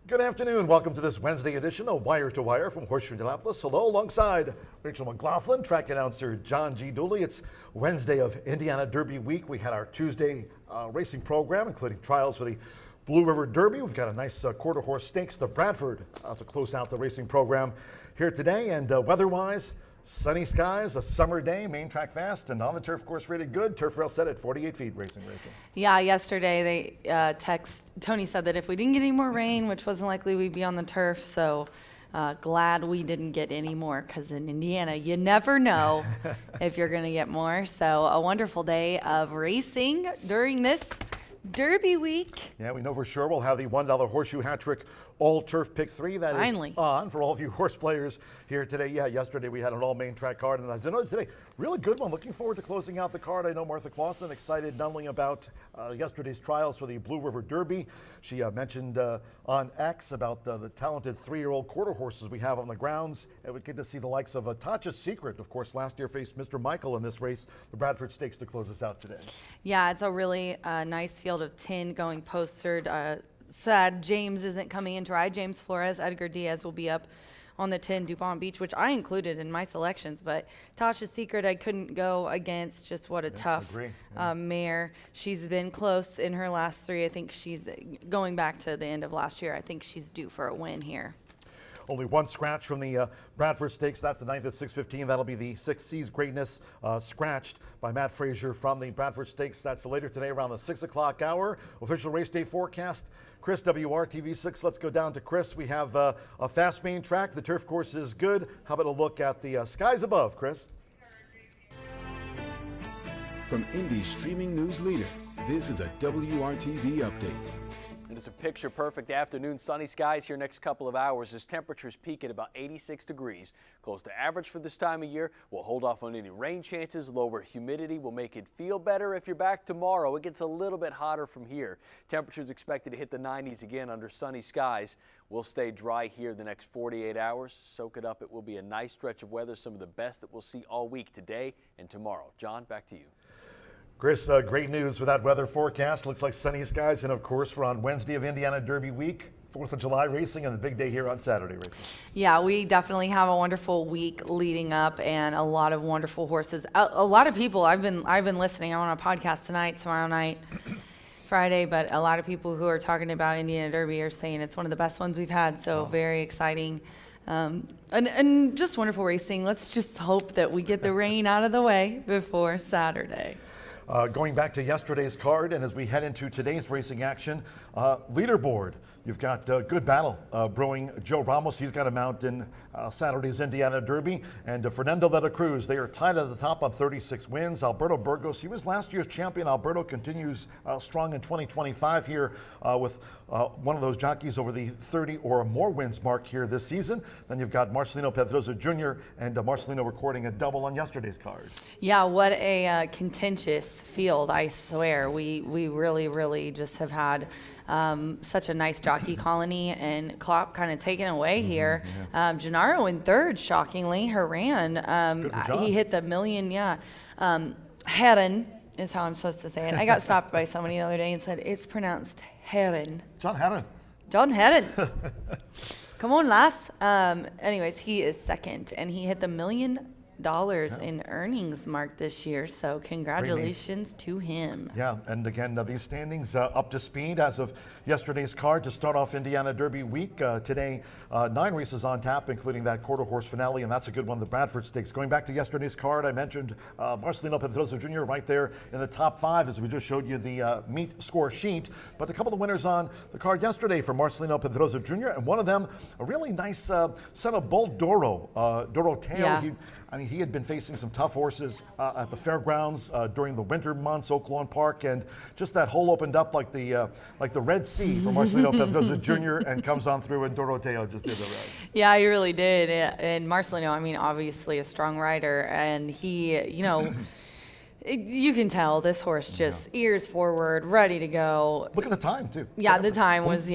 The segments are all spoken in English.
Good afternoon. Welcome to this Wednesday edition of Wire to Wire from Horseshoe Indianapolis. Hello, alongside Rachel McLaughlin, track announcer John G. Dooley. It's Wednesday of Indiana Derby week. We had our Tuesday racing program, including trials for the Blue River Derby. We've got a nice quarter horse stakes, the Bradford, to close out the racing program here today. And weather-wise, sunny skies, a summer day, main track fast, and on the turf course rated good. Turf rail set at 48 feet racing, Rachel. Yeah, yesterday they Tony said that if we didn't get any more rain, which wasn't likely, we'd be on the turf. So glad we didn't get any more, because in Indiana, you never know if you're going to get more. So a wonderful day of racing during this Derby week. Yeah, we know for sure we'll have the $1 Horseshoe hat trick all turf pick 3 that Finally. is on for all of you horse players here today. Yeah, yesterday we had an all main track card, and as I know today, really good one. Looking forward to closing out the card. I know Martha Clausen excited not only about yesterday's trials for the Blue River Derby. She mentioned on X about the talented 3-year-old quarter horses we have on the grounds. And we get to see the likes of Tasha's Secret, of course, last year faced Mr. Michael in this race, the Bradford Stakes, to close us out today. Yeah, it's a really nice field of 10 going postered. Sad James isn't coming in to ride. James Flores, Edgar Diaz will be up on the 10 DuPont Beach, which I included in my selections. But Tasha's Secret, I couldn't go against. Just what a tough mare. She's been close in her last 3. I think she's going back to the end of last year. I think she's due for a win here. Only one scratch from the Bradford Stakes. That's the 9th at 6:15. That'll be the 6 C's Greatness, scratched by Matt Frazier from the Bradford Stakes. That's later today around the 6 o'clock hour. Official race day forecast. Chris, WRTV6. Let's go down to Chris. We have a fast main track. The turf course is good. How about a look at the skies above, Chris? From Indy's streaming news leader, this is a WRTV update. It is a picture-perfect afternoon. Sunny skies here next couple of hours as temperatures peak at about 86 degrees. Close to average for this time of year. We'll hold off on any rain chances. Lower humidity will make it feel better. If you're back tomorrow, it gets a little bit hotter from here. Temperatures expected to hit the 90s again under sunny skies. We'll stay dry here the next 48 hours. Soak it up. It will be a nice stretch of weather, some of the best that we'll see all week today and tomorrow. John, back to you. Chris, great news for that weather forecast. Looks like sunny skies, and of course we're on Wednesday of Indiana Derby week, 4th of July racing, and a big day here on Saturday racing. Yeah, we definitely have a wonderful week leading up, and a lot of wonderful horses. A lot of people. I've been listening. I'm on a podcast tonight, tomorrow night, Friday, but a lot of people who are talking about Indiana Derby are saying it's one of the best ones we've had. So very exciting. And just wonderful racing. Let's just hope that we get the rain out of the way before Saturday. Going back to yesterday's card, and as we head into today's racing action, leaderboard. You've got good battle brewing. Joe Ramos, he's got a mount in Saturday's Indiana Derby. And Fernando de la Cruz, they are tied at the top on 36 wins. Alberto Burgos, he was last year's champion. Alberto continues strong in 2025 here with one of those jockeys over the 30 or more wins mark here this season. Then you've got Marcelino Pedrosa Jr. and Marcelino recording a double on yesterday's card. Yeah, what a contentious field, I swear. We really, really just have had such a nice jockey colony, and Klopp kind of taken away here. Gennaro in 3rd, shockingly. Haran, he hit the million, Herren is how I'm supposed to say it. I got stopped by somebody the other day and said, it's pronounced Herren. John Herren. John Herren. Come on, lass. Anyways, he is 2nd, and he hit the $1 million in earnings mark this year, so congratulations to him. Yeah, and again, these standings up to speed as of yesterday's card to start off Indiana Derby week. Today, 9 races on tap, including that quarter horse finale, and that's a good one, the Bradford Stakes. Going back to yesterday's card, I mentioned Marcelino Pedrosa Jr. right there in the top 5 as we just showed you the meet score sheet. But a couple of winners on the card yesterday for Marcelino Pedrosa Jr., and one of them, a really nice son of Bull Doroteo. Yeah. He had been facing some tough horses at the fairgrounds during the winter months, Oak Lawn Park, and just that hole opened up like the Red Sea for Marcelino Pedrosa Jr. and comes on through, and Doroteo just did the rest. Yeah, he really did. And Marcelino, obviously a strong rider, and he, You can tell this horse just ears forward, ready to go. Look at the time, too. Yeah, the time was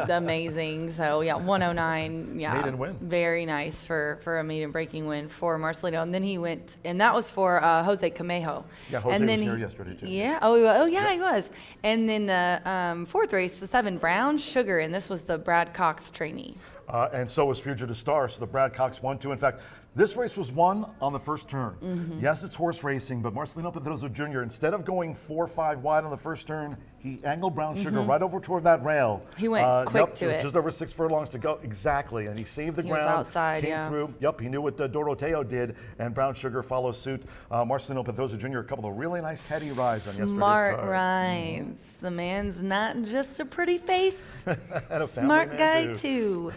amazing. So 109. Yeah, Maiden win. Very nice for a maiden breaking win for Marcelino. And then he went, and that was for Jose Camejo. Yeah, Jose and was then here yesterday too. Yeah. Oh yeah, he was. And then the fourth race, the 7 Brown Sugar, and this was the Brad Cox trainee. And so was Fugitive Star. So the Brad Cox 1-2. In fact, this race was won on the first turn. Yes, it's horse racing, but Marcelino Pedroso Jr., instead of going 4-5 wide on the first turn, he angled Brown Sugar right over toward that rail. He went quick to it. Just over 6 furlongs to go. Exactly. And he saved the ground. Was outside, came through. Yep, he knew what Doroteo did, and Brown Sugar follows suit. Marcelino Pedroso Jr., a couple of really nice heady rides on yesterday's Smart card. rides. The man's not just a pretty face. And a family Smart man, guy too.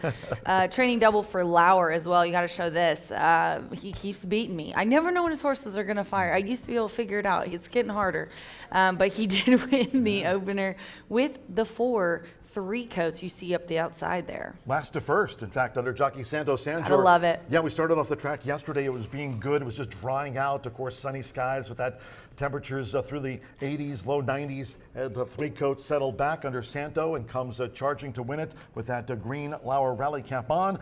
Training double for Lauer as well. You got to show this. He keeps beating me. I never know when his horses are going to fire. I used to be able to figure it out. It's getting harder. But he did win the opener with the 4 3 coats you see up the outside there. Last to first, in fact, under Jockey Santo Sanjor. I love it. Yeah, we started off the track yesterday. It was being good. It was just drying out. Of course, sunny skies with that temperatures through the 80s, low 90s. And the 3 coats settled back under Santo and comes charging to win it with that green Lauer rally cap on.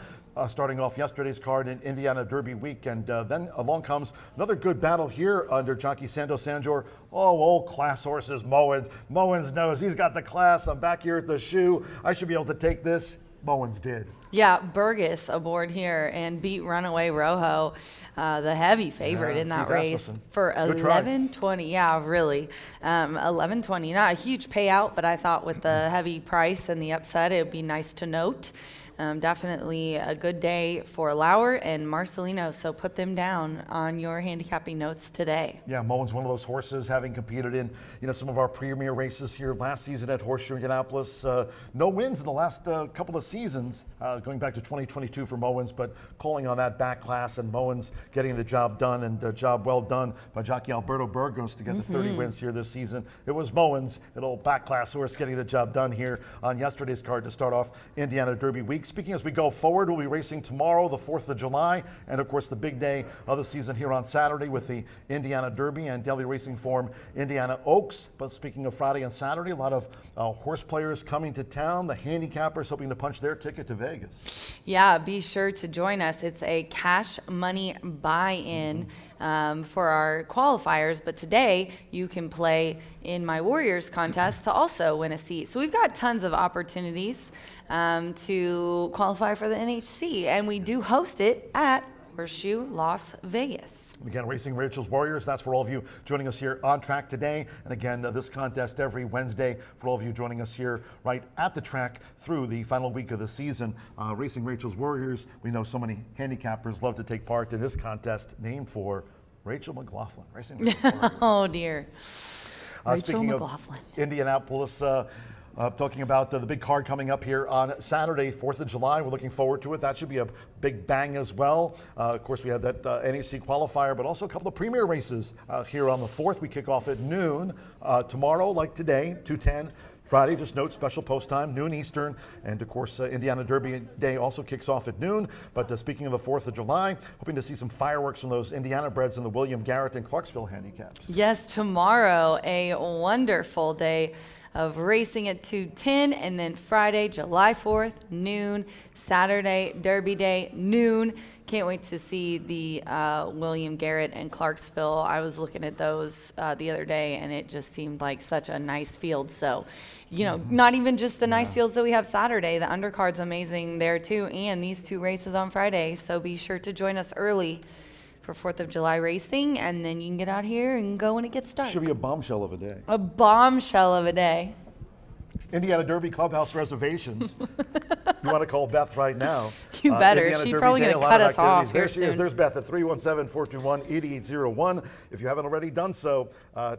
Starting off yesterday's card in Indiana Derby week. And then along comes another good battle here under Jockey Santo Sanjor. Oh, old class horses, Mowens. Mowens knows he's got the class. I'm back here at the shoe. I should be able to take this. Mowens did. Yeah, Burgess aboard here and beat Runaway Rojo, the heavy favorite in that Keith race Asmussen. for Good try. 11.20. Yeah, really. 11.20. Not a huge payout, but I thought with the heavy price and the upset, it would be nice to note. Definitely a good day for Lauer and Marcelino, so put them down on your handicapping notes today. Yeah, Moen's one of those horses, having competed in some of our premier races here last season at Horseshoe Indianapolis. No wins in the last couple of seasons, going back to 2022 for Moen's, but calling on that back class and Moen's getting the job done, and a job well done by jockey Alberto Burgos to get the 30 wins here this season. It was Moen's, an old back class horse, getting the job done here on yesterday's card to start off Indiana Derby week. Speaking as we go forward, we'll be racing tomorrow, the 4th of July, and of course the big day of the season here on Saturday with the Indiana Derby and daily racing form Indiana Oaks. But speaking of Friday and Saturday, a lot of horse players coming to town, the handicappers hoping to punch their ticket to Vegas. Yeah, be sure to join us. It's a cash money buy-in for our qualifiers, but today you can play in my Warriors contest to also win a seat. So we've got tons of opportunities to qualify for the NHC, and we do host it at Horseshoe, Las Vegas. Again, Racing Rachel's Warriors, that's for all of you joining us here on track today. And again, this contest every Wednesday for all of you joining us here right at the track through the final week of the season. Racing Rachel's Warriors, we know so many handicappers love to take part in this contest named for Rachel McLaughlin. Racing Rachel's Warriors. Oh, dear. Rachel Speaking McLaughlin. of Indianapolis, talking about the big card coming up here on Saturday, 4th of July. We're looking forward to it. That should be a big bang as well. Of course, we have that NHC qualifier, but also a couple of premier races here on the 4th. We kick off at noon tomorrow, like today, 2:10. Friday, just note, special post time, noon Eastern. And of course, Indiana Derby Day also kicks off at noon. But speaking of the 4th of July, hoping to see some fireworks from those Indiana breds in the William Garrett and Clarksville handicaps. Yes, tomorrow, a wonderful day of racing at 2:10, and then Friday, July 4th, noon, Saturday, Derby Day, noon. Can't wait to see the William Garrett and Clarksville. I was looking at those the other day, and it just seemed like such a nice field. So, not even just the nice fields that we have Saturday. The undercard's amazing there too, and these 2 races on Friday. So be sure to join us early for 4th of July racing, and then you can get out here and go when it gets dark. Should be a bombshell of a day. A bombshell of a day. Indiana Derby Clubhouse reservations. You want to call Beth right now. You better. Indiana She's Derby probably Day, going a to lot cut of us off activities. here There she is. soon. There's Beth at 317-421-8801. If you haven't already done so,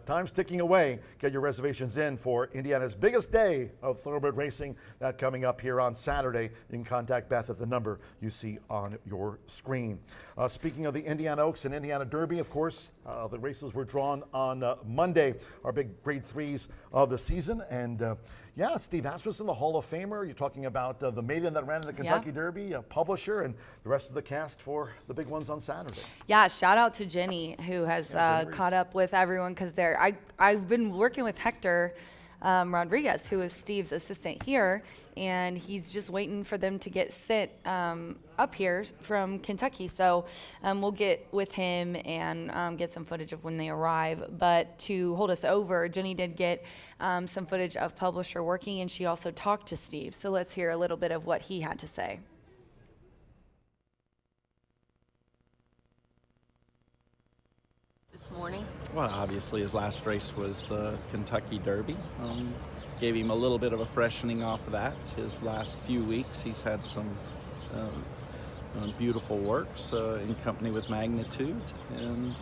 time's ticking away. Get your reservations in for Indiana's biggest day of thoroughbred racing. That coming up here on Saturday. You can contact Beth at the number you see on your screen. Speaking of the Indiana Oaks and Indiana Derby, of course, the races were drawn on Monday, our big grade 3s of the season. And Yeah, Steve Asmussen, the Hall of Famer. You're talking about the maiden that ran in the Kentucky Derby, a publisher, and the rest of the cast for the big ones on Saturday. Yeah, shout out to Jenny, who has caught up with everyone, because I've been working with Hector Rodriguez, who is Steve's assistant here, and he's just waiting for them to get sent up here from Kentucky. So we'll get with him and get some footage of when they arrive. But to hold us over, Jenny did get some footage of publisher working, and she also talked to Steve. So let's hear a little bit of what he had to say. This morning? Well, obviously his last race was Kentucky Derby. Gave him a little bit of a freshening off of that. His last few weeks he's had some beautiful works in company with Magnitude, and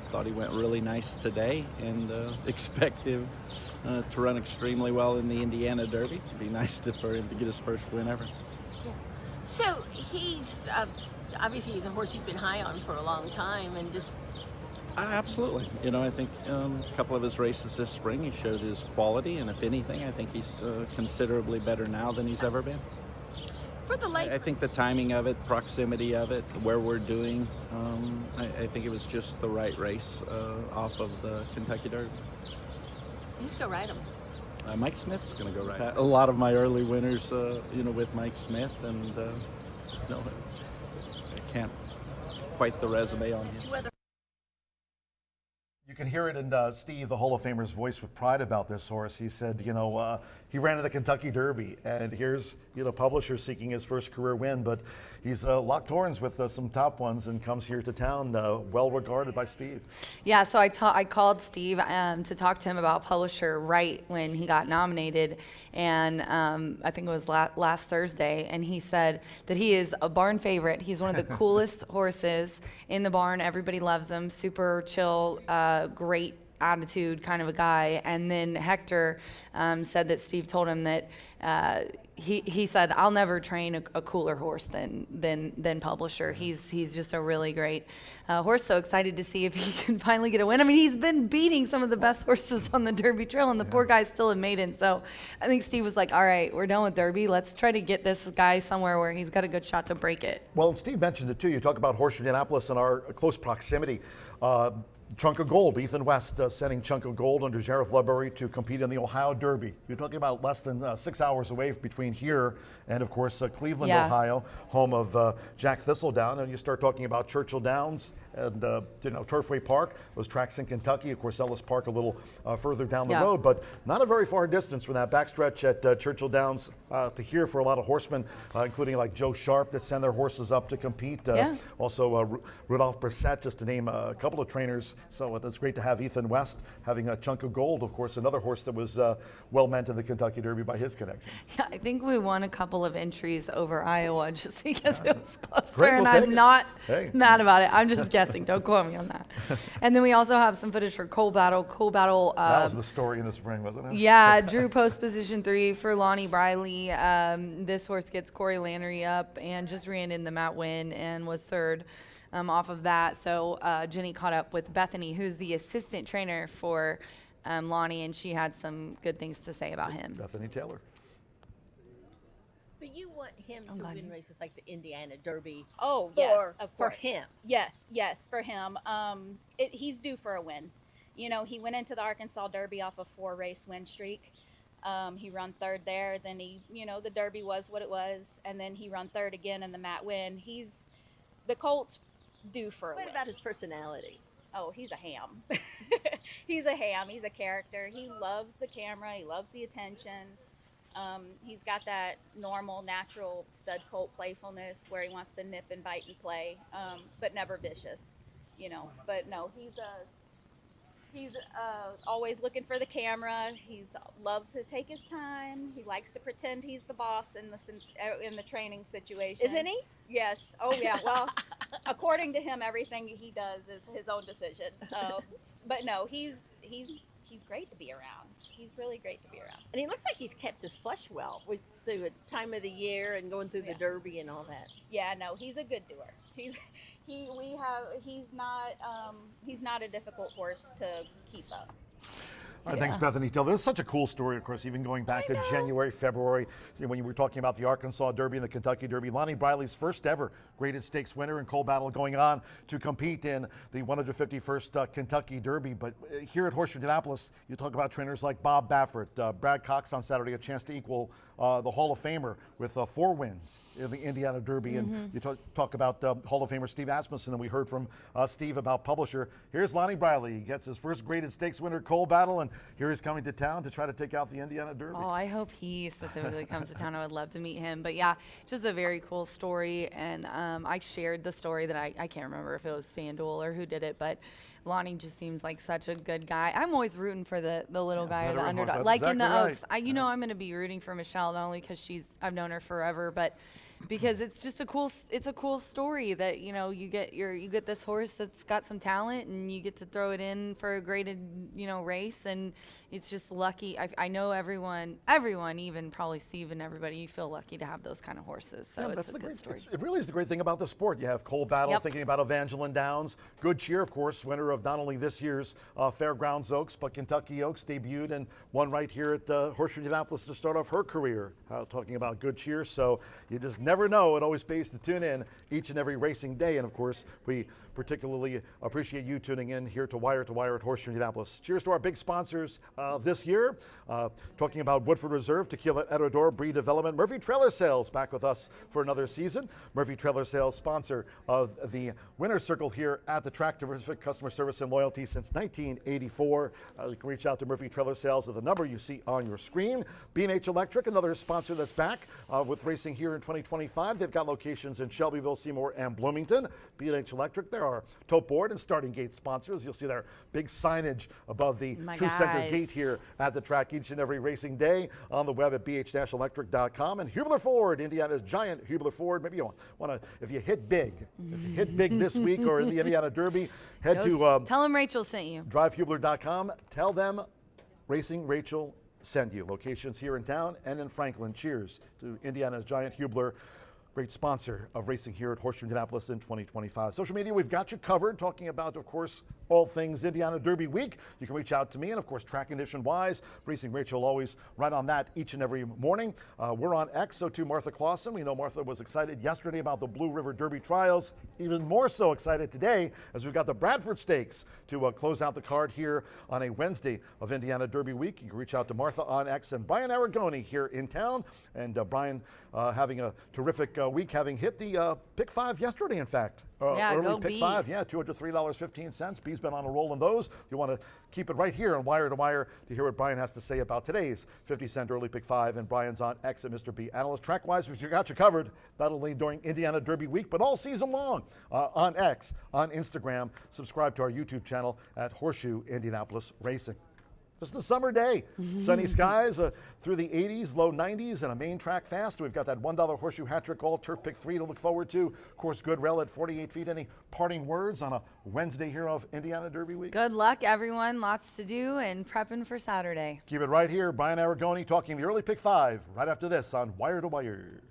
thought he went really nice today, and expect him to run extremely well in the Indiana Derby. It'd be nice for him to get his first win ever. Yeah. So he's, obviously he's a horse you've been high on for a long time, and just... Absolutely. You know, I think a couple of his races this spring, he showed his quality, and if anything, I think he's considerably better now than he's ever been. For the late... I think the timing of it, proximity of it, where we're doing, I think it was just the right race off of the Kentucky Derby. Who's going to ride him? Mike Smith's going to go right. A lot of my early winners, you know, with Mike Smith, and you know, I can't quite the resume on him. You can hear it in Steve, the Hall of Famer's voice with pride about this horse. He said, you know, he ran in the Kentucky Derby, and here's, you know, publisher seeking his first career win, but he's locked horns with some top ones and comes here to town, well regarded by Steve. Yeah, so I called Steve to talk to him about publisher right when he got nominated, and I think it was last Thursday, and he said that he is a barn favorite. He's one of the coolest horses in the barn. Everybody loves him. Super chill, great attitude kind of a guy. And then Hector said that Steve told him that he said, I'll never train a cooler horse than publisher. He's just a really great horse. So excited to see if he can finally get a win. I mean, he's been beating some of the best horses on the Derby Trail, and the poor guy's still a maiden. So I think Steve was like, all right, we're done with Derby. Let's try to get this guy somewhere where he's got a good shot to break it. Well, Steve mentioned it too. You talk about Horseshoe Indianapolis and our close proximity. Chunk of Gold, Ethan West sending Chunk of Gold under Sheriff Ludbury to compete in the Ohio Derby. You're talking about less than 6 hours away between here and, of course, Cleveland, Ohio, home of Jack Thistledown. And you start talking about Churchill Downs and you know, Turfway Park, those tracks in Kentucky. Of course, Ellis Park a little further down the road, but not a very far distance from that backstretch at Churchill Downs to here for a lot of horsemen, including like Joe Sharp that send their horses up to compete. Also, Rudolph Brissett, just to name a couple of trainers. So it's great to have Ethan West having a Chunk of Gold, of course, another horse that was well meant in the Kentucky Derby by his connections. Yeah, I think we won a couple of entries over Iowa just because it was closer, great, and I'm not mad about it. I'm just guessing. Don't quote me on that. And then we also have some footage for Coal Battle. Coal Battle. That was the story in the spring, wasn't it? Yeah, drew post position 3 for Lonnie Briley. This horse gets Corey Lannery up and just ran in the Matt Winn and was third off of that. So Jenny caught up with Bethany, who's the assistant trainer for Lonnie, and she had some good things to say about him. Bethany Taylor. But you want him to win races like the Indiana Derby. Oh, yes, of course. For him. Yes, for him. He's due for a win. You know, he went into the Arkansas Derby off a 4-race win streak. He run third there. Then he, you know, the Derby was what it was. And then he run third again in the Matt Winn. The Colts due for a win. What about his personality? Oh, he's a ham. He's a ham. He's a character. He loves the camera. He loves the attention. He's got that normal, natural stud colt playfulness where he wants to nip and bite and play, but never vicious, you know. But no, he's always looking for the camera. He loves to take his time. He likes to pretend he's the boss in the training situation. Isn't he? Yes. Oh yeah. Well, according to him, everything he does is his own decision. But no, he's great to be around. He's really great to be around. And he looks like he's kept his flesh well through the time of the year and going through the Derby and all that. Yeah, no, he's a good doer. He's not a difficult horse to keep up. All right, thanks, Bethany. This is such a cool story, of course, even going back to January, February, when you were talking about the Arkansas Derby and the Kentucky Derby. Lonnie Briley's first ever graded stakes winner in Coal Battle, going on to compete in the 151st Kentucky Derby. But here at Horseshoe Indianapolis, you talk about trainers like Bob Baffert, Brad Cox on Saturday, a chance to equal the Hall of Famer with 4 wins in the Indiana Derby. And you talk about Hall of Famer Steve Asmussen, and we heard from Steve about publisher. Here's Lonnie Briley. He gets his first graded stakes winner, Coal Battle, and here he's coming to town to try to take out the Indiana Derby. Oh, I hope he specifically comes to town. I would love to meet him. But yeah, just a very cool story. And I shared the story that I can't remember if it was FanDuel or who did it, but Lonnie just seems like such a good guy. I'm always rooting for the little guy or the underdog. That's Like in the exactly Oaks, right. I'm going to be rooting for Michelle, not only because I've known her forever, but because it's just a cool story that you get this horse that's got some talent, and you get to throw it in for a graded race, and it's just lucky. I know everyone, even probably Steve and everybody, you feel lucky to have those kind of horses. So it's a good story. It really is the great thing about the sport. You have Coal Battle, thinking about Evangeline Downs. Good Cheer, of course, winner of not only this year's Fairgrounds Oaks, but Kentucky Oaks, debuted and won right here at Horseshoe Indianapolis to start off her career. Talking about Good Cheer, so you just never know. It always pays to tune in each and every racing day, and of course, we particularly appreciate you tuning in here to Wire at Horseshoe Indianapolis. Cheers to our big sponsors this year. Talking about Woodford Reserve, Tequila Erador, Breed Development, Murphy Trailer Sales back with us for another season. Murphy Trailer Sales, sponsor of the Winner's Circle here at the track, terrific customer service and loyalty since 1984. You can reach out to Murphy Trailer Sales at the number you see on your screen. B&H Electric, another sponsor that's back with racing here in 2025. They've got locations in Shelbyville, Seymour, and Bloomington. B&H Electric, there are tote board and starting gate sponsors. You'll see their big signage above the True Center gate here at the track each and every racing day, on the web at bh-electric.com. And Hubler Ford, Indiana's giant Hubler Ford. Maybe you want to, if you hit big this week or in the Indiana Derby, head to tell them Rachel sent you. drivehubler.com. Tell them Racing Rachel sent you. Locations here in town and in Franklin. Cheers to Indiana's giant Hubler, great sponsor of racing here at Horseshoe Indianapolis in 2025. Social media, we've got you covered, talking about, of course, all things Indiana Derby week. You can reach out to me, and of course, track condition wise, Racing Rachel always right on that each and every morning. We're on X, so too Martha Clausen. We know Martha was excited yesterday about the Blue River Derby trials, even more so excited today as we've got the Bradford Stakes to close out the card here on a Wednesday of Indiana Derby week. You can reach out to Martha on X, and Brian Aragoni here in town. And Brian having a terrific week, having hit the pick 5 yesterday, in fact. Early go pick B. 5, $203.15. B's been on a roll in those. You want to keep it right here on Wire to Wire to hear what Brian has to say about today's 50-cent early pick 5. And Brian's on X at Mr. B Analyst. Track-wise, we've got you covered, not only during Indiana Derby week, but all season long on X, on Instagram. Subscribe to our YouTube channel at Horseshoe Indianapolis Racing. Just a summer day, sunny skies through the 80s, low 90s, and a main track fast. We've got that $1 Horseshoe hat trick, all turf pick 3 to look forward to. Of course, good rail at 48 feet. Any parting words on a Wednesday here of Indiana Derby week? Good luck, everyone. Lots to do and prepping for Saturday. Keep it right here. Brian Aragoni talking the early pick 5 right after this on Wire to Wire.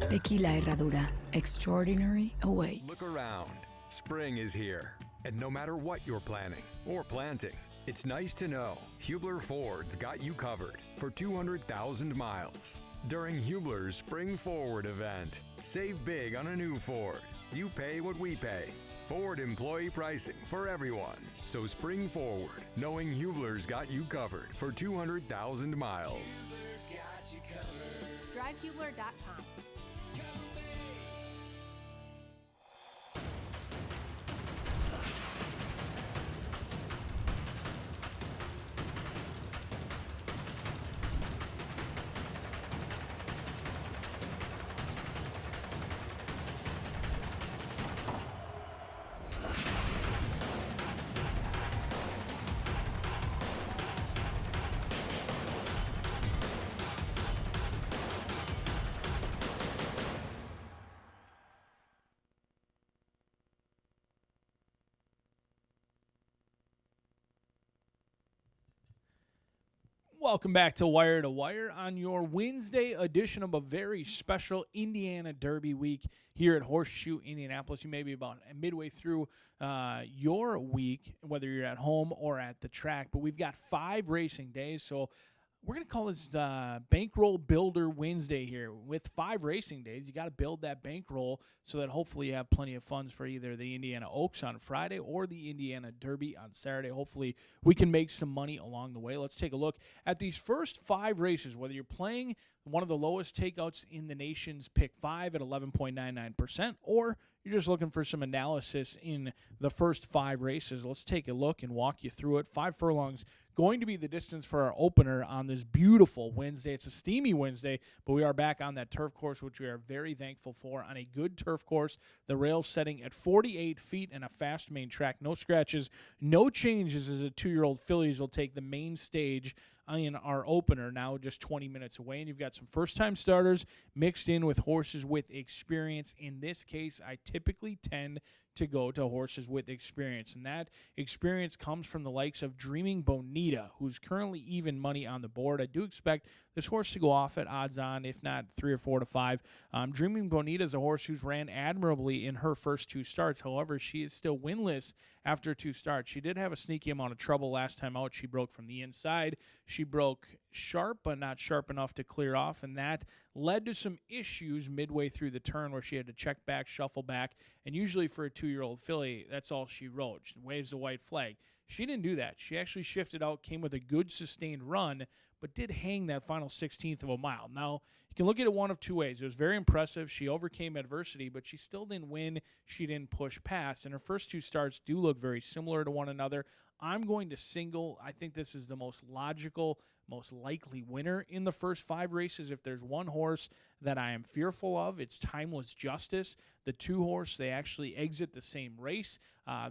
Tequila Herradura. Extraordinary awaits. Look around. Spring is here. And no matter what you're planning or planting, it's nice to know Hubler Ford's got you covered for 200,000 miles. During Hubler's Spring Forward event, save big on a new Ford. You pay what we pay. Ford employee pricing for everyone. So spring forward, knowing Hubler's got you covered for 200,000 miles. DriveHubler.com. Welcome back to Wire on your Wednesday edition of a very special Indiana Derby week here at Horseshoe Indianapolis. You may be about midway through your week, whether you're at home or at the track, but we've got 5 racing days, so we're going to call this Bankroll Builder Wednesday here. With 5 racing days, you got to build that bankroll so that hopefully you have plenty of funds for either the Indiana Oaks on Friday or the Indiana Derby on Saturday. Hopefully we can make some money along the way. Let's take a look at these first 5 races, whether you're playing one of the lowest takeouts in the nation's Pick 5 at 11.99%, or you're just looking for some analysis in the first 5 races. Let's take a look and walk you through it. 5 furlongs going to be the distance for our opener on this beautiful Wednesday. It's a steamy Wednesday, but we are back on that turf course, which we are very thankful for, on a good turf course. The rails setting at 48 feet and a fast main track. No scratches, no changes as the 2-year-old fillies will take the main stage in our opener, now just 20 minutes away. And you've got some first-time starters mixed in with horses with experience. In this case, I typically tend to go to horses with experience, and that experience comes from the likes of Dreaming Bonita, who's currently even money on the board. I do expect this horse to go off at odds on, if not 3 or 4 to 5. Dreaming Bonita is a horse who's ran admirably in her first 2 starts. However, she is still winless after 2 starts. She did have a sneaky amount of trouble last time out. She broke from the inside. She broke sharp, but not sharp enough to clear off, and that led to some issues midway through the turn where she had to check back, shuffle back, and usually for a 2-year-old filly, that's all she wrote. She waves the white flag. She didn't do that. She actually shifted out, came with a good sustained run, but did hang that final 16th of a mile. Now, you can look at it one of 2 ways. It was very impressive. She overcame adversity, but she still didn't win. She didn't push past, and her first 2 starts do look very similar to one another. I'm going to single. I think this is the most logical, most likely winner in the first 5 races. If there's one horse that I am fearful of, it's Timeless Justice. The 2 horse, they actually exit the same race.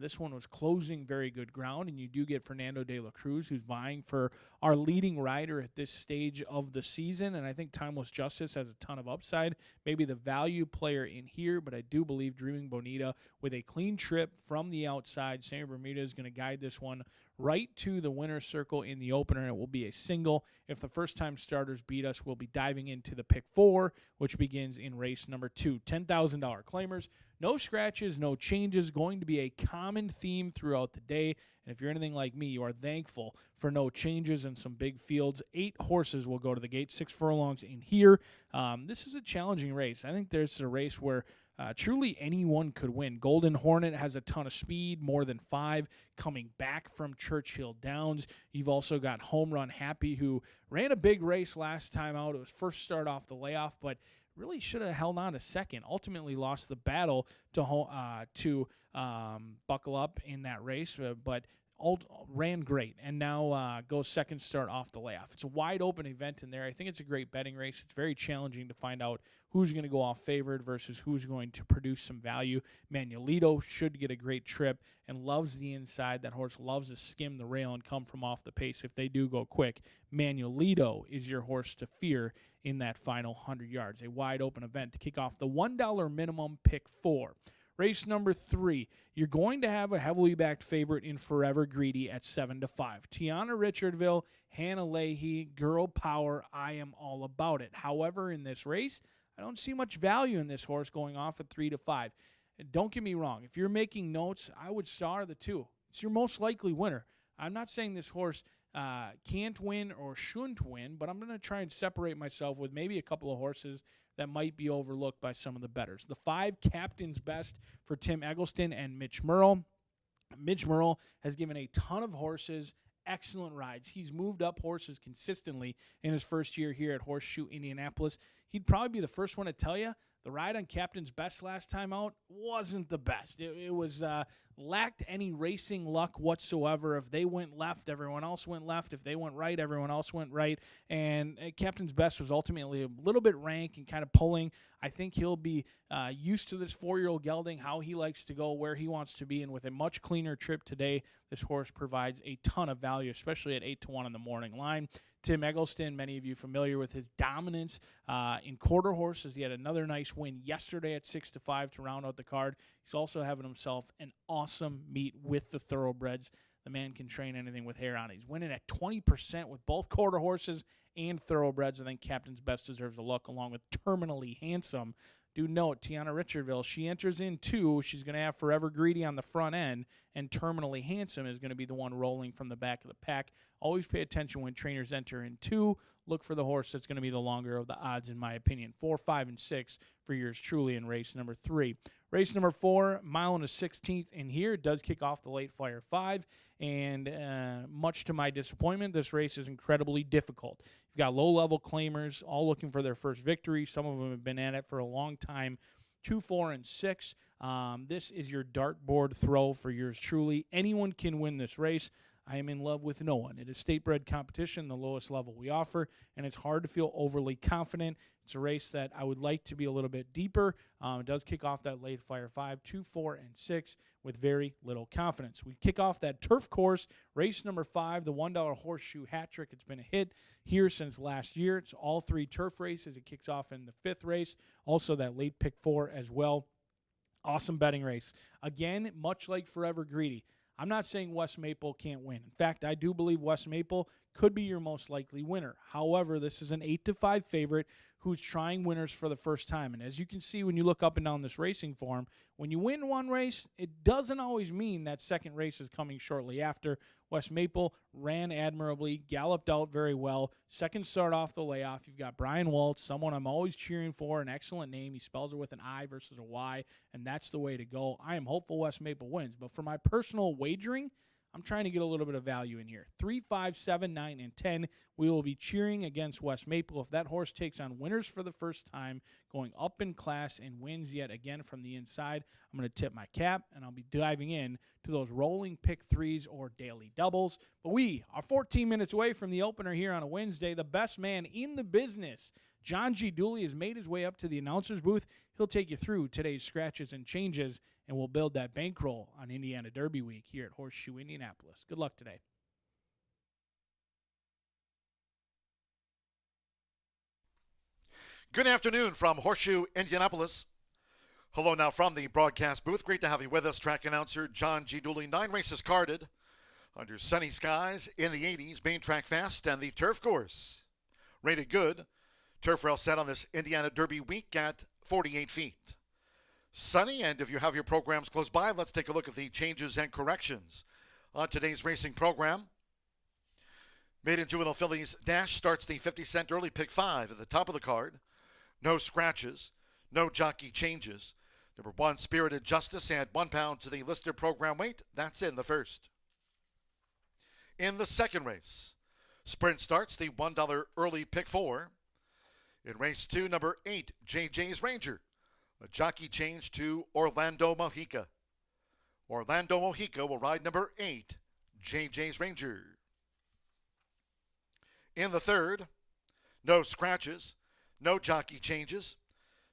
This one was closing very good ground, and you do get Fernando de la Cruz, who's vying for our leading rider at this stage of the season, and I think Timeless Justice has a ton of upside. Maybe the value player in here, but I do believe Dreaming Bonita with a clean trip from the outside. Sammy Bermuda is going to guide this one right to the winner's circle in the opener, and it will be a single. If the first-time starters beat us, we'll be diving into the Pick 4, which begins in race number 2. $10,000 claimers. No scratches, no changes. Going to be a common theme throughout the day. And if you're anything like me, you are thankful for no changes and some big fields. 8 horses will go to the gate, 6 furlongs in here. This is a challenging race. I think there's a race where truly anyone could win. Golden Hornet has a ton of speed, more than 5, coming back from Churchill Downs. You've also got Home Run Happy, who ran a big race last time out. It was first start off the layoff, but really should have held on a second. Ultimately lost the battle to buckle up in that race, but ran great, and now goes second start off the layoff. It's a wide open event in there. I think it's a great betting race. It's very challenging to find out who's going to go off favored versus who's going to produce some value. Manuelito should get a great trip and loves the inside. That horse loves to skim the rail and come from off the pace if they do go quick. Manuelito is your horse to fear in that final 100 yards. A wide open event to kick off the $1 minimum Pick 4. Race number 3, you're going to have a heavily backed favorite in Forever Greedy at 7 to 5. Tiana Richardville, Hannah Leahy, Girl Power, I am all about it. However, in this race, I don't see much value in this horse going off at 3 to 5. And don't get me wrong. If you're making notes, I would star the 2. It's your most likely winner. I'm not saying this horse can't win or shouldn't win, but I'm going to try and separate myself with maybe a couple of horses that might be overlooked by some of the bettors. The 5 Captain's Best for Tim Eggleston and Mitch Merle. Mitch Merle has given a ton of horses excellent rides. He's moved up horses consistently in his first year here at Horseshoe Indianapolis. He'd probably be the first one to tell you the ride on Captain's Best last time out wasn't the best. It was lacked any racing luck whatsoever. If they went left, everyone else went left. If they went right, everyone else went right. And Captain's Best was ultimately a little bit rank and kind of pulling. I think he'll be used to this 4-year-old gelding, how he likes to go, where he wants to be. And with a much cleaner trip today, this horse provides a ton of value, especially at 8-1 on the morning line. Tim Eggleston, many of you familiar with his dominance in quarter horses. He had another nice win yesterday at 6-5 to round out the card. He's also having himself an awesome meet with the thoroughbreds. the man can train anything with hair on it. He's winning at 20% with both quarter horses and thoroughbreds. I think Captain's Best deserves a look, along with Terminally Handsome. Do note, Tiana Richardville, she enters in 2. She's going to have Forever Greedy on the front end, and Terminally Handsome is going to be the one rolling from the back of the pack. Always pay attention when trainers enter in 2. Look for the horse that's going to be the longer of the odds, in my opinion. 4, 5, and 6 for yours truly in race number 3. Race number 4, mile and a 16th in here. It does kick off the late Fire 5, and much to my disappointment, this race is incredibly difficult. You've got low-level claimers all looking for their first victory. Some of them have been at it for a long time. 2, 4, and 6. This is your dartboard throw for yours truly. Anyone can win this race. I am in love with no one. It is state-bred competition, the lowest level we offer, and it's hard to feel overly confident. It's a race that I would like to be a little bit deeper. It does kick off that late Fire 5, 2, 4, and 6 with very little confidence. We kick off that turf course, race number 5, the $1 Horseshoe Hat Trick. It's been a hit here since last year. It's all 3 turf races. It kicks off in the 5th race, also that late pick 4 as well. Awesome betting race. Again, much like Forever Greedy, I'm not saying West Maple can't win. In fact, I do believe West Maple could be your most likely winner. However, this is an 8-5 favorite who's trying winners for the first time. And as you can see when you look up and down this racing form, when you win one race, it doesn't always mean that second race is coming shortly after. West Maple ran admirably, galloped out very well. Second start off the layoff, you've got Brian Waltz, someone I'm always cheering for, an excellent name. He spells it with an I versus a Y, and that's the way to go. I am hopeful West Maple wins, but for my personal wagering, I'm trying to get a little bit of value in here. 3, 5, 7, 9, and 10. We will be cheering against West Maple. If that horse takes on winners for the first time, going up in class and wins yet again from the inside, I'm going to tip my cap, and I'll be diving in to those rolling pick 3s or daily doubles. But we are 14 minutes away from the opener here on a Wednesday. The best man in the business, John G. Dooley, has made his way up to the announcer's booth. He'll take you through today's scratches and changes, and we'll build that bankroll on Indiana Derby Week here at Horseshoe Indianapolis. Good luck today. Good afternoon from Horseshoe Indianapolis. Hello now from the broadcast booth. Great to have you with us, track announcer John G. Dooley. 9 races carded under sunny skies in the 80s, main track fast, and the turf course rated good. Turf rail set on this Indiana Derby week at 48 feet. Sunny, and if you have your programs close by, let's take a look at the changes and corrections on today's racing program. Maiden Juvenile Fillies Dash starts the 50-cent early pick 5 at the top of the card. No scratches, no jockey changes. Number 1, Spirited Justice, add 1 pound to the listed program weight. That's in the first. In the second race, Sprint starts the $1 early pick 4. In race 2, number 8, JJ's Ranger. A jockey change to Orlando Mojica. Orlando Mojica will ride number 8, JJ's Ranger. In the third, no scratches, no jockey changes.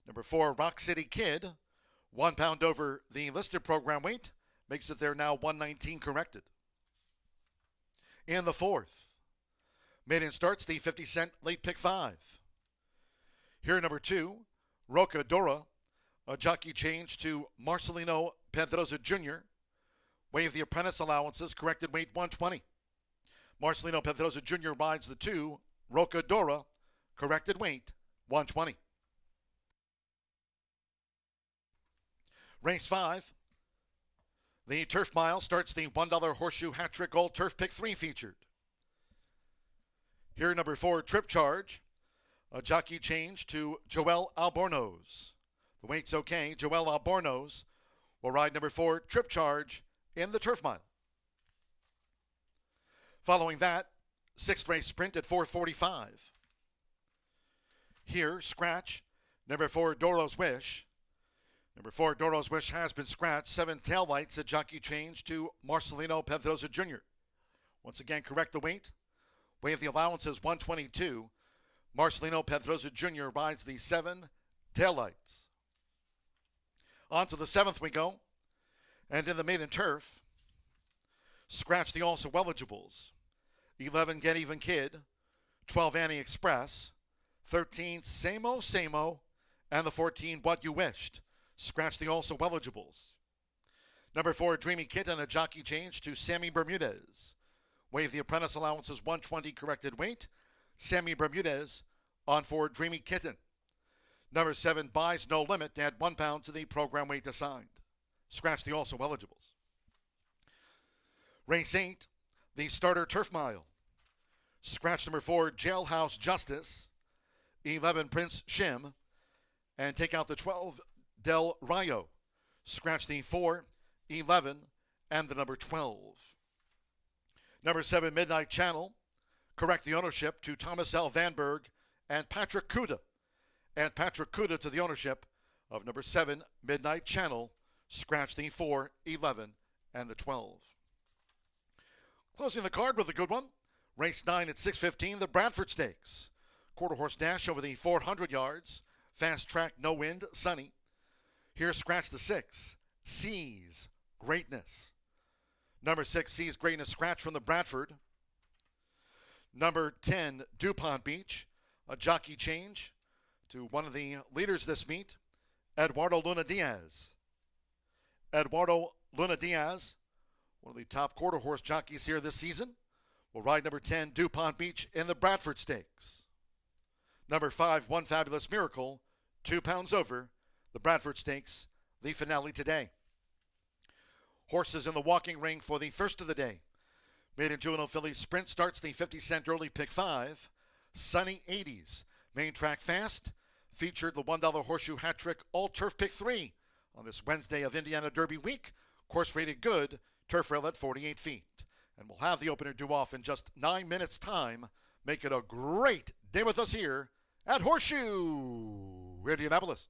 Number 4, Rock City Kid, 1 pound over the listed program weight, makes it there now 119 corrected. In the fourth, maiden starts the 50-cent late pick 5. Here, number 2, Roca Dora, a jockey change to Marcelino Pedroza Jr. Waive the apprentice allowances, corrected weight 120. Marcelino Pedroza Jr. rides the 2, Roca Dora, corrected weight 120. Race 5. The Turf Mile starts the $1 Horseshoe Hat Trick Gold Turf Pick 3 featured. Here, number 4, Trip Charge. A jockey change to Joel Albornoz. The weight's okay. Joel Albornoz will ride number 4, Trip Charge, in the Turf Mile. Following that, 6th race sprint at 4:45. Here, scratch, number 4, Doro's Wish. Number 4, Doro's Wish has been scratched. 7 taillights, a jockey change to Marcelino Pedroza Jr. Once again, correct the weight. Waive the allowances, 122. Marcelino Pedroza Jr. rides the 7 taillights. On to the 7th we go. And in the maiden turf, scratch the also eligibles. 11, Get Even Kid. 12, Annie Express. 13, Samo, and the 14, What You Wished. Scratch the also eligibles. Number 4, Dreamy Kitten, a jockey change to Sammy Bermudez. Waive the apprentice allowances 120 corrected weight. Sammy Bermudez on for Dreamy Kitten. Number 7, Buys No Limit, add 1 pound to the program weight assigned. Scratch the also eligibles. Race 8, the starter turf mile. Scratch number 4, Jailhouse Justice. 11, Prince Shim. And take out the 12, Del Rayo. Scratch the 4, 11, and the number 12. Number 7, Midnight Channel. Correct the ownership to Thomas L. Vanberg and Patrick Kuda. And Patrick Kuda to the ownership of number 7, Midnight Channel. Scratch the 4, 11, and the 12. Closing the card with a good one. Race 9 at 6:15, the Bradford Stakes. Quarter horse dash over the 400 yards. Fast track, no wind, sunny. Here, scratch the 6, Sees Greatness. Number 6, Sees Greatness, scratch from the Bradford. Number 10, DuPont Beach, a jockey change to one of the leaders this meet, Eduardo Luna Diaz. Eduardo Luna Diaz, one of the top quarter horse jockeys here this season, will ride number 10, DuPont Beach, in the Bradford Stakes. Number 5, One Fabulous Miracle, 2 pounds over, the Bradford Stakes, the finale today. Horses in the walking ring for the first of the day. Maiden Juvenile Fillies Sprint starts the 50-cent early pick 5. Sunny 80s. Main track fast. Featured the $1 Horseshoe Hat Trick All Turf pick 3 on this Wednesday of Indiana Derby week. Course rated good. Turf rail at 48 feet. And we'll have the opener due off in just 9 minutes' time. Make it a great day with us here at Horseshoe Indianapolis.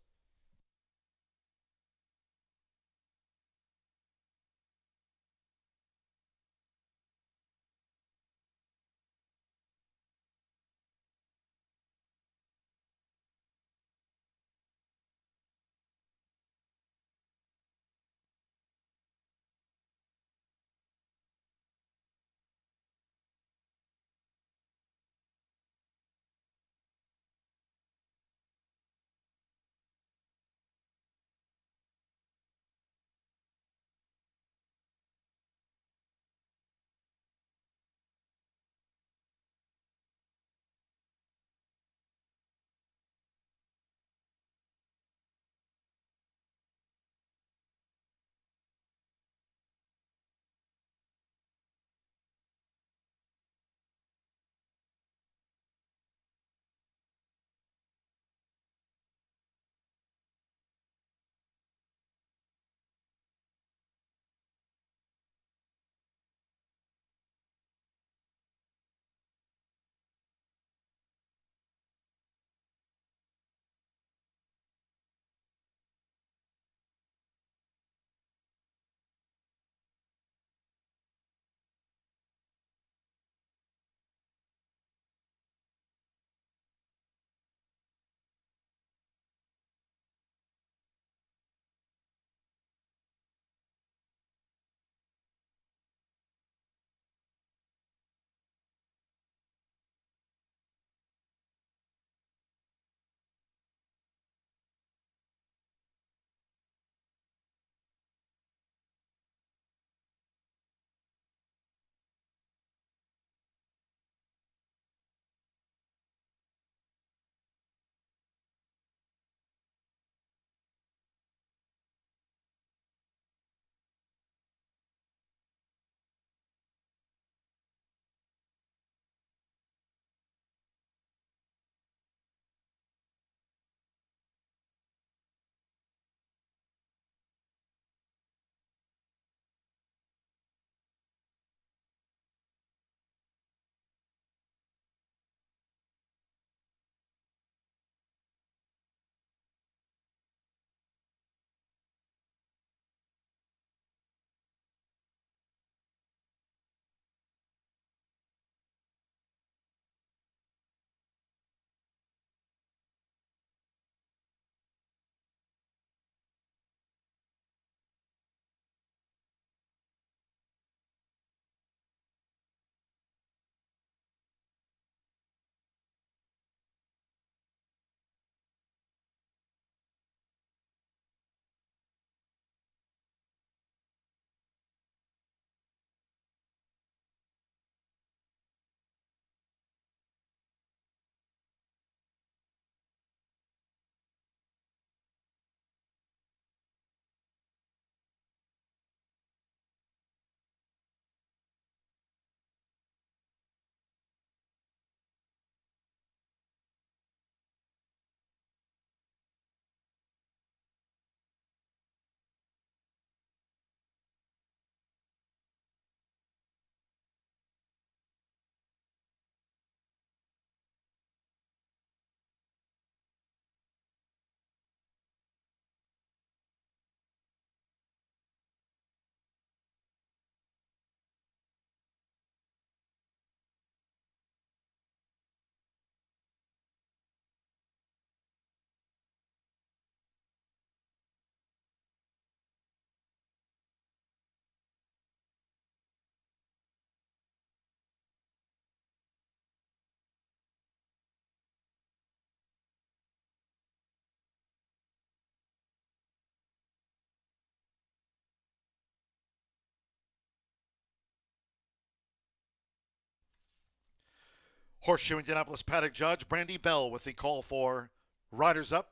Horseshoe Indianapolis paddock judge Brandy Bell with the call for riders up.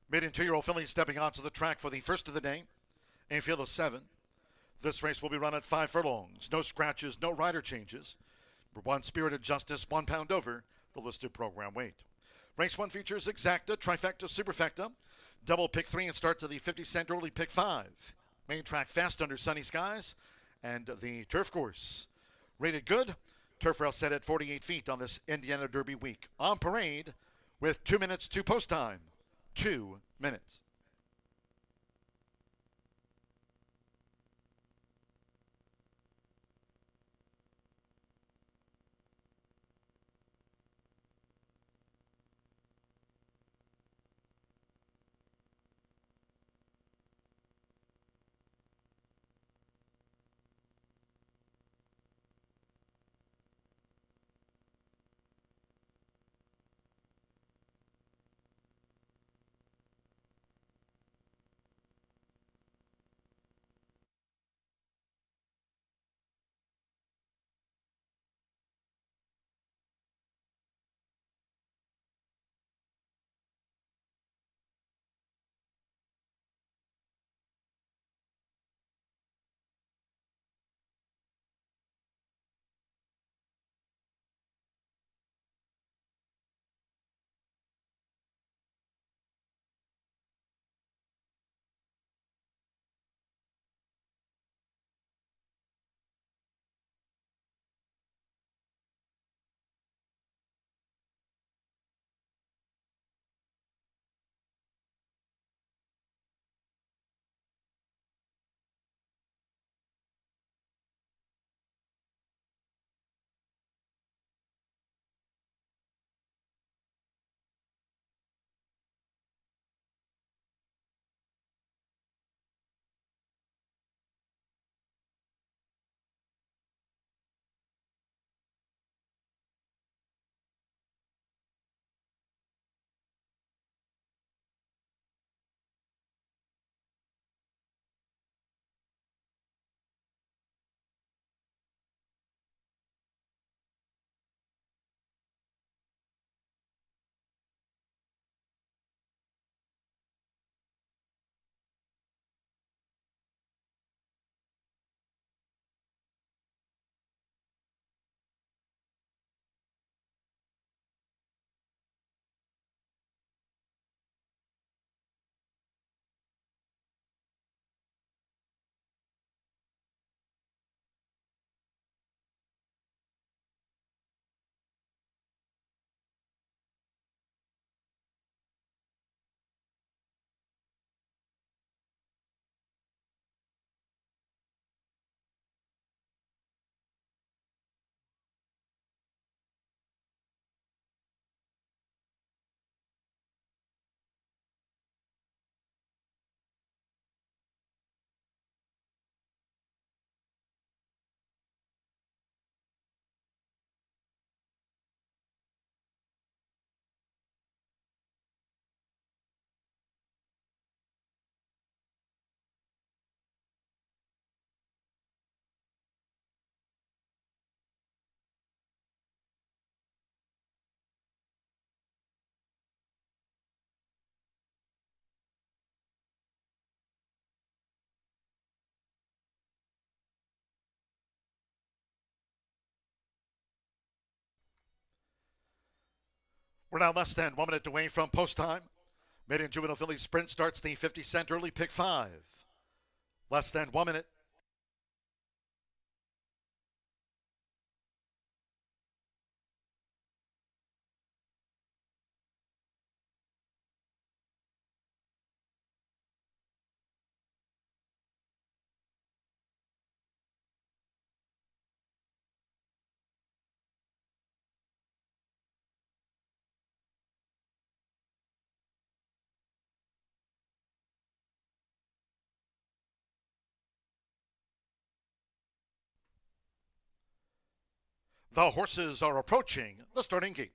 Mid and 2-year-old fillies stepping onto the track for the first of the day. A field of 7. This race will be run at 5 furlongs. No scratches, no rider changes. 1 Spirited Justice, 1 pound over the listed program weight. Race 1 features Exacta, Trifecta, Superfecta. Double pick 3 and start to the 50-cent early pick 5. Main track Fast Under Sunny Skies. And the turf course. Rated good. Turf rail set at 48 feet on this Indiana Derby week. On parade with 2 minutes to post time. 2 minutes. We're now less than 1 minute away from post time. Maiden Juvenile Filly Sprint starts the 50-cent early pick 5. Less than 1 minute. The horses are approaching the starting gate.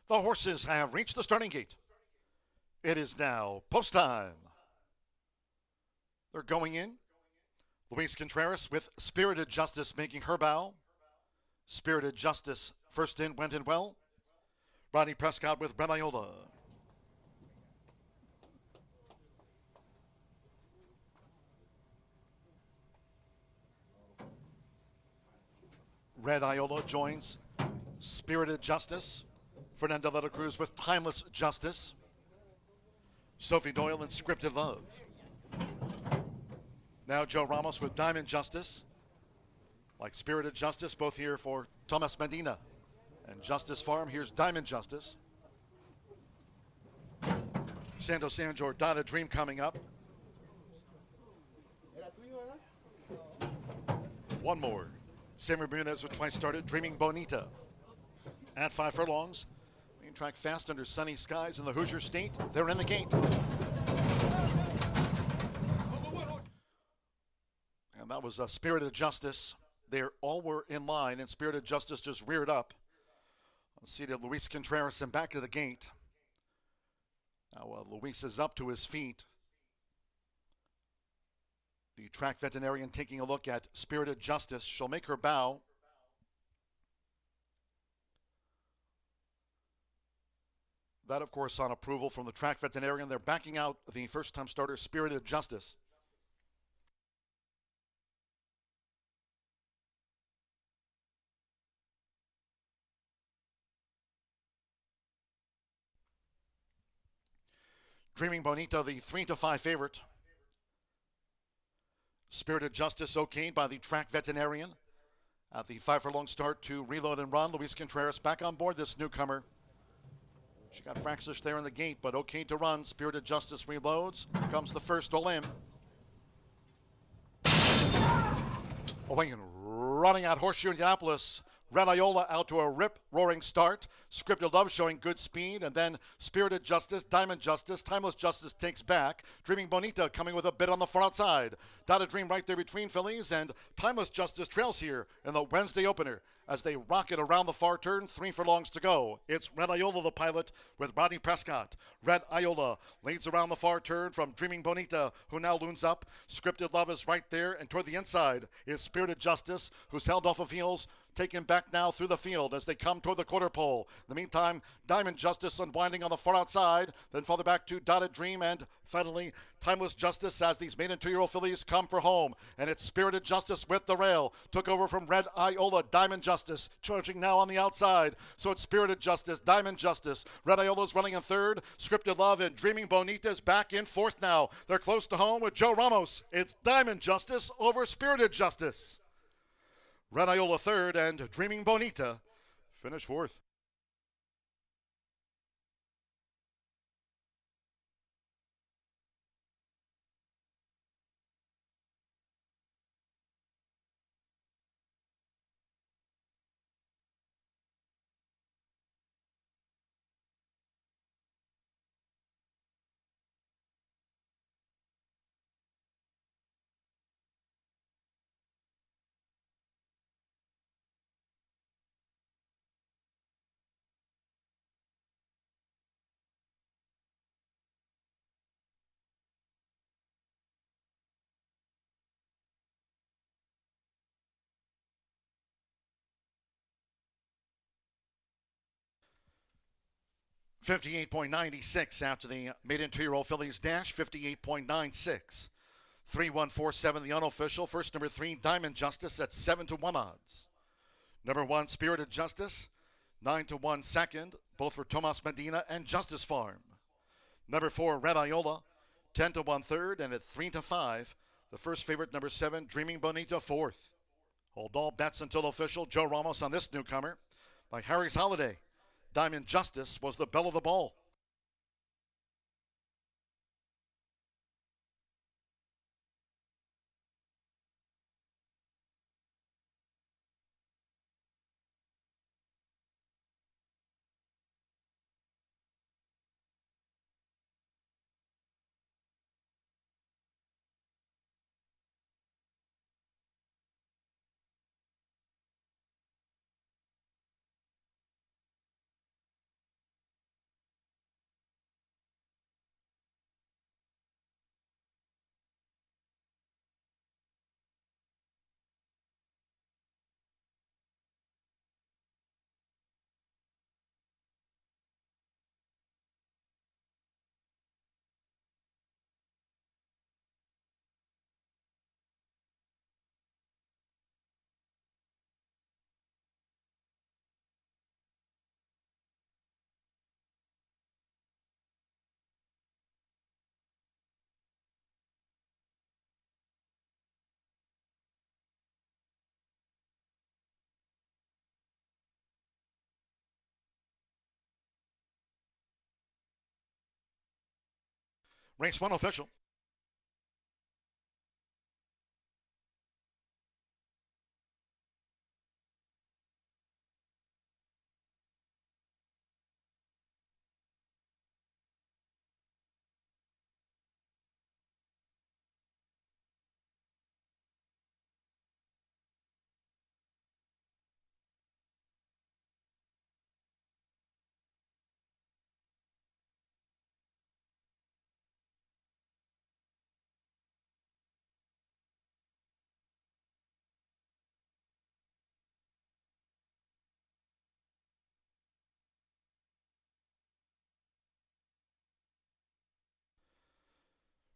The horses have reached the starting gate. It is now post time. They're going in. Luis Contreras with Spirited Justice making her bow. Spirited Justice first in, went in well. Rodney Prescott with Red-Iola. Red-Iola joins Spirited Justice. Fernanda Letta Cruz with Timeless Justice. Sophie Doyle and Scripted Love. Now Joe Ramos with Diamond Justice. Like Spirited Justice, both here for Tomas Medina and Justice Farm. Here's Diamond Justice. Santo San Jordana Dream coming up. One more. Sammy Bermudez with Twice Started, Dreaming Bonita. At 5 furlongs. Track fast under sunny skies in the Hoosier State. They're in the gate. And that was Spirited Justice. They all were in line, and Spirited Justice just reared up. Seated Luis Contreras and back to the gate. Now Luis is up to his feet. The track veterinarian taking a look at Spirited Justice. She'll make her bow. That, of course, on approval from the track veterinarian. They're backing out the first-time starter, Spirited Justice. Dreaming Bonita, the 3-5 favorite. Spirited Justice okayed by the track veterinarian. At the 5 furlong start to reload and run, Luis Contreras back on board this newcomer. She got Fraxis there in the gate, but okay to run. Spirited Justice reloads. Here comes the first all in. Away and running out Horseshoe Indianapolis. Red Iola out to a rip-roaring start. Scripted Love showing good speed, and then Spirited Justice, Diamond Justice, Timeless Justice takes back. Dreaming Bonita coming with a bit on the far outside. Dotted Dream right there between fillies, and Timeless Justice trails here in the Wednesday opener as they rocket around the far turn. 3 furlongs to go. It's Red Iola, the pilot, with Rodney Prescott. Red Iola leads around the far turn from Dreaming Bonita, who now looms up. Scripted Love is right there, and toward the inside is Spirited Justice, who's held off of heels, taken back now through the field as they come toward the quarter pole. In the meantime, Diamond Justice unwinding on the far outside, then farther back to Dotted Dream, and finally Timeless Justice as these maiden 2-year-old fillies come for home. And it's Spirited Justice with the rail. Took over from Red Iola. Diamond Justice charging now on the outside. So it's Spirited Justice, Diamond Justice. Red Iola's running in third. Scripted Love and Dreaming Bonita's back in fourth now. They're close to home with Joe Ramos. It's Diamond Justice over Spirited Justice. Red Iola third and Dreaming Bonita finish fourth. .96 after the maiden 2-year-old fillies dash. 58.96. 3147 the unofficial. First number 3 Diamond Justice at 7-1 odds. Number 1 Spirited Justice 9-1 second, both for Tomas Medina and Justice Farm. Number 4 Red Iola 10-1 third, and at 3-5 the first favorite number 7 Dreaming Bonita fourth. Hold all bets until official. Joe Ramos on this newcomer by Harry's Holiday. Diamond Justice was the belle of the ball. Race 1 official.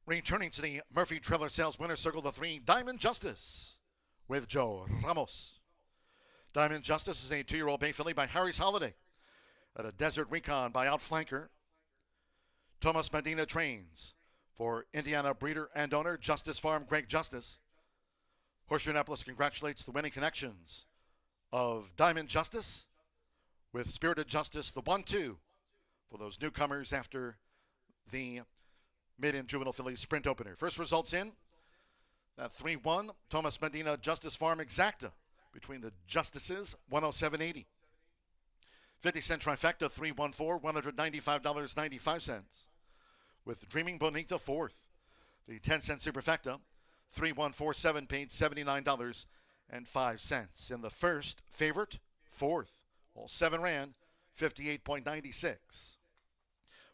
Returning to the Murphy Trailer Sales winner circle, the 3 Diamond Justice with Joe Ramos. Diamond Justice is a 2-year-old bay filly by Harry's Holiday at a Desert Recon by Outflanker. Tomas Medina trains for Indiana breeder and owner Justice Farm Greg Justice. Horseshoe Indianapolis congratulates the winning connections of Diamond Justice with Spirited Justice, the 1-2 for those newcomers after the maiden juvenile fillies sprint opener. First results in. That 3-1, Tomas Medina, Justice Farm Exacta between the justices, 107.80. 50-cent trifecta, 314, $195.95. With Dreaming Bonita fourth. The 10-cent superfecta, 3147, paid $79.05. In the first favorite, fourth. All 7 ran, 58.96.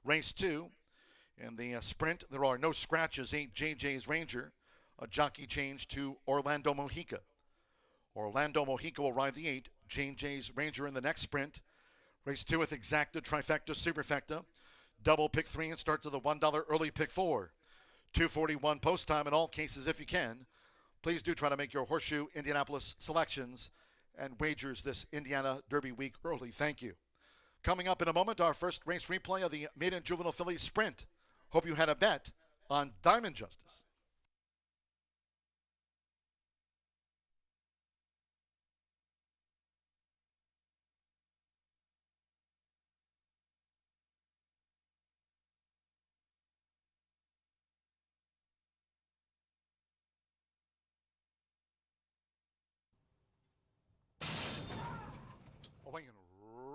Race 2. In the sprint, there are no scratches. 8 JJ's Ranger. A jockey change to Orlando Mojica. Orlando Mojica will ride the 8. JJ's Ranger in the next sprint. Race 2 with exacta, trifecta, superfecta. Double pick 3 and start to the $1 early pick 4. 241 post time in all cases if you can. Please do try to make your Horseshoe Indianapolis selections and wagers this Indiana Derby week early. Thank you. Coming up in a moment, our first race replay of the maiden juvenile filly sprint. Hope you had a bet on Diamond Justice. Away and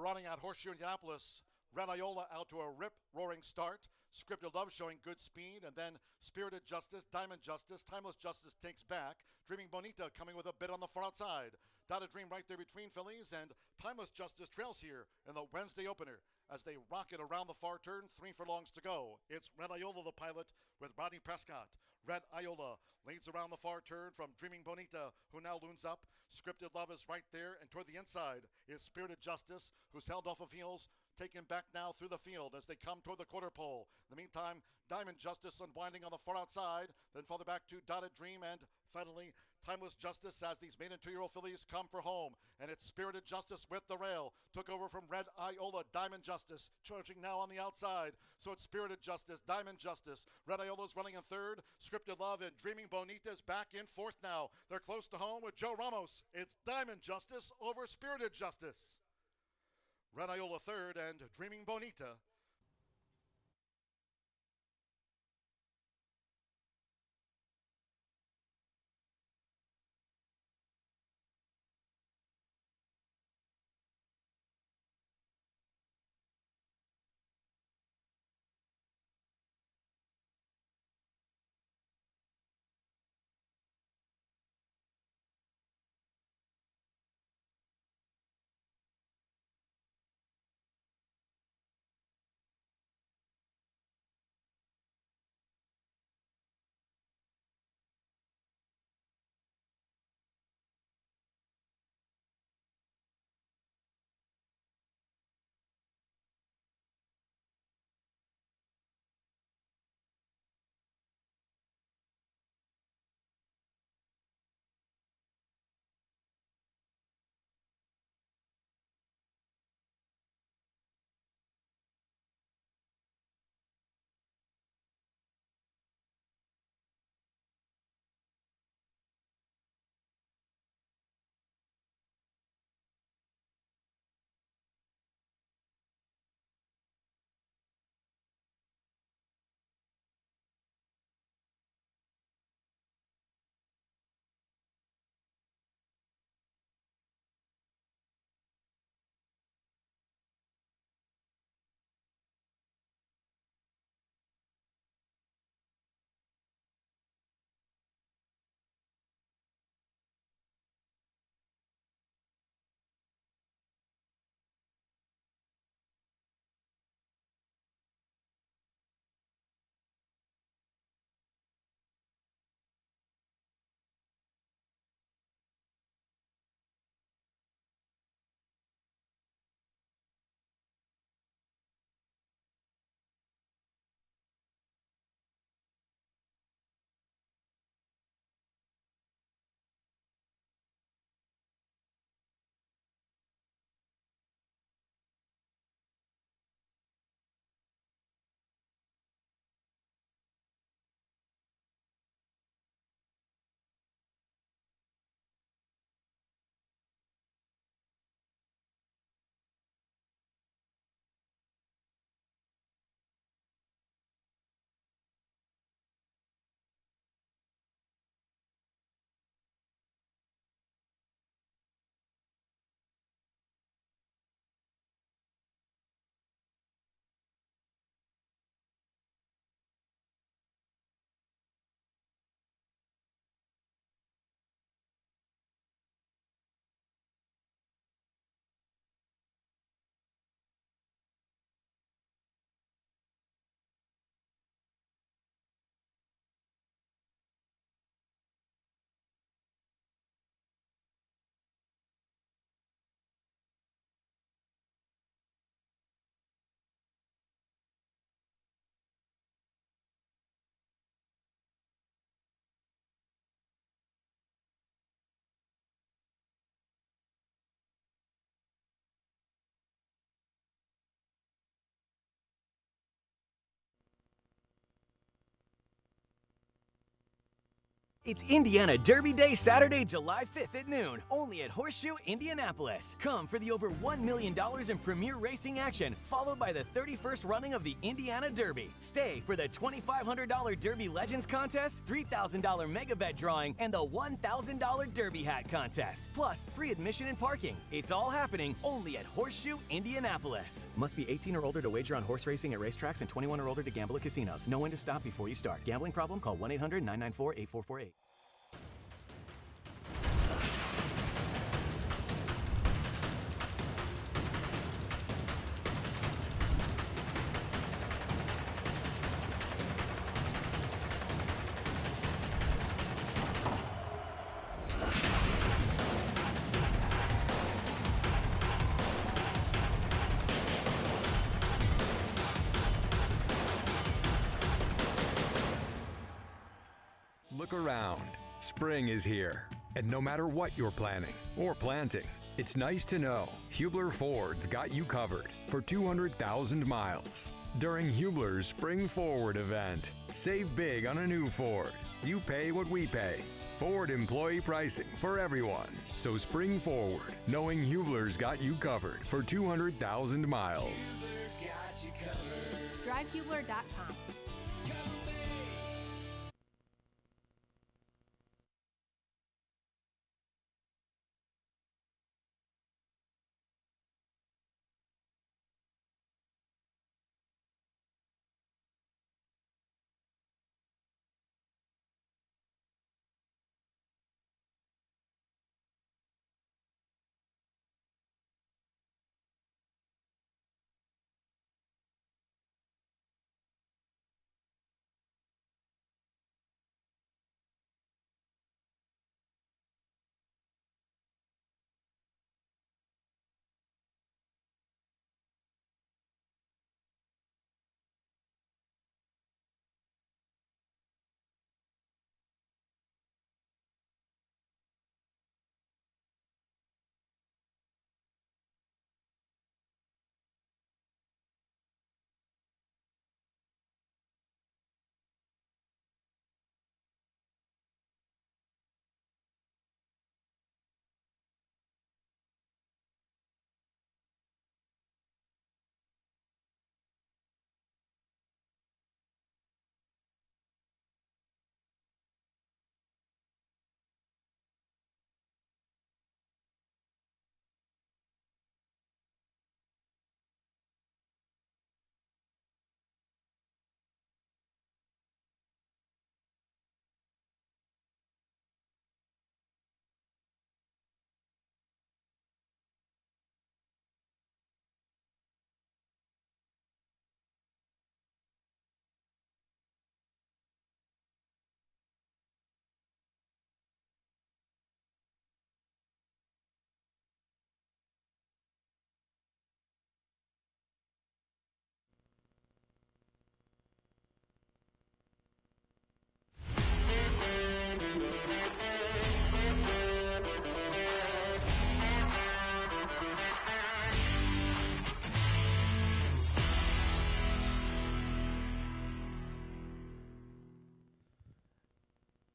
running out Horseshoe Indianapolis. Red Iola out to a rip-roaring start. Scripted Love showing good speed, and then Spirited Justice, Diamond Justice, Timeless Justice takes back. Dreaming Bonita coming with a bit on the far outside. Dotted Dream right there between fillies, and Timeless Justice trails here in the Wednesday opener as they rocket around the far turn. 3 furlongs to go. It's Red Iola, the pilot, with Rodney Prescott. Red Iola leads around the far turn from Dreaming Bonita, who now looms up. Scripted Love is right there, and toward the inside is Spirited Justice, who's held off of heels, taken back now through the field as they come toward the quarter pole. In the meantime, Diamond Justice unwinding on the far outside, then farther back to Dotted Dream, and finally Timeless Justice as these maiden 2-year-old fillies come for home. And it's Spirited Justice with the rail. Took over from Red Iola. Diamond Justice charging now on the outside. So it's Spirited Justice, Diamond Justice. Red Iola's running in third. Scripted Love and Dreaming Bonita is back in fourth now. They're close to home with Joe Ramos. It's Diamond Justice over Spirited Justice. Red Iola third and Dreaming Bonita It's Indiana Derby Day, Saturday, July 5th at noon, only at Horseshoe Indianapolis. Come for the over $1 million in premier racing action, followed by the 31st running of the Indiana Derby. Stay for the $2,500 Derby Legends contest, $3,000 mega bet drawing, and the $1,000 Derby hat contest, plus free admission and parking. It's all happening only at Horseshoe Indianapolis. Must be 18 or older to wager on horse racing at racetracks and 21 or older to gamble at casinos. Know when to stop before you start. Gambling problem? Call 1-800-994-8448. Look around. Spring is here. And no matter what you're planning or planting, it's nice to know Hubler Ford's got you covered for 200,000 miles. During Hubler's Spring Forward event, save big on a new Ford. You pay what we pay. Ford employee pricing for everyone. So spring forward, knowing Hubler's got you covered for 200,000 miles. DriveHubler.com.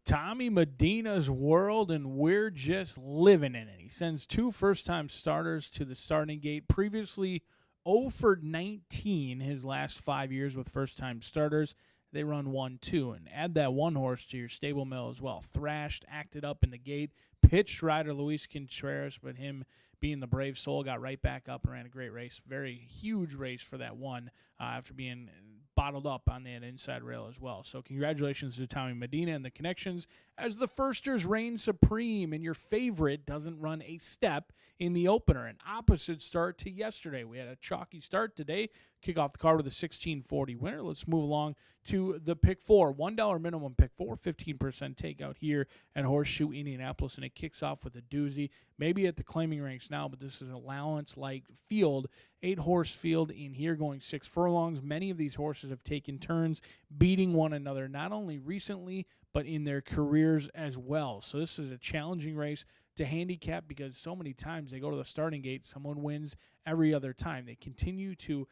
Tommy Medina's world, and we're just living in it. He sends 2 first-time starters to the starting gate. Previously, 0 for 19 his last 5 years with first-time starters. They run 1-2, and add that one horse to your stable mill as well. Thrashed, acted up in the gate, pitched rider Luis Contreras, but him being the brave soul got right back up and ran a great race. Very huge race for that one after being bottled up on that inside rail as well. So congratulations to Tommy Medina and the connections as the firsters reign supreme, and your favorite doesn't run a step in the opener. An opposite start to yesterday. We had a chalky start today. Kick off the card with a 1640 winner. Let's move along to the pick 4. $1 minimum pick 4, 15% takeout here at Horseshoe Indianapolis, and it kicks off with a doozy. Maybe at the claiming ranks now, but this is an allowance-like field. 8-horse field in here going 6 furlongs. Many of these horses have taken turns beating one another, not only recently, but in their careers as well. So this is a challenging race to handicap because so many times they go to the starting gate, someone wins every other time. They continue to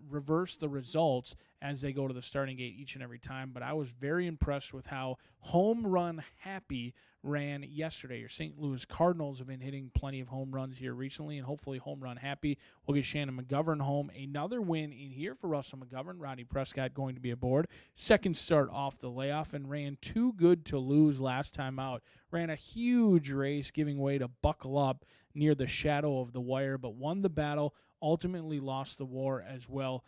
reverse the results as they go to the starting gate each and every time. But I was very impressed with how Home Run Happy ran yesterday. Your St. Louis Cardinals have been hitting plenty of home runs here recently, and hopefully Home Run Happy will get Shannon McGovern home. Another win in here for Russell McGovern. Rodney Prescott going to be aboard. Second start off the layoff and ran too good to lose last time out. Ran a huge race, giving way to Buckle Up near the shadow of the wire, but won the battle, ultimately lost the war as well.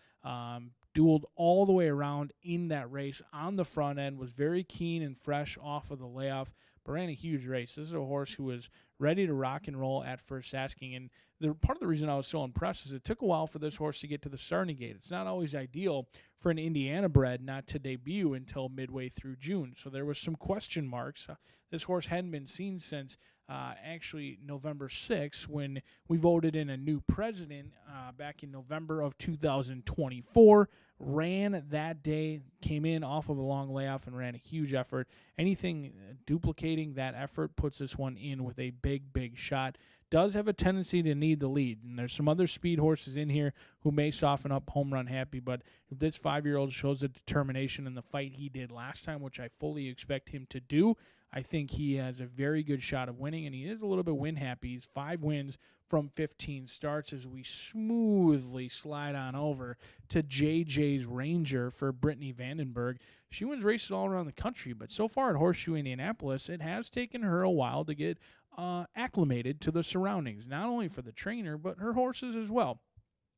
Dueled all the way around in that race on the front end, was very keen and fresh off of the layoff, but ran a huge race. This is a horse who was ready to rock and roll at first asking, and part of the reason I was so impressed is it took a while for this horse to get to the starting gate. It's not always ideal for an Indiana bred not to debut until midway through June, so there was some question marks. This horse hadn't been seen since actually November 6th, when we voted in a new president back in November of 2024. Ran that day, came in off of a long layoff and ran a huge effort. Anything duplicating that effort puts this one in with a big shot. Does have a tendency to need the lead, and there's some other speed horses in here who may soften up Home Run Happy, but if this 5-year-old shows the determination in the fight he did last time, which I fully expect him to do, I think he has a very good shot of winning, and he is a little bit win happy. He's 5 wins from 15 starts as we smoothly slide on over to JJ's Ranger for Brittany Vandenberg. She wins races all around the country, but so far at Horseshoe Indianapolis, it has taken her a while to get acclimated to the surroundings, not only for the trainer, but her horses as well.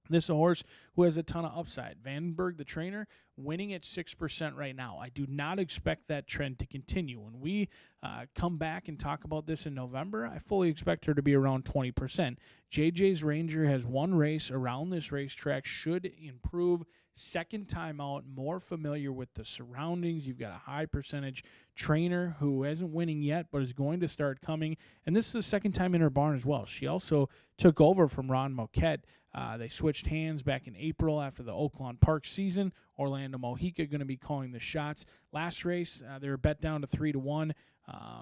This is a horse who has a ton of upside. Vandenberg, the trainer, winning at 6% right now. I do not expect that trend to continue. When we come back and talk about this in November, I fully expect her to be around 20%. JJ's Ranger has one race around this racetrack, should improve. Second time out, more familiar with the surroundings. You've got a high percentage trainer who isn't winning yet but is going to start coming. And this is the second time in her barn as well. She also took over from Ron Moquette. They switched hands back in April after the Oaklawn Park season. Orlando Mojica going to be calling the shots. Last race, they were bet down to 3-1.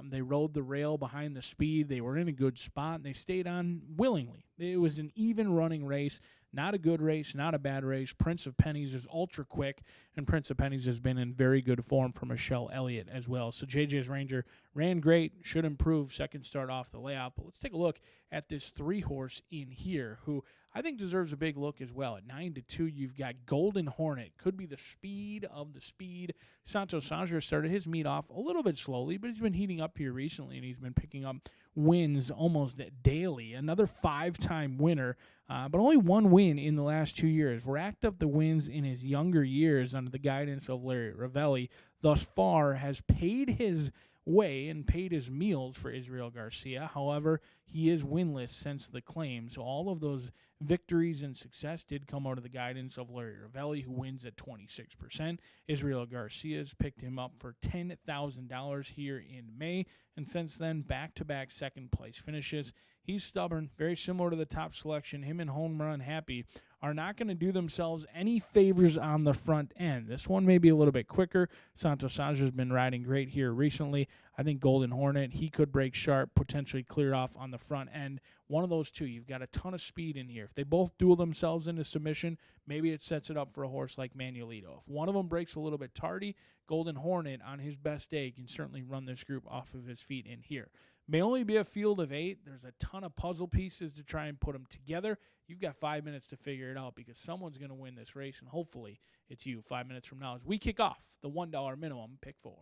They rode the rail behind the speed. They were in a good spot, and they stayed on willingly. It was an even running race. Not a good race, not a bad race. Prince of Pennies is ultra quick, and Prince of Pennies has been in very good form for Michelle Elliott as well. So JJ's Ranger ran great, should improve second start off the layoff. But let's take a look at this 3-horse in here, who I think deserves a big look as well. At 9-2, you've got Golden Hornet. Could be the speed of the speed. Santos Sanger started his meet off a little bit slowly, but he's been heating up here recently, and he's been picking up wins almost daily. Another 5-time winner, but only one win in the last 2 years. Racked up the wins in his younger years under the guidance of Larry Ravelli. Thus far has paid his way and paid his meals for Israel Garcia. However, he is winless since the claim. So all of those victories and success did come out of the guidance of Larry Ravelli, who wins at 26%. Israel Garcia's picked him up for $10,000 here in May, and since then, back-to-back second-place finishes. He's stubborn, very similar to the top selection. Him and Home Run Happy are not going to do themselves any favors on the front end. This one may be a little bit quicker. Santos Sanger's been riding great here recently. I think Golden Hornet, he could break sharp, potentially clear off on the front end. One of those two, you've got a ton of speed in here. If they both duel themselves into submission, maybe it sets it up for a horse like Manuelito. If one of them breaks a little bit tardy, Golden Hornet, on his best day, can certainly run this group off of his feet in here. May only be a field of 8. There's a ton of puzzle pieces to try and put them together. You've got 5 minutes to figure it out because someone's going to win this race, and hopefully it's you 5 minutes from now as we kick off the $1 minimum pick 4.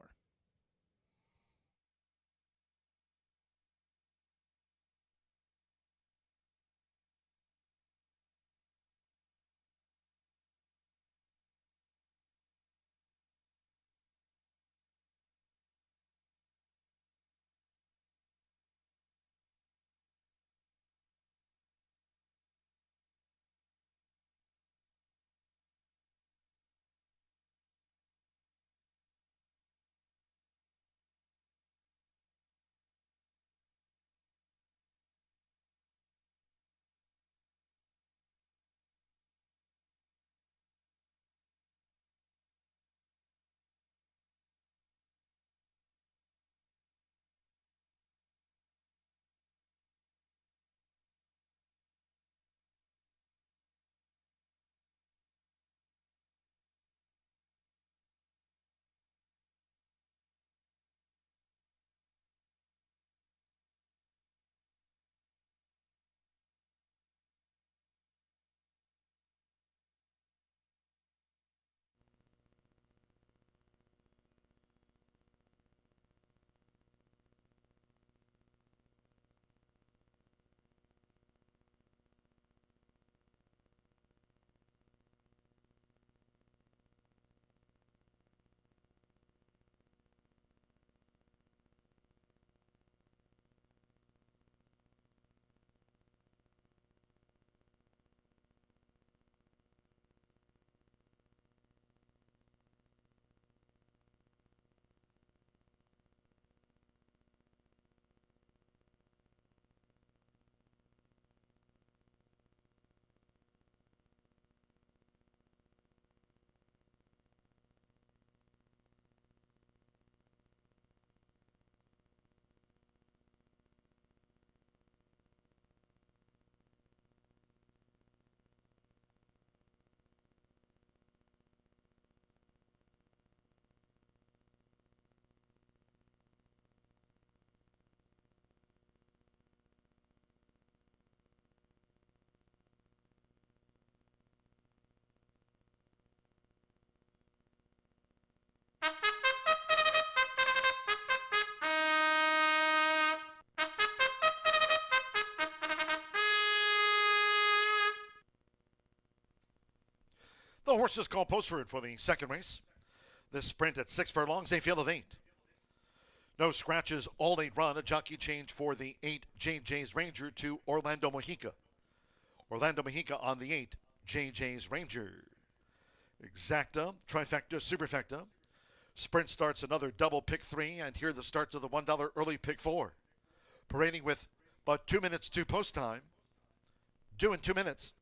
The horses called Postford for the second race. This sprint at 6 furlongs, a field of 8. No scratches, all 8 run. A jockey change for the 8 JJ's Ranger to Orlando Mojica. Orlando Mojica on the 8 JJ's Ranger. Exacta, trifecta, superfecta. Sprint starts another double pick 3, and here are the starts of the $1 early pick 4. Parading with but 2 minutes to post time. Due in 2 minutes.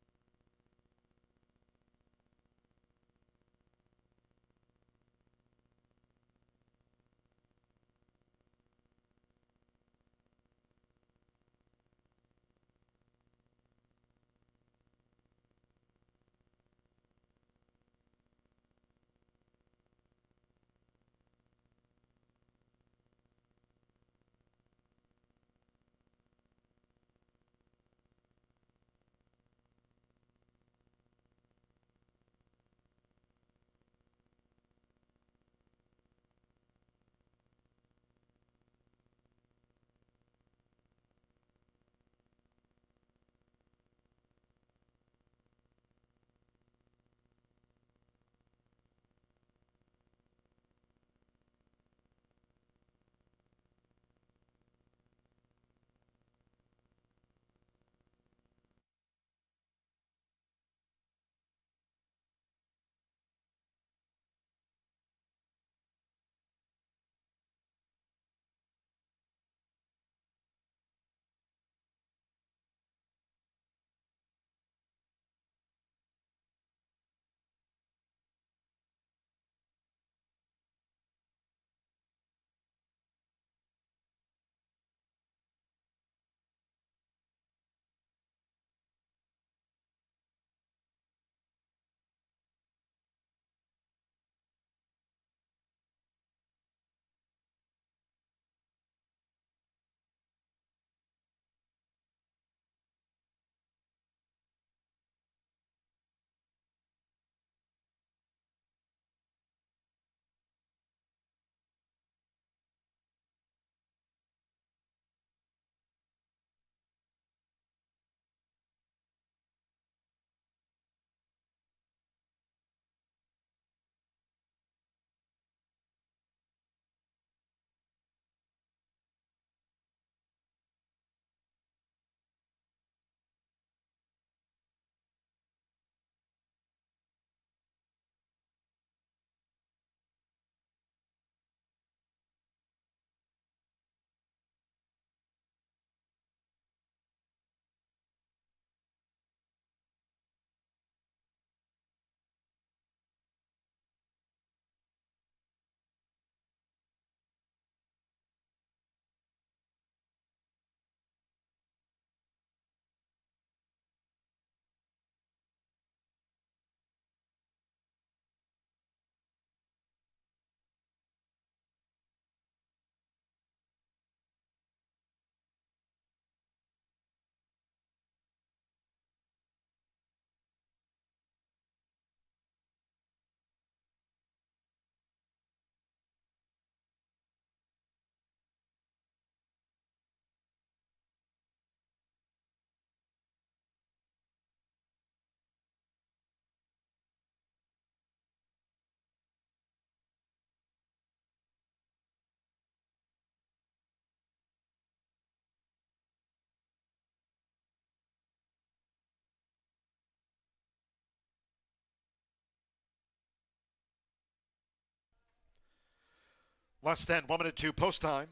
Less than 1 minute to post time.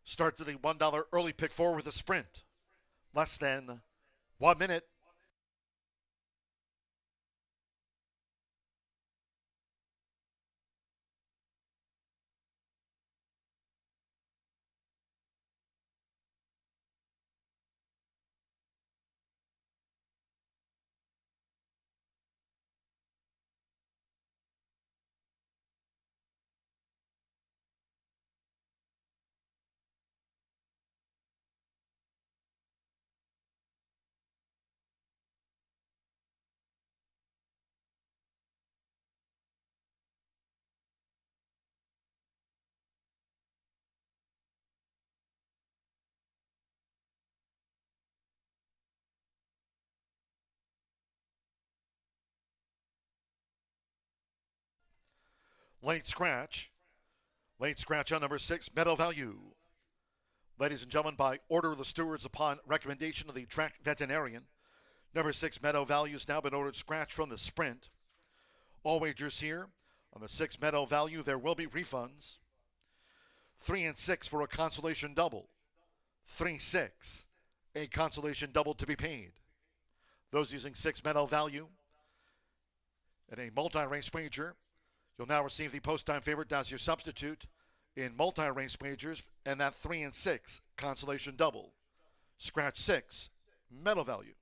Starts at the $1 early pick 4 with a sprint. Less than 1 minute. Late scratch. Late scratch on number 6, Meadow Value. Ladies and gentlemen, by order of the stewards upon recommendation of the track veterinarian, number 6, Meadow Value has now been ordered scratch from the sprint. All wagers here on the 6, Meadow Value. There will be refunds. 3 and 6 for a consolation double. 3-6, a consolation double to be paid. Those using 6, Meadow Value in a multi-race wager, you'll now receive the post-time favorite as your substitute in multi-race wagers, and that 3 and 6 consolation double. Scratch 6, Meadow Value.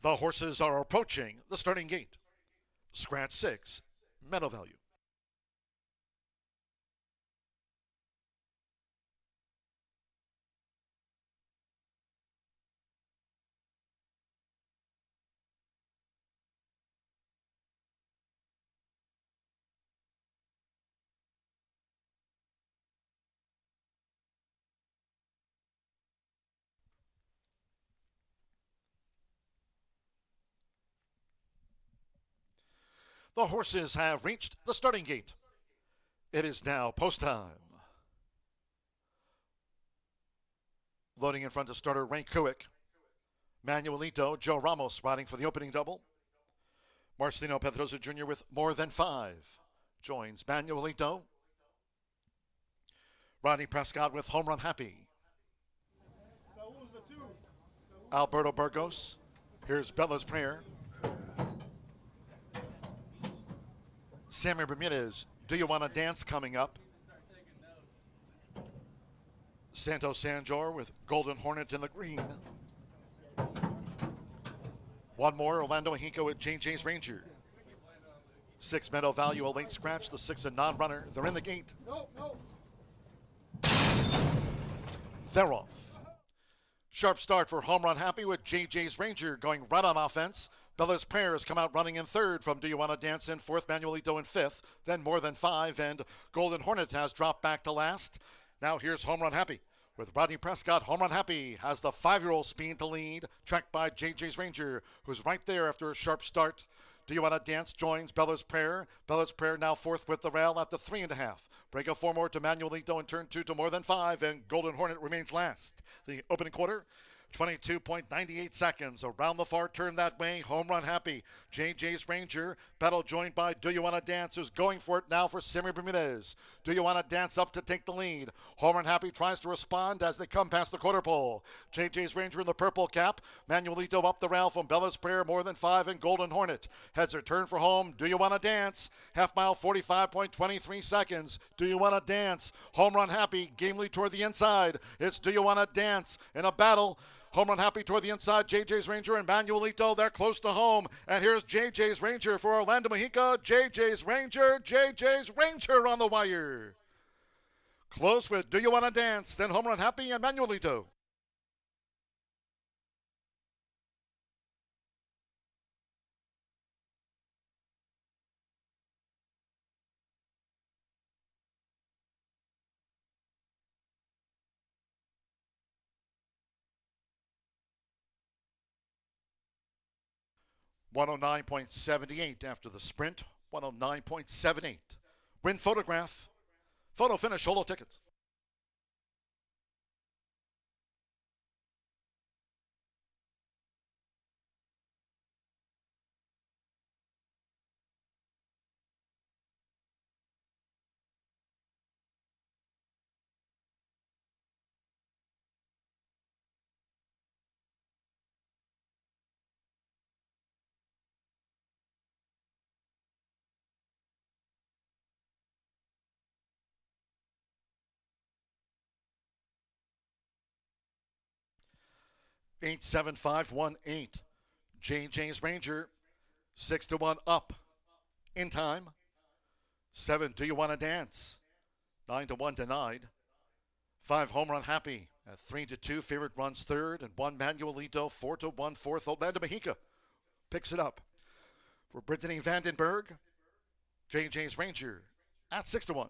The horses are approaching the starting gate. Scratch 6, Meadow Value. The horses have reached the starting gate. It is now post time. Loading in front of starter Ray Kuick. Manuelito, Joe Ramos riding for the opening double. Marcelino Pedrosa Jr. with More Than 5 joins Manuelito. Rodney Prescott with Home Run Happy. Alberto Burgos. Here's Bella's Prayer. Sammy Bermudez, Do You Want to Dance coming up. Santos Sanjor with Golden Hornet in the green. One more, Orlando Hinko with JJ's Ranger. 6, Meadow Value, a late scratch. The 6, a non-runner. They're in the gate. They're off. Sharp start for Home Run Happy with JJ's Ranger going right on offense. Bella's Prayers come out running in third from Do You Want to Dance in fourth, Manuelito in fifth, then More Than 5, and Golden Hornet has dropped back to last. Now here's Home Run Happy with Rodney Prescott. Home Run Happy has the 5-year-old speed to lead, tracked by JJ's Ranger, who's right there after a sharp start. Do You Want to Dance joins Bella's Prayer. Bella's Prayer now fourth with the rail at the 3.5. Break of 4 more to Manuelito in turn 2 to More Than 5, and Golden Hornet remains last. The opening quarter, 22.98 seconds. Around the far turn that way, Home Run Happy. JJ's Ranger. Battle joined by Do You Want to Dance, who's going for it now for Sammy Bermudez. Do You Want to Dance up to take the lead. Home Run Happy tries to respond as they come past the quarter pole. JJ's Ranger in the purple cap. Manuelito up the rail from Bella's Prayer, More Than 5, and Golden Hornet. Heads are turned for home. Do You Want to Dance? Half mile, 45.23 seconds. Do You Want to Dance? Home Run Happy gamely toward the inside. It's Do You Want to Dance in a battle. Home Run Happy toward the inside. JJ's Ranger and Manuelito, they're close to home. And here's JJ's Ranger for Orlando Mexico. JJ's Ranger on the wire. Close with Do You Want to Dance? Then Home Run Happy and Manuelito. .109.78 after the sprint. 109.78. Win photograph. Photo finish. Holo tickets. Eight 7-5-1-8. JJ's Ranger 6-1 up in time. 7, Do You Want to Dance? 9-1 denied. 5, Home Run Happy. At 3-2, favorite runs third, and 1 Manuelito, 4-1, fourth. Orlando Mexica picks it up. For Brittany Vandenberg, JJ's Ranger at 6-1.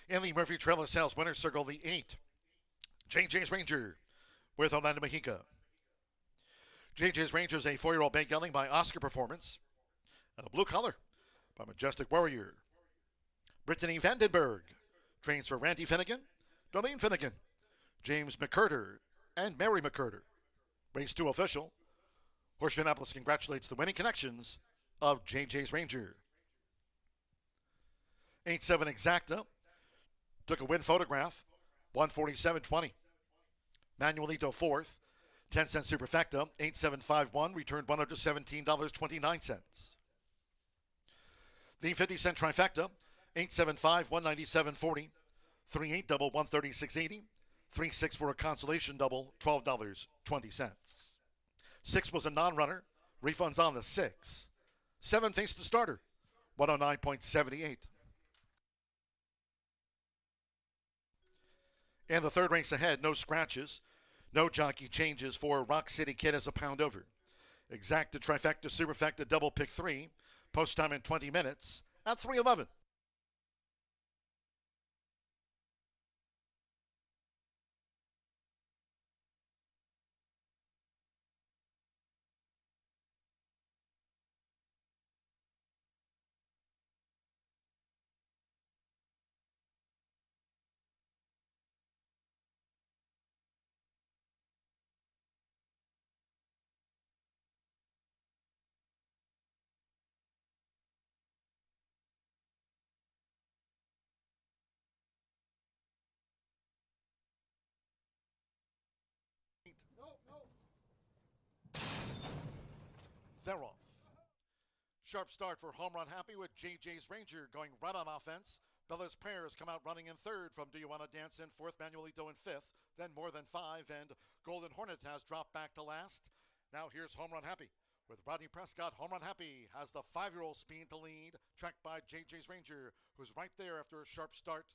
In the Murphy Trailer Sales Winner's Circle, the 8, JJ's Ranger with Orlando Mexica. JJ's Ranger is a 4-year-old bay gelding by Oscar Performance and a blue collar by Majestic Warrior. Brittany Vandenberg trains for Randy Finnegan, Darlene Finnegan, James McCurder, and Mary McCurder. Race 2 official. Horseshoe Indianapolis congratulates the winning connections of JJ's Ranger. 8-7 Exacta took a win photograph, 147.20. Manuelito fourth, 10-cent Superfecta, 8-7-5-1, returned $117.29. The 50-cent trifecta, 8-7-5, 197.40, 3-8 double, 136.80, 3-6 for a consolation double, $12.20. 6 was a non-runner, refunds on the 6. 7 faced the starter, 109.78. And the third race ahead, no scratches, no jockey changes for Rock City Kid as a pound over. Exacta, trifecta, superfecta, double pick 3. Post time in 20 minutes at 3:11. They're off. Sharp start for Home Run Happy with JJ's Ranger going right on offense. Bella's Prayers come out running in third from Do You Want to Dance in fourth, Manuelito in fifth, then More Than Five, and Golden Hornet has dropped back to last. Now here's Home Run Happy with Rodney Prescott. Home Run Happy has the 5-year-old speed to lead, tracked by JJ's Ranger, who's right there after a sharp start.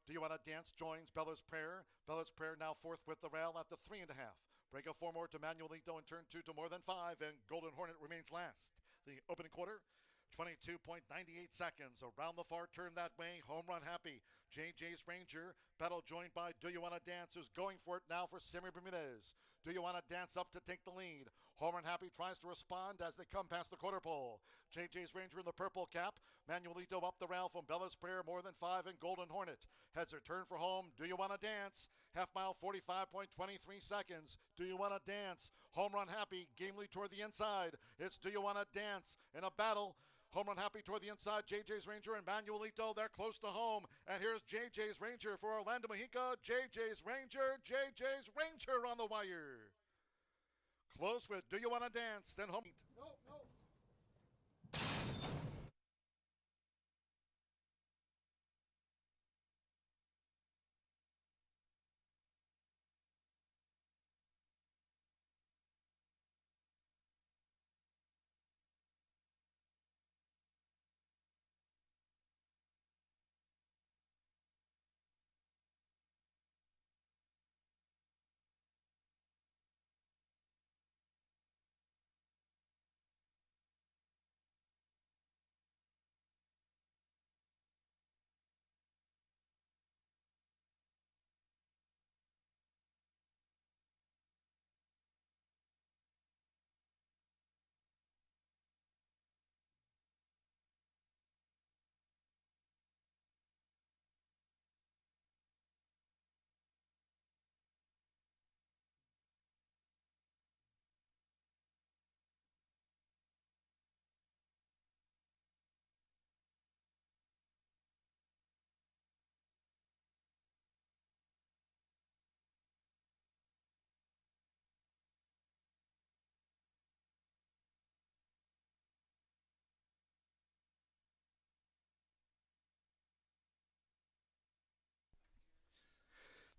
Do You Want to Dance joins Bella's Prayer. Bella's Prayer now fourth with the rail at the 3.5. Break of 4 more to Manuelito in turn 2 to More Than Five, and Golden Hornet remains last. The opening quarter, 22.98 seconds. Around the far turn that way, Home Run Happy. JJ's Ranger, battle joined by Do You Want to Dance, who's going for it now for Sammy Bermudez. Do You Want to Dance up to take the lead. Home Run Happy tries to respond as they come past the quarter pole. JJ's Ranger in the purple cap. Manuelito up the rail from Bella's Prayer, More Than Five, and Golden Hornet. Heads are turned for home. Do You Want to Dance? Half mile, 45.23 seconds. Do You Want to Dance? Home Run Happy, gamely toward the inside. It's Do You Want to Dance in a battle. Home Run Happy toward the inside. JJ's Ranger and Manuelito, they're close to home. And here's JJ's Ranger for Orlando Mexica. JJ's Ranger on the wire. Close with Do You Want to Dance? Then home. No.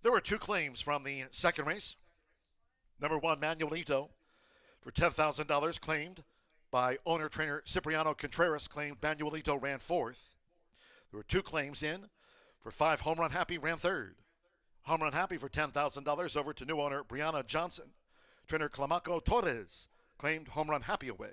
There were two claims from the second race. Number 1, Manuelito, for $10,000, claimed by owner-trainer Cipriano Contreras, claimed Manuelito ran fourth. There were two claims in. For 5, Home Run Happy ran third. Home Run Happy for $10,000 over to new owner Brianna Johnson. Trainer Clamaco Torres claimed Home Run Happy away.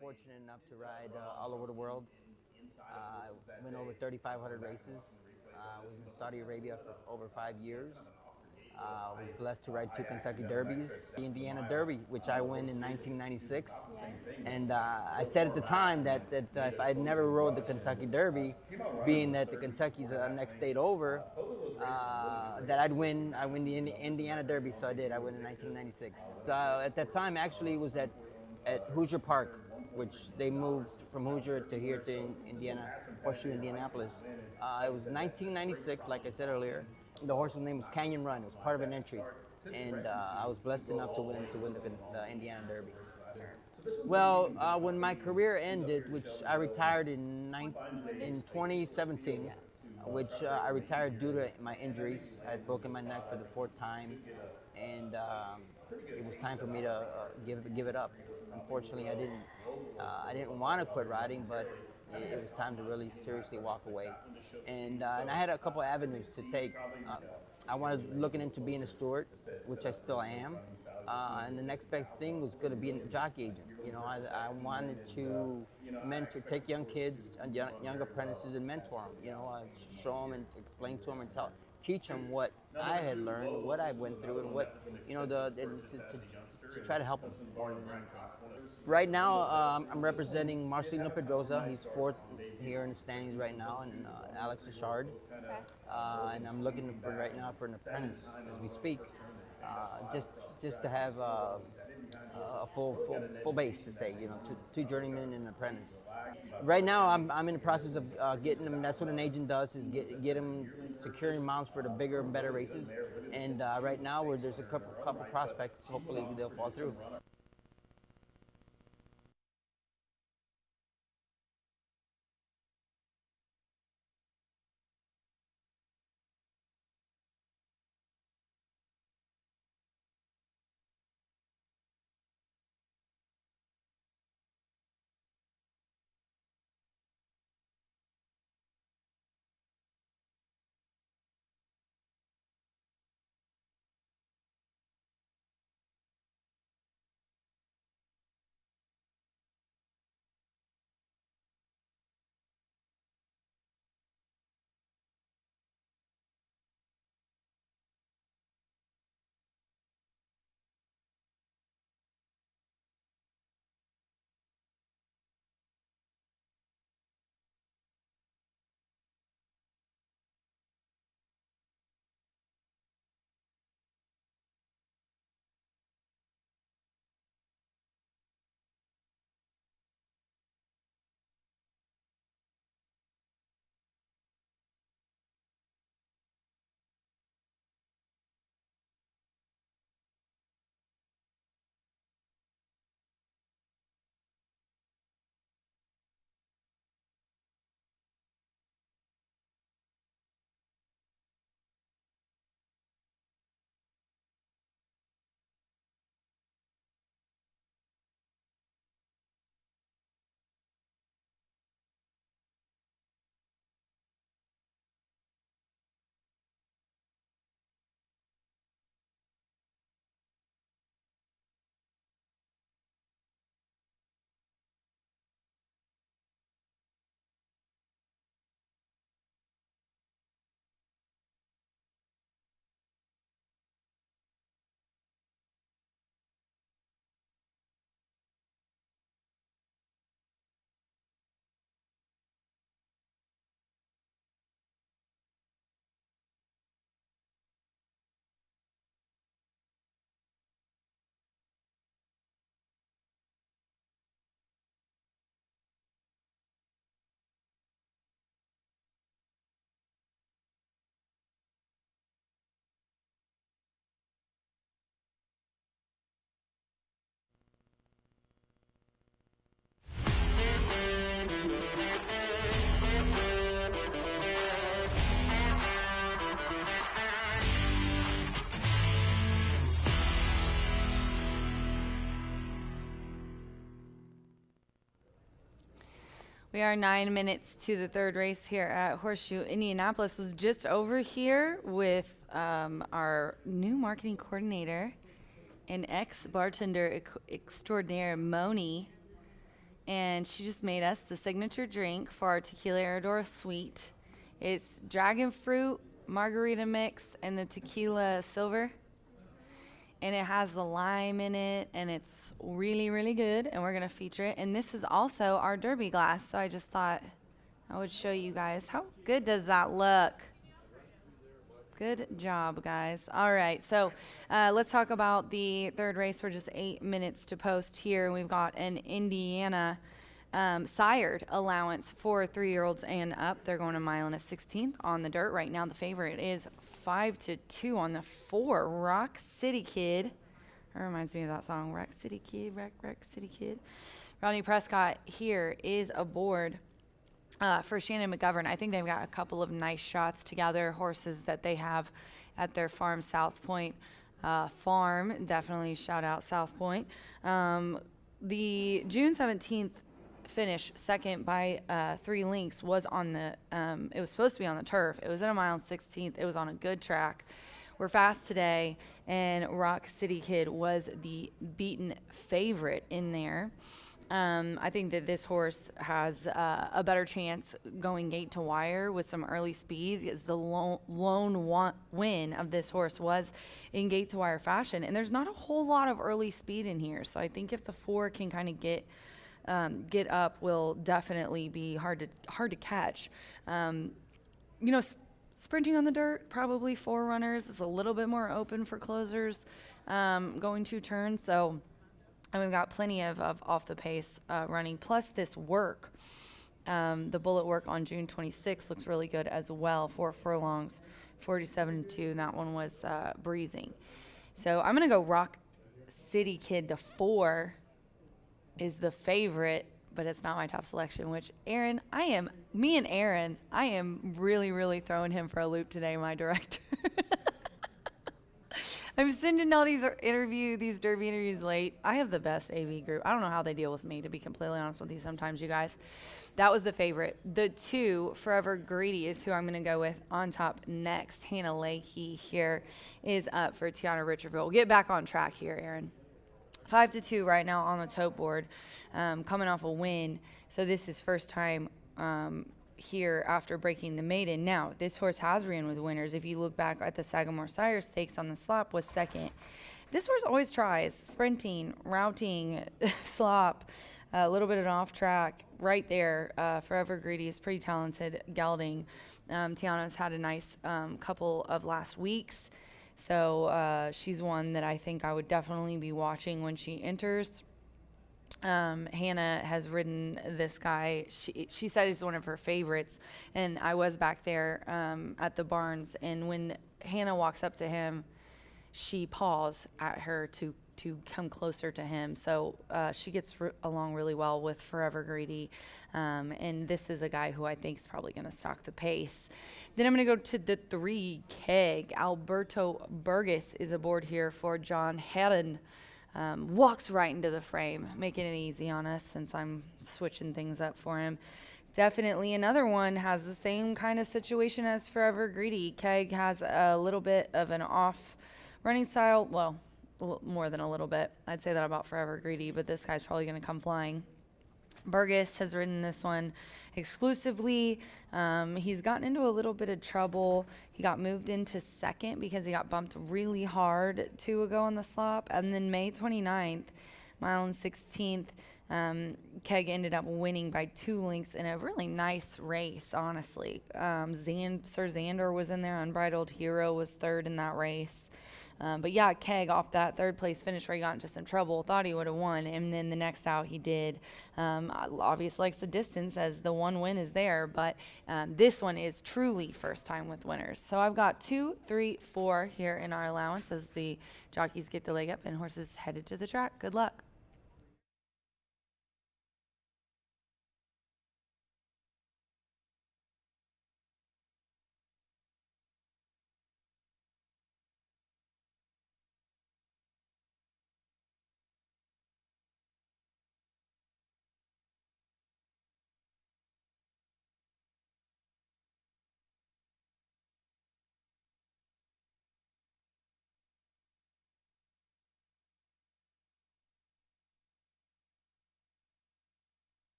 Fortunate enough to ride all over the world. Went over 3,500 races. Was in Saudi Arabia for over 5 years. Was blessed to ride 2 Kentucky Derbies. The Indiana Derby, which I won in 1996. And I said at the time that if I'd never rode the Kentucky Derby, being that the Kentucky's the next state over, that I'd win the Indiana Derby, so I did. I won in 1996. At that time, actually, it was at Hoosier Park, which they moved from Hoosier to here to Indiana, Horseshoe Indianapolis. It was 1996, like I said earlier. The horse's name was Canyon Run. It was part of an entry, and I was blessed enough to win the Indiana Derby. Well, when my career ended, which I retired in 2017, which I retired due to my injuries. I had broken my neck for the 4th time, and it was time for me to give it up. Unfortunately, I didn't want to quit riding, but it was time to really seriously walk away. And I had a couple avenues to take. I wanted looking into being a steward, which I still am. And the next best thing was going to be a jockey agent. You know, I wanted to take young kids, young apprentices, and mentor them. You know, show them and explain to them and teach them what I had learned, what I went through, and what, to try to help him more than anything. Right now, I'm representing Marcelino Pedrosa. He's fourth here in the standings right now, and Alex Richard. And I'm looking for right now for an apprentice as we speak, just to have a full base to say, two journeymen and an apprentice. Right now, I'm in the process of getting them. That's what an agent does, is get them securing mounts for the bigger and better races. And right now, there's a couple prospects. Hopefully, they'll fall through. We are 9 minutes to the third race here at Horseshoe Indianapolis. Was just over here with our new marketing coordinator and ex-bartender extraordinaire, Moni. And she just made us the signature drink for our Tequila Herradura Suite. It's dragon fruit, margarita mix, and the tequila silver. And it has the lime in it, and it's really, really good, and we're going to feature it. And this is also our Derby glass, so I just thought I would show you guys. How good does that look? Good job, guys. All right, so let's talk about the third race. We're just 8 minutes to post here. We've got an Indiana sired allowance for 3-year-olds and up. They're going a mile and a 16th on the dirt. Right now, the favorite is 5-2 on the 4. Rock City Kid. That reminds me of that song, Rock City Kid, Rock City Kid. Rodney Prescott here is aboard for Shannon McGovern. I think they've got a couple of nice shots together, horses that they have at their farm, South Point Farm. Definitely shout out South Point. The June 17th finish, second by 3 lengths, was on the it was supposed to be on the turf. It was at a mile and 16th. It was on a good track. We're fast today, and Rock City Kid was the beaten favorite in there. I think that this horse has a better chance going gate to wire with some early speed, as the lone win of this horse was in gate to wire fashion. And there's not a whole lot of early speed in here. So I think if the 4 can kind of get up, will definitely be hard to catch. Sprinting on the dirt, probably 4 runners. It's a little bit more open for closers going 2 turns. So. And we've got plenty of off the pace running. Plus this work, the bullet work on June 26th looks really good as well. 4 furlongs, 47-2. And that one was breezing. So I'm going to go Rock City Kid. The 4 is the favorite, but it's not my top selection, which Aaron, I am really, really throwing him for a loop today, my director. I'm sending all these Derby interviews late. I have the best AV group. I don't know how they deal with me, to be completely honest with you sometimes, you guys. That was the favorite. The 2, Forever Greedy, is who I'm going to go with on top next. Hannah Leahy here is up for Tiana Richardville. We'll get back on track here, Aaron. 5-2 right now on the tote board, coming off a win. So this is first time here after breaking the maiden. Now, this horse has ran with winners. If you look back at the Sagamore Sire Stakes on the slop, was second. This horse always tries sprinting, routing, slop, a little bit of an off track right there. Forever Greedy is pretty talented gelding. Tiana's had a nice couple of last weeks. So she's one that I think I would definitely be watching when she enters. Hannah has ridden this guy. She said he's one of her favorites, and I was back there at the barns, and when Hannah walks up to him, she paws at her to come closer to him. So she gets along really well with Forever Greedy, and this is a guy who I think is probably going to stalk the pace. Then I'm going to go to the 3 Keg. Alberto Burgess is aboard here for John Haddon. Walks right into the frame, making it easy on us since I'm switching things up for him. Definitely another one has the same kind of situation as Forever Greedy. Keg has a little bit of an off running style. Well, more than a little bit. I'd say that about Forever Greedy, but this guy's probably going to come flying. Burgess has ridden this one exclusively. He's gotten into a little bit of trouble. He got moved into second because he got bumped really hard 2 ago on the slop. And then May 29th, mile and 16th, Keg ended up winning by 2 lengths in a really nice race, honestly. Sir Xander was in there. Unbridled Hero was 3rd in that race. But yeah, Keg off that 3rd place finish where he got into some trouble, thought he would have won, and then the next out he did. Obviously likes the distance as the 1 win is there, but this one is truly first time with winners. So I've got 2, 3, 4 here in our allowance as the jockeys get the leg up and horses headed to the track. Good luck.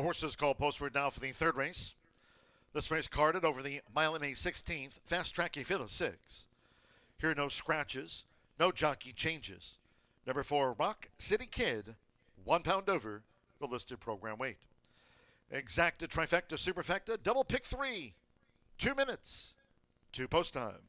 Horses called postward now for the third race. This race carded over the mile and a 16th, fast track a fifth of 6. Here are no scratches, no jockey changes. Number 4, Rock City Kid, 1 pound over the listed program weight. Exacta, trifecta, superfecta, double pick 3, 2 minutes, 2 post time.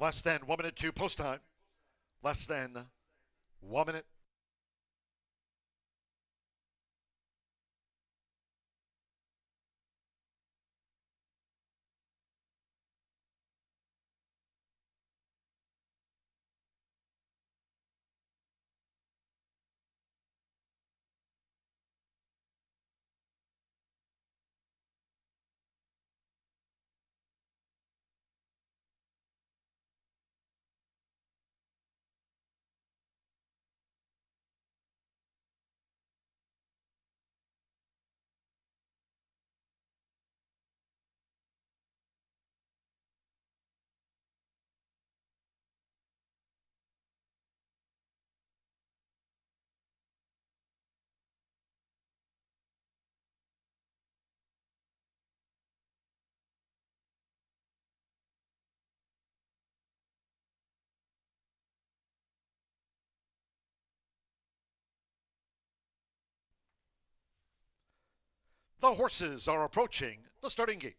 Less than 1 minute 2 post time. Less than 1 minute. The horses are approaching the starting gate.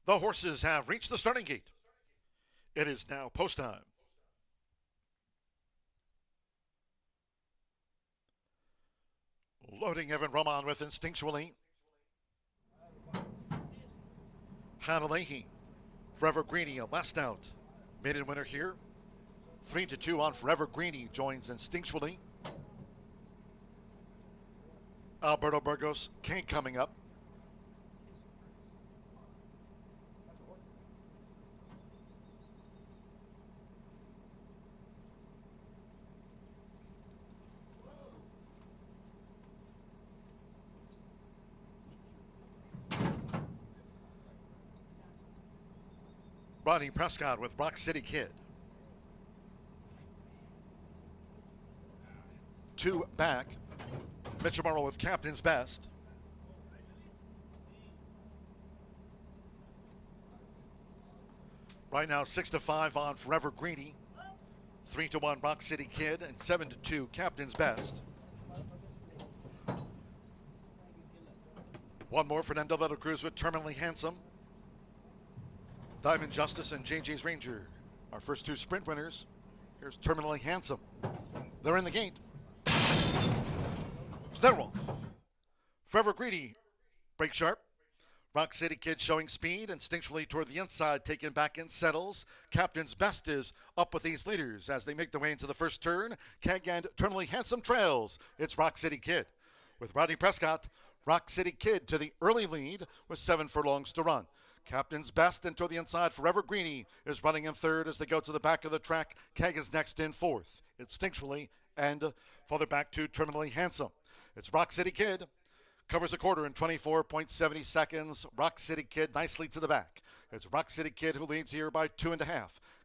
The horses have reached the starting gate. It is now post time. Loading Evan Roman with Instinctually. Hannah Leahy, Forever Greeny, last out. Maiden winner here. 3-2 on Forever Greeny, joins Instinctually. Alberto Burgos, King coming up. Ronnie Prescott with Rock City Kid. 2 back. Mitchell Morrow with Captain's Best. Right now 6-5 on Forever Greeny. 3-1 Rock City Kid and 7-2 Captain's Best. One more Fernando de la Cruz with Terminally Handsome. Diamond Justice and JJ's Ranger. Our first 2 sprint winners. Here's Terminally Handsome. They're in the gate. They're off. Forever Greedy, break sharp. Rock City Kid showing speed, instinctually toward the inside, taken back in settles. Captain's Best is up with these leaders as they make their way into the first turn. Keg and Terminally Handsome trails. It's Rock City Kid. With Rodney Prescott, Rock City Kid to the early lead with 7 furlongs to run. Captain's Best and toward the inside. Forever Greeny is running in third as they go to the back of the track. Keg is next in fourth. Instinctually and farther back to Terminally Handsome. It's Rock City Kid. Covers a quarter in 24.70 seconds. Rock City Kid nicely to the back. It's Rock City Kid who leads here by 2.5.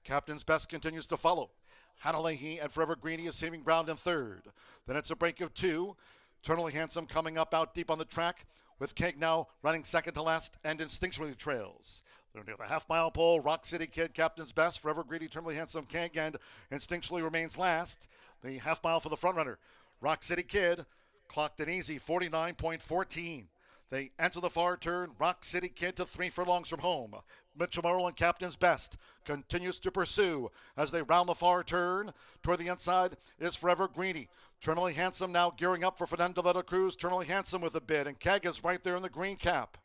Captain's Best continues to follow. Hannah Leahy and Forever Greeny is saving ground in third. Then it's a break of 2. Eternally Handsome coming up out deep on the track with Keg now running second to last and instinctually trails. They're near the half-mile pole. Rock City Kid, Captain's Best, Forever Greedy, Eternally Handsome, Keg, and instinctually remains last. The half-mile for the front runner. Rock City Kid clocked an easy 49.14. They enter the far turn. Rock City Kid to 3 furlongs from home. Mitchell Morrow and Captain's Best continues to pursue as they round the far turn. Toward the inside is Forever Greeny. Eternally Handsome now gearing up for Fernando de la Cruz. Eternally Handsome with a bid, and Keg is right there in the green cap.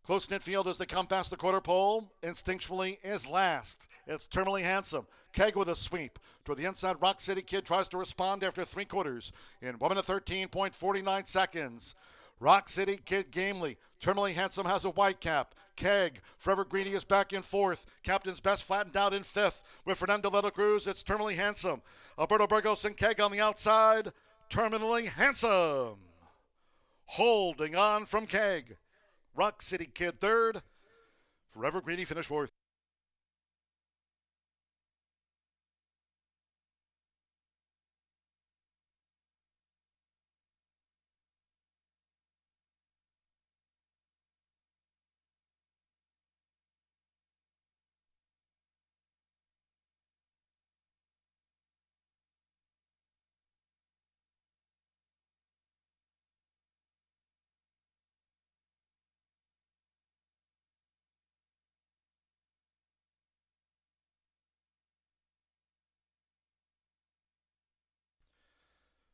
Close-knit field as they come past the quarter pole. Instinctually is last. It's Eternally Handsome. Keg with a sweep. Toward the inside, Rock City Kid tries to respond after 3 quarters in 1 minute 13.49 seconds. Rock City Kid gamely. Eternally Handsome has a white cap. Keg, Forever Greeny is back in fourth. Captain's Best flattened out in fifth. With Fernando de la Cruz, it's Eternally Handsome. Alberto Burgos and Keg on the outside. Terminally Handsome. Holding on from Keg. Rock City Kid third. Forever Greeny finished fourth.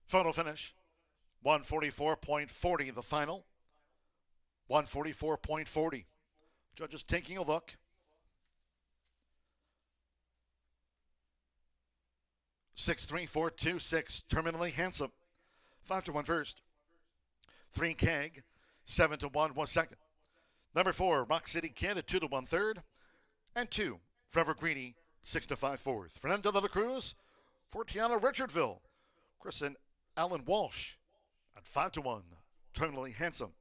Final finish, 144.40 the final. 144.40. Judges taking a look. 6-3, 4-2, 6. Terminally Handsome. 5-1 first. 3 Keg, 7-1, 1 second. Number 4, Rock City Kid at 2-1 third. And 2, Forever Greeny, 6-5 fourth. Fernando de la Cruz for Tiana Richardville. Chris and Alan Walsh at 5-1. Terminally Handsome.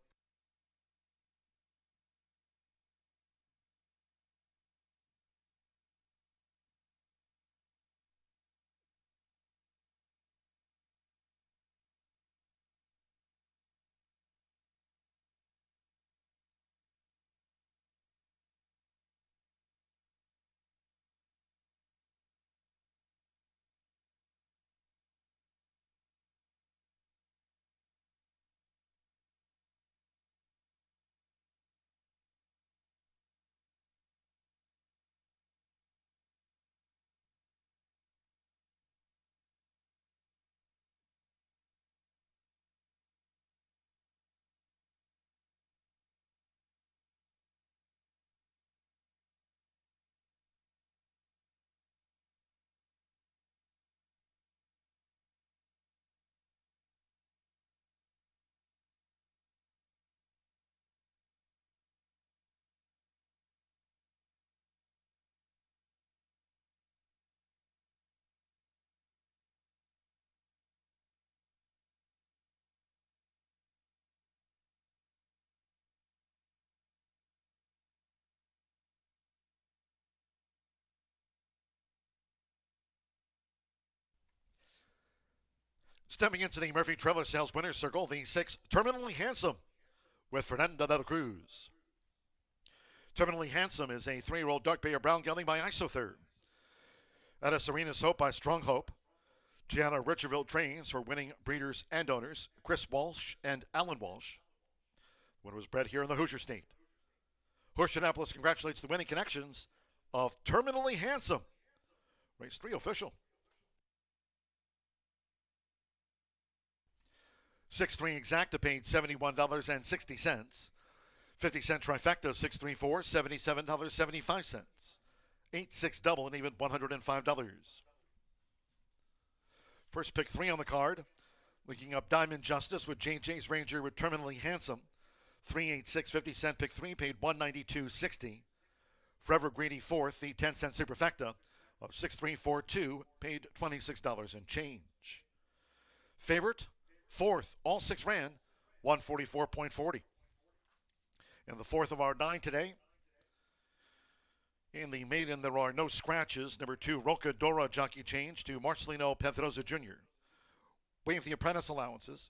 Stepping into the Murphy Trailer Sales Winner's Circle, the 6, Terminally Handsome, with Fernando de la Cruz. Terminally Handsome is a 3-year-old dark bay or brown gelding by Isotherm. At a Serena's Hope by Strong Hope. Tiana Richardville trains for winning breeders and owners, Chris Walsh and Alan Walsh. Winner was bred here in the Hoosier State. Horseshoe Indianapolis congratulates the winning connections of Terminally Handsome. Race 3 official. 6-3 exacta paid $71.60. 50-cent trifecta 6-3-4, $77.75. 8-6 double and even $105. First pick 3 on the card. Linking up Diamond Justice with JJ's Ranger with Terminally Handsome. 3-8-6 50-cent pick 3 paid $192.60. Forever Greedy 4th, the 10-cent superfecta of 6-3-4-2 paid $26 and change. Favorite 4th, all 6 ran 144.40. And the 4th of our 9 today. In the maiden, there are no scratches. Number 2, Rocadora jockey change to Marcelino Pedroza Jr. Waive the apprentice allowances.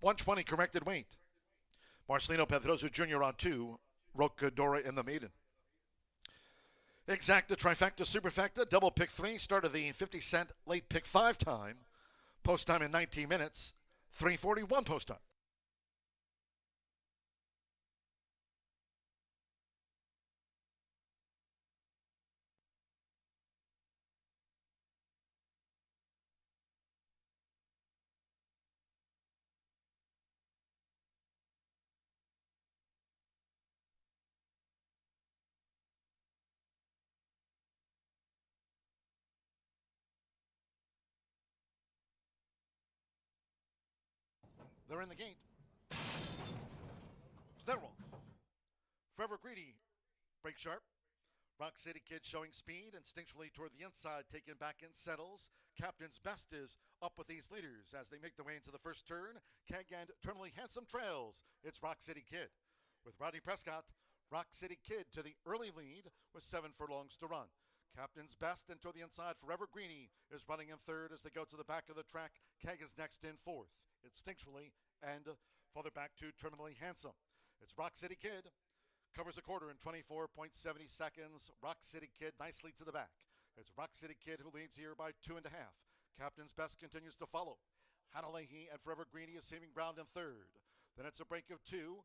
120 corrected weight. Marcelino Pedroza Jr. on 2, Rocadora in the maiden. Exacta, trifecta, superfecta, double pick 3, start of the 50-cent late pick 5 time. Post time in 19 minutes, 3:41 post time. They're in the gate. Then roll. Forever Greedy, break sharp. Rock City Kid showing speed, instinctually toward the inside, taken back in settles. Captain's Best is up with these leaders as they make their way into the first turn. Keg and Eternally Handsome trails. It's Rock City Kid. With Rodney Prescott, Rock City Kid to the early lead with 7 furlongs to run. Captain's Best and toward the inside. Forever Greeny is running in third as they go to the back of the track. Keg is next in fourth. Instinctually and farther back to Terminally Handsome. It's Rock City Kid. Covers a quarter in 24.70 seconds. Rock City Kid nicely to the back. It's Rock City Kid who leads here by 2.5. Captain's Best continues to follow. Hannah Leahy and Forever Greeny is saving ground in third. Then it's a break of 2.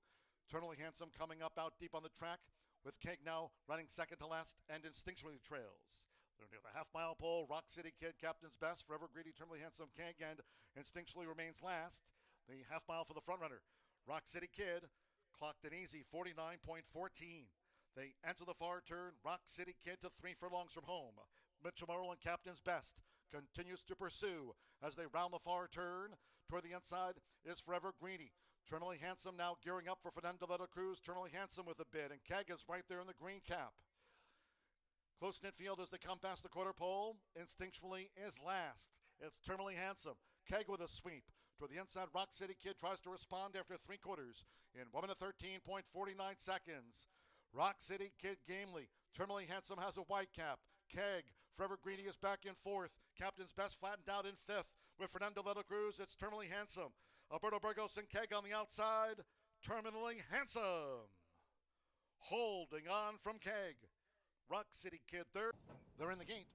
Eternally Handsome coming up out deep on the track with Keg now running second to last and instinctually trails. They're near the half-mile pole. Rock City Kid, Captain's Best, Forever Greedy, Eternally Handsome, Keg, and instinctually remains last. The half-mile for the front runner. Rock City Kid clocked an easy 49.14. They enter the far turn. Rock City Kid to 3 furlongs from home. Mitchell Merrill and Captain's Best continues to pursue as they round the far turn. Toward the inside is Forever Greedy. Terminally Handsome now gearing up for Fernando de la Cruz. Terminally Handsome with a bid, and Keg is right there in the green cap. Close-knit field as they come past the quarter pole. Instinctually is last. It's Terminally Handsome. Keg with a sweep. Toward the inside, Rock City Kid tries to respond after 3/4 in 1 minute 13.49 seconds. Rock City Kid gamely. Terminally Handsome has a white cap. Keg, Forever Greedy is back in 4th. Captain's Best flattened out in 5th. With Fernando de la Cruz, it's Terminally Handsome. Alberto Burgos and Keg on the outside. Terminally Handsome. Holding on from Keg. Rock City Kid third. They're in the gate.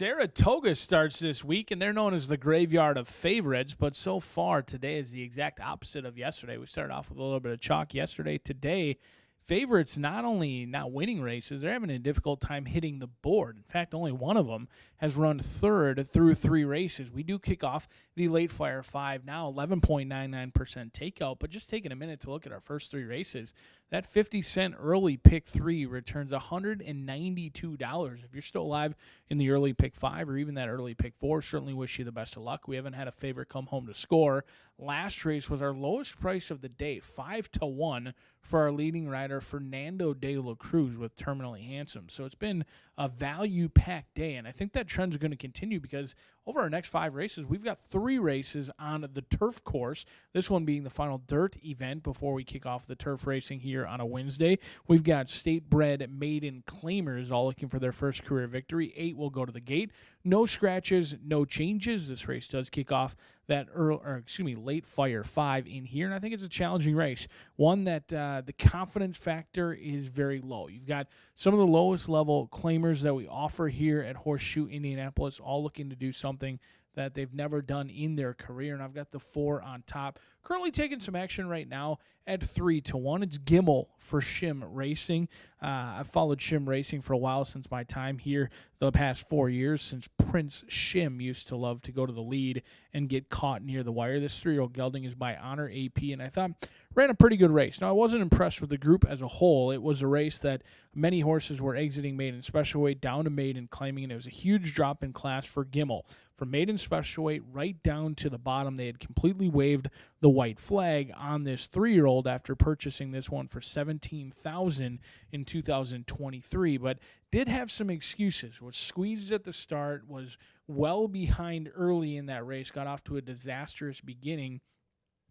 Saratoga starts this week, and they're known as the graveyard of favorites, but so far today is the exact opposite of yesterday. We started off with a little bit of chalk yesterday. Today, favorites not only not winning races, they're having a difficult time hitting the board. In fact, only one of them has run third through 3 races. We do kick off the late flyer 5 now, 11.99% takeout, but just taking a minute to look at our first 3 races, that 50-cent early pick 3 returns $192. If you're still alive in the early pick 5 or even that early pick 4, certainly wish you the best of luck. We haven't had a favorite come home to score. Last race was our lowest price of the day, 5-1 for our leading rider, Fernando de la Cruz, with Terminally Handsome. So it's been a value-packed day, and I think that trend is going to continue because over our next 5 races, we've got 3 races on the turf course, this one being the final dirt event before we kick off the turf racing here on a Wednesday. We've got state-bred maiden claimers all looking for their first career victory. 8 will go to the gate. No scratches, no changes. This race does kick off that late fire 5 in here, and I think it's a challenging race, one that the confidence factor is very low. You've got some of the lowest level claimers that we offer here at Horseshoe Indianapolis, all looking to do something that they've never done in their career, and I've got the 4 on top. Currently taking some action right now at 3-1. It's Gimmel for Shim Racing. I've followed Shim Racing for a while, since my time here the past 4 years, since Prince Shim used to love to go to the lead and get caught near the wire. This 3-year-old gelding is by Honor AP, and I thought ran a pretty good race. Now, I wasn't impressed with the group as a whole. It was a race that many horses were exiting maiden special weight down to maiden claiming, and it was a huge drop in class for Gimmel. From maiden special weight right down to the bottom, they had completely waved the white flag on this 3-year-old after purchasing this one for $17,000 in 2023, but did have some excuses. Was squeezed at the start, was well behind early in that race, got off to a disastrous beginning,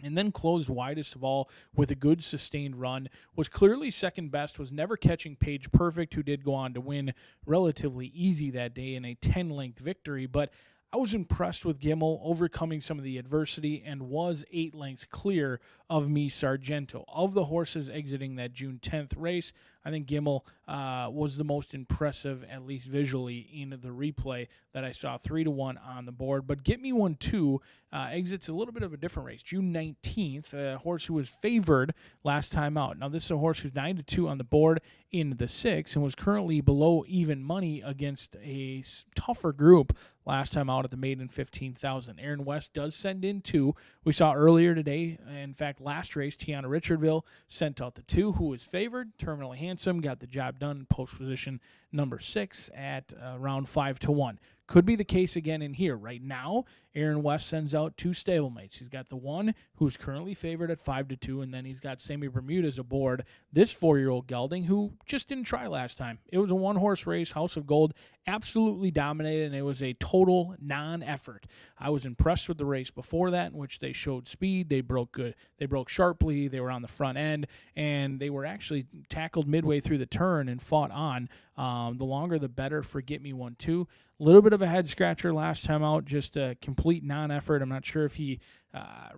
and then closed widest of all with a good sustained run, was clearly second best, was never catching Paige Perfect, who did go on to win relatively easy that day in a 10-length victory, but I was impressed with Gimmel overcoming some of the adversity and was 8 lengths clear of Me Sargento. Of the horses exiting that June 10th race, I think Gimmel was the most impressive, at least visually, in the replay that I saw. 3-1 on the board. But Get Me One 2 exits a little bit of a different race. June 19th, a horse who was favored last time out. Now, this is a horse who's 9-2 on the board in the 6 and was currently below even money against a tougher group last time out at the maiden 15,000. Aaron West does send in 2. We saw earlier today, in fact, last race, Tiana Richardville sent out the 2, who was favored. Terminally Handsome got the job done, post position number 6 at around 5-1. Could be the case again in here. Right now, Aaron West sends out 2 stablemates. He's got the 1 who's currently favored at 5-2, and then he's got Sammy Bermudez aboard this 4-year-old gelding who just didn't try last time. It was a 1-horse race. House of Gold absolutely dominated, and it was a total non-effort. I was impressed with the race before that, in which they showed speed. They broke good. They broke sharply. They were on the front end, and they were actually tackled midway through the turn and fought on. The longer, the better for Get Me One 2. A little bit of a head-scratcher last time out, just a complete non-effort. I'm not sure if he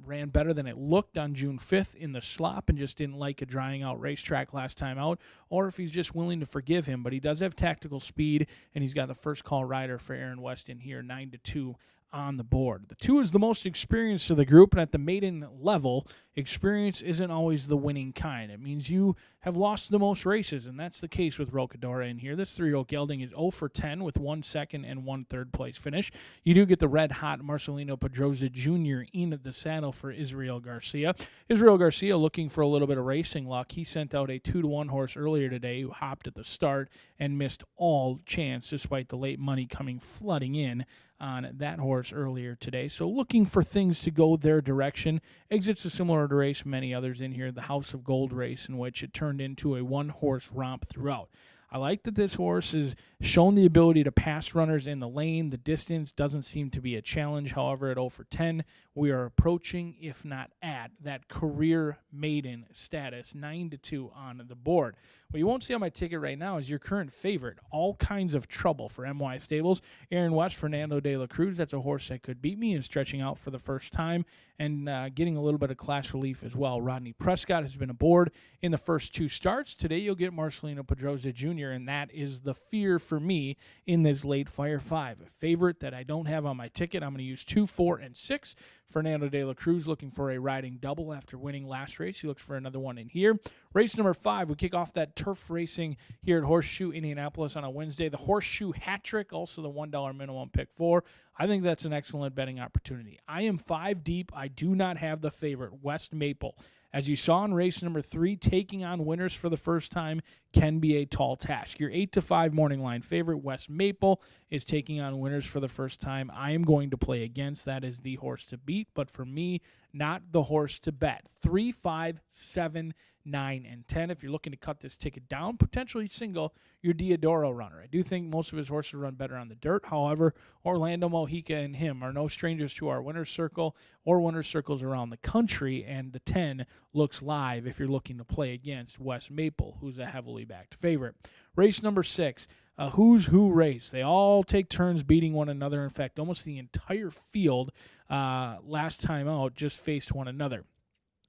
ran better than it looked on June 5th in the slop and just didn't like a drying-out racetrack last time out, or if he's just willing to forgive him. But he does have tactical speed, and he's got the first-call rider for Aaron West in here, 9-2 on the board. The 2 is the most experienced of the group, and at the maiden level, experience isn't always the winning kind. It means you have lost the most races, and that's the case with Rocadora in here. This 3-year-old gelding is 0 for 10 with 1 second and 1 third place finish. You do get the red-hot Marcelino Pedroza Jr. in the saddle for Israel Garcia. Israel Garcia looking for a little bit of racing luck. He sent out a 2-1 horse earlier today who hopped at the start and missed all chance despite the late money coming flooding in on that horse earlier today. So looking for things to go their direction. Exits a similar race, many others in here, the House of Gold race, in which it turned into a 1-horse romp throughout. I like that this horse has shown the ability to pass runners in the lane. The distance doesn't seem to be a challenge. However, at 0 for 10, we are approaching, if not at, that career maiden status, 9-2 on the board. What you won't see on my ticket right now is your current favorite, All Kinds of Trouble for MY Stables. Aaron West, Fernando de la Cruz, that's a horse that could beat me and stretching out for the first time and getting a little bit of class relief as well. Rodney Prescott has been aboard in the first 2 starts. Today you'll get Marcelino Pedroza Jr. Jr., and that is the fear for me in this late Fire 5. A favorite that I don't have on my ticket, I'm going to use 2, 4, and 6. Fernando de la Cruz looking for a riding double after winning last race. He looks for another one in here. Race number 5, we kick off that turf racing here at Horseshoe Indianapolis on a Wednesday. The Horseshoe Hat Trick, also the $1 minimum pick 4. I think that's an excellent betting opportunity. I am 5 deep. I do not have the favorite, West Maple. As you saw in race number 3, taking on winners for the first time can be a tall task. Your 8-5 morning line favorite, West Maple, is taking on winners for the first time. I am going to play against. That is the horse to beat, but for me, not the horse to bet. 3, 5, 7, 9, and 10. If you're looking to cut this ticket down, potentially single your Diodoro runner. I do think most of his horses run better on the dirt. However, Orlando Mojica and him are no strangers to our winner's circle or winner's circles around the country, and the 10 looks live if you're looking to play against West Maple, who's a heavily backed favorite. Race number 6, a who's who race. They all take turns beating one another. In fact, almost the entire field last time out just faced one another.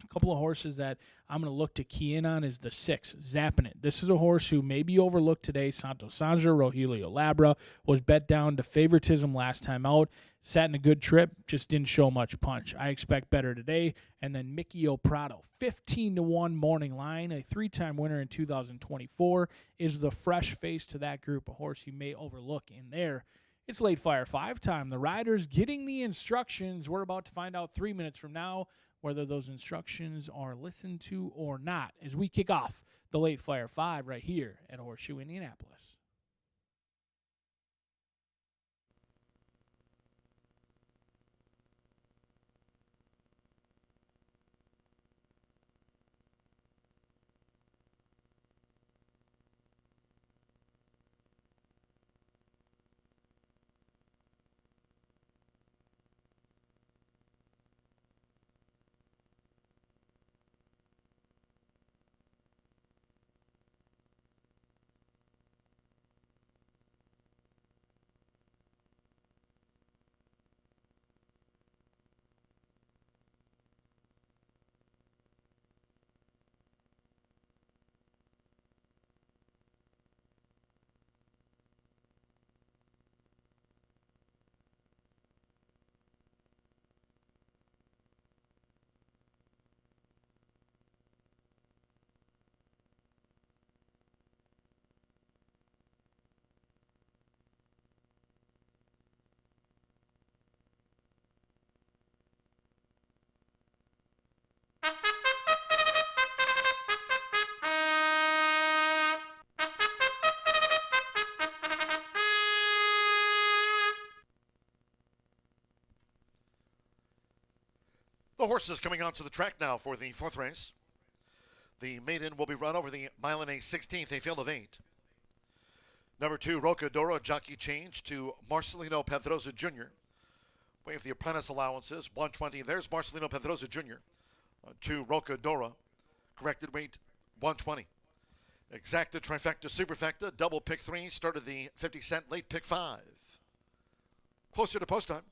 A couple of horses that I'm going to look to key in on is the 6, Zappin' It. This is a horse who may be overlooked today. Santo Sanja, Rogelio Labra, was bet down to favoritism last time out. Sat in a good trip, just didn't show much punch. I expect better today. And then Mickey O'Prado, 15-1 morning line, a 3-time winner in 2024, is the fresh face to that group, a horse you may overlook in there. It's late Fire 5 time. The riders getting the instructions. We're about to find out 3 minutes from now whether those instructions are listened to or not as we kick off the late Fire 5 right here at Horseshoe Indianapolis. The horses coming onto the track now for the 4th race. The maiden will be run over the mile and a 16th, a field of 8. Number 2, Rocadora, jockey change to Marcelino Pedrosa Jr. Waive the apprentice allowances, 120. There's Marcelino Pedrosa Jr. To Rocadora, corrected weight, 120. Exacta, trifecta, superfecta, double pick 3, started the 50-cent, late pick 5. Closer to post time.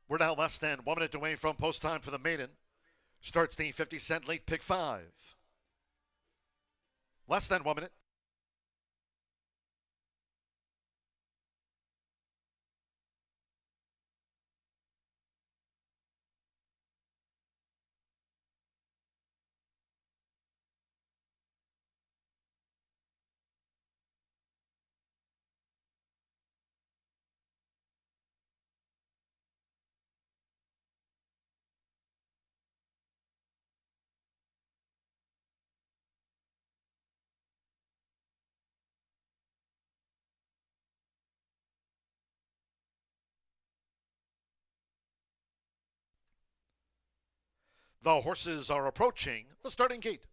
We're now less than 1 minute away from post time for the maiden. Starts the 50-cent late pick 5. Less than 1 minute. The horses are approaching the starting gate.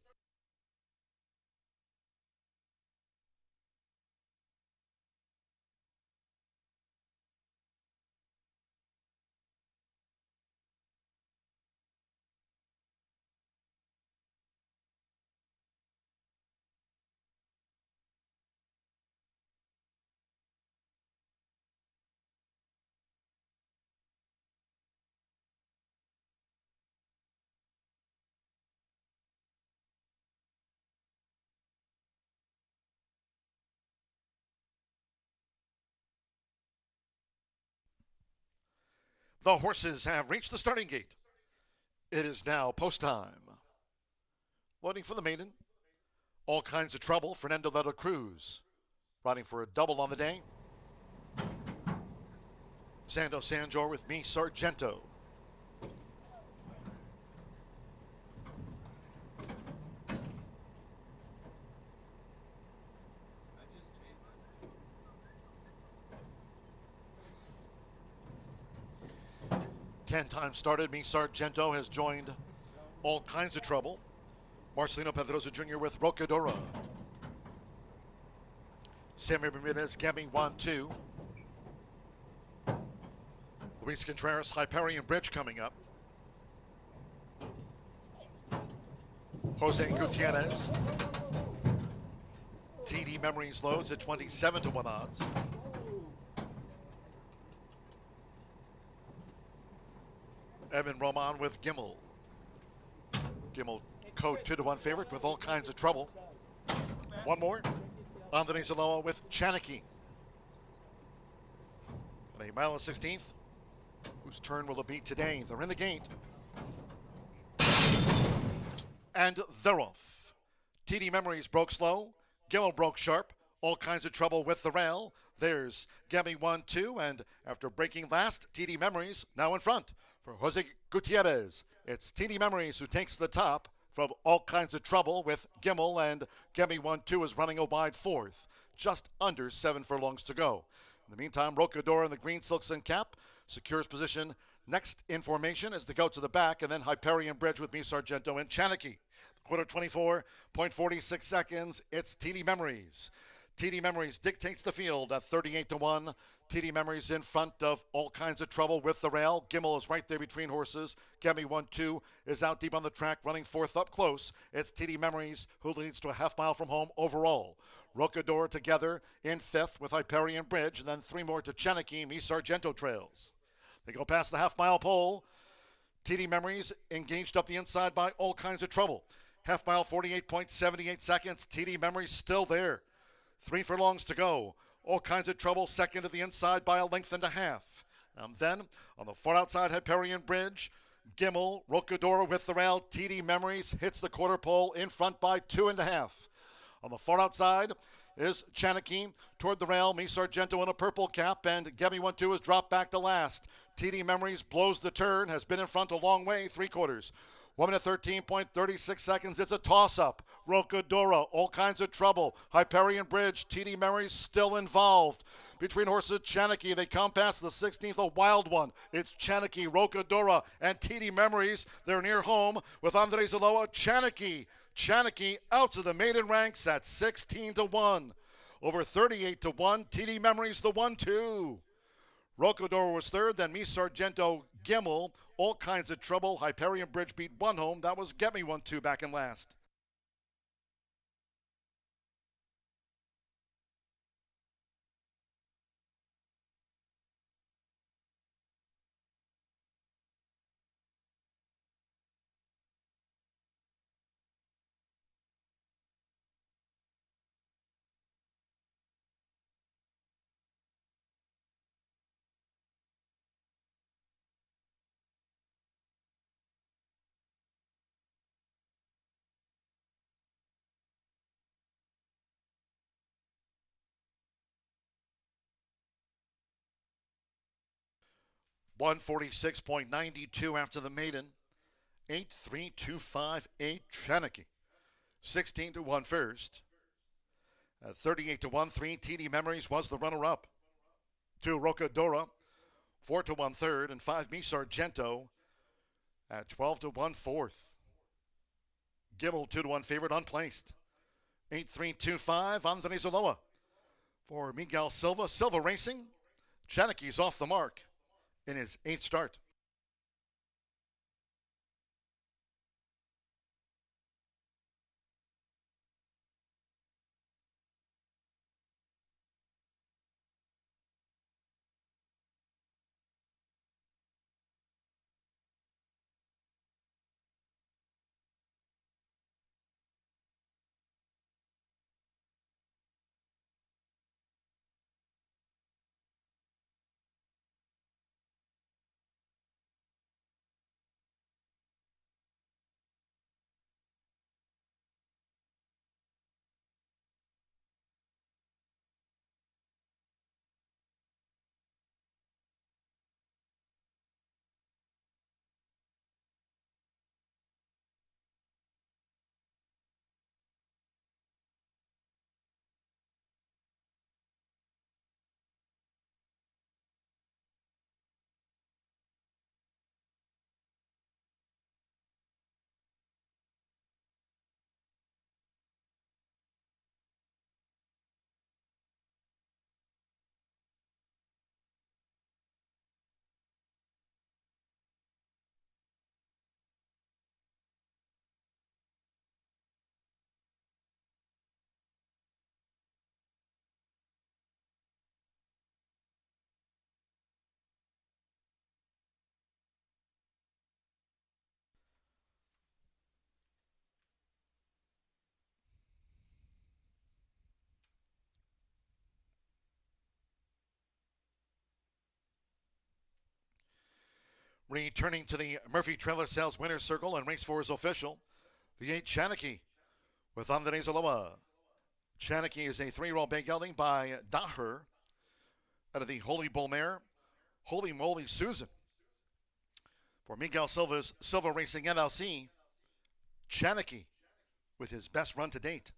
The horses have reached the starting gate. It is now post time. Loading for the maiden. All Kinds of Trouble, Fernando de la Cruz. Riding for a double on the day. Sando Sanjor with Me Sargento. Ten times started, Me Sargento has joined All Kinds of Trouble. Marcelino Pedrosa Jr. with Rocadora. Sammy Bermudez, Gabby 1-2. Luis Contreras, Hyperion Bridge coming up. Jose Gutierrez. TD Memories loads at 27-1 odds. Evan Roman with Gimmel. Gimmel code 2-1 favorite with All Kinds of Trouble. One more. Andre Zaloa with Chanakee. And a mile and 16th. Whose turn will it be today? They're in the gate. And they're off. TD Memories broke slow. Gimmel broke sharp. All Kinds of Trouble with the rail. There's Gabby 1-2. And after breaking last, TD Memories now in front. For Jose Gutierrez, it's TD Memories who takes the top from All Kinds of Trouble with Gimmel, and Gabby 1-2 is running a wide fourth, just under 7 furlongs to go. In the meantime, Rocador in the green silks and cap secures position next in formation as they go to the back, and then Hyperion Bridge with Me Sargento and Chanakee. Quarter 24.46 seconds, it's TD Memories. TD Memories dictates the field at 38-1. TD Memories in front of All Kinds of Trouble with the rail. Gimmel is right there between horses. Gabby 1-2 is out deep on the track, running fourth up close. It's TD Memories who leads to a half mile from home overall. Rocador together in fifth with Hyperion Bridge, and then three more to Chanakee. Me Sargento trails. They go past the half mile pole. TD Memories engaged up the inside by All Kinds of Trouble. Half mile 48.78 seconds. TD Memories still there. 3 furlongs to go. All Kinds of Trouble second to the inside by a length and a half. And then on the far outside Hyperion Bridge, Gimmel, Rocadora with the rail. TD Memories hits the quarter pole in front by 2.5. On the far outside is Chanakee toward the rail. Me Sargento in a purple cap, and Gabby 1-2 is dropped back to last. TD Memories blows the turn, has been in front a long way, 3/4. 1 minute 13.36 seconds. It's a toss-up. Rocadora, All Kinds of Trouble. Hyperion Bridge, TD Memories still involved. Between horses, Chanakee, they come past the 16th, a wild one. It's Chanakee, Rocadora, and TD Memories. They're near home with Andre Zaloa. Chanakee out to the maiden ranks at 16-1. Over 38-1, TD Memories the 1-2. Rocador was third, then Me Sargento, Gimmel, All Kinds of Trouble. Hyperion Bridge beat one home. That was Get Me 1-2 back in last. 146.92 after the maiden. 8-3-2-5-8 Cherokee. 16-1 first. 38-1 3 TD Memories was the runner-up. 2 Rocadora. 4-1 third, and 5 Mi Sargento at 12-1 fourth. Gibble 2-1 favorite unplaced. 8-3-2-5 Andres Aloa. For Miguel Silva. Silva Racing. Janeke's off the mark in his 8th start. Returning to the Murphy Trailer Sales Winner's Circle, and race 4 is official. The 8 Cherokee with Andres Aloa. Cherokee is a 3-year-old big gelding by Daher out of the Holy Bull Mare, Holy Moly Susan. For Miguel Silva's Silva Racing NLC, Cherokee with his best run to date.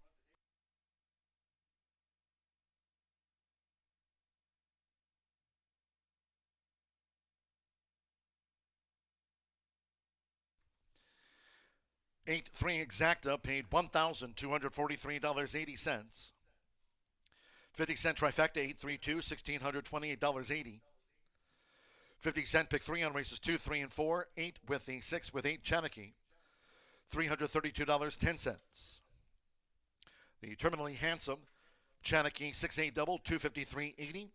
$8-3 Exacta paid $1,243.80. 50-cent trifecta, 8-3-2, $1,628.80. 50-cent pick 3 on races 2, 3, and 4. 8 with the 6 with 8 Cherokee. $332.10. The terminally handsome Cherokee 6-8 double, $253.80.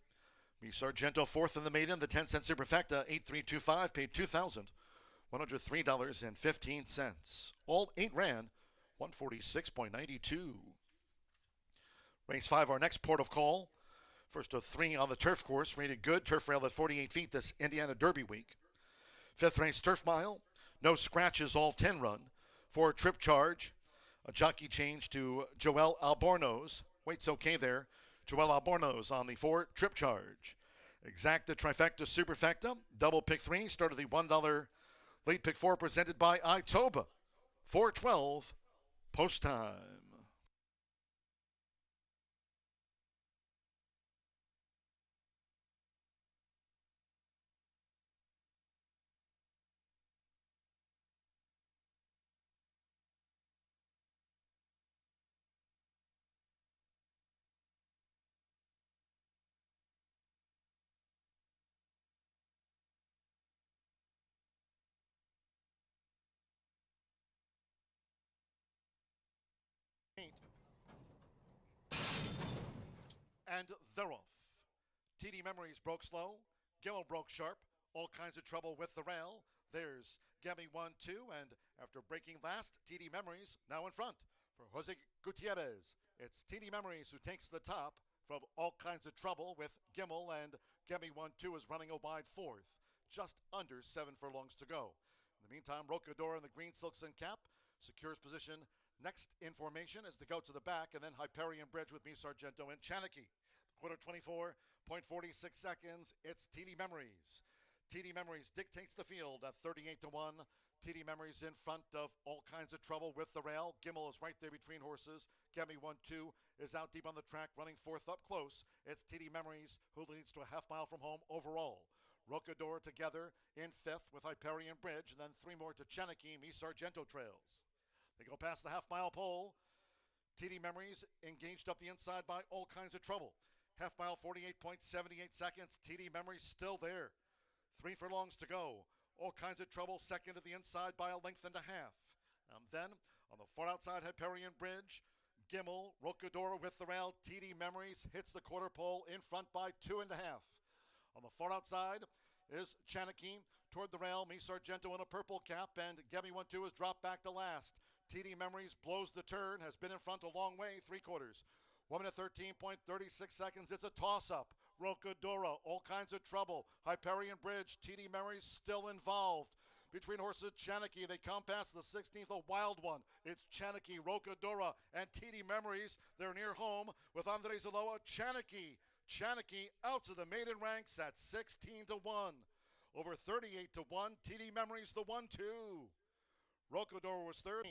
Mi Sargento 4th in the maiden. The 10-cent superfecta, 8-3-2-5, paid $2,103.15. All 8 ran 146.92. Race 5, our next port of call. First of 3 on the turf course, rated good. Turf rail at 48 feet this Indiana Derby week. 5th race, Turf Mile. No scratches, all 10 run. 4 Trip Charge. A jockey change to Joel Albornoz. Weight's okay there. Joel Albornoz on the 4 Trip Charge. Exacta, trifecta, superfecta. Double pick 3. Start of the $1 late pick 4 presented by Itoba. 4:12 post time. And they're off. TD Memories broke slow. Gimmel broke sharp. All kinds of trouble with the rail. There's Gabby 1-2, and after breaking last, TD Memories now in front. For Jose Gutierrez, it's TD Memories who takes the top from all kinds of trouble with Gimmel, and Gabby 1-2 is running a wide 4th. Just under 7 furlongs to go. In the meantime, Rocador in the green silks and cap secures position. Next in formation as they go to the back, and then Hyperion Bridge with Mi Sargento and Cherokee. Quarter 24.46 seconds. It's TD Memories. TD Memories dictates the field at 38-1. TD Memories in front of All Kinds of Trouble with the rail. Gimmel is right there between horses. Gimme 1-2 is out deep on the track, running fourth up close. It's TD Memories who leads to a half mile from home overall. Rocador together in fifth with Hyperion Bridge, and then three more to Cherokee. Mi Sargento trails. They go past the half mile pole. TD Memories engaged up the inside by All Kinds of Trouble. Half mile, 48.78 seconds. TD Memories still there. 3 furlongs to go. All Kinds of Trouble second to the inside by a length and a half. And then on the far outside, Hyperion Bridge, Gimmel, Rocador with the rail. TD Memories hits the quarter pole in front by 2.5. On the far outside is Cherokee toward the rail. Mi Sargento in a purple cap, and Gimme 1-2 is dropped back to last. TD Memories blows the turn, has been in front a long way, 3/4. 1 minute 13.36 seconds. It's a toss-up. Rocadora, All Kinds of Trouble. Hyperion Bridge, TD Memories still involved. Between horses, Cherokee, they come past the 16th, a wild one. It's Cherokee, Rocadora, and TD Memories. They're near home with Andres Aloa. Cherokee out to the maiden ranks at 16-1. Over 38-1. TD Memories the 1-2. Rocador was third.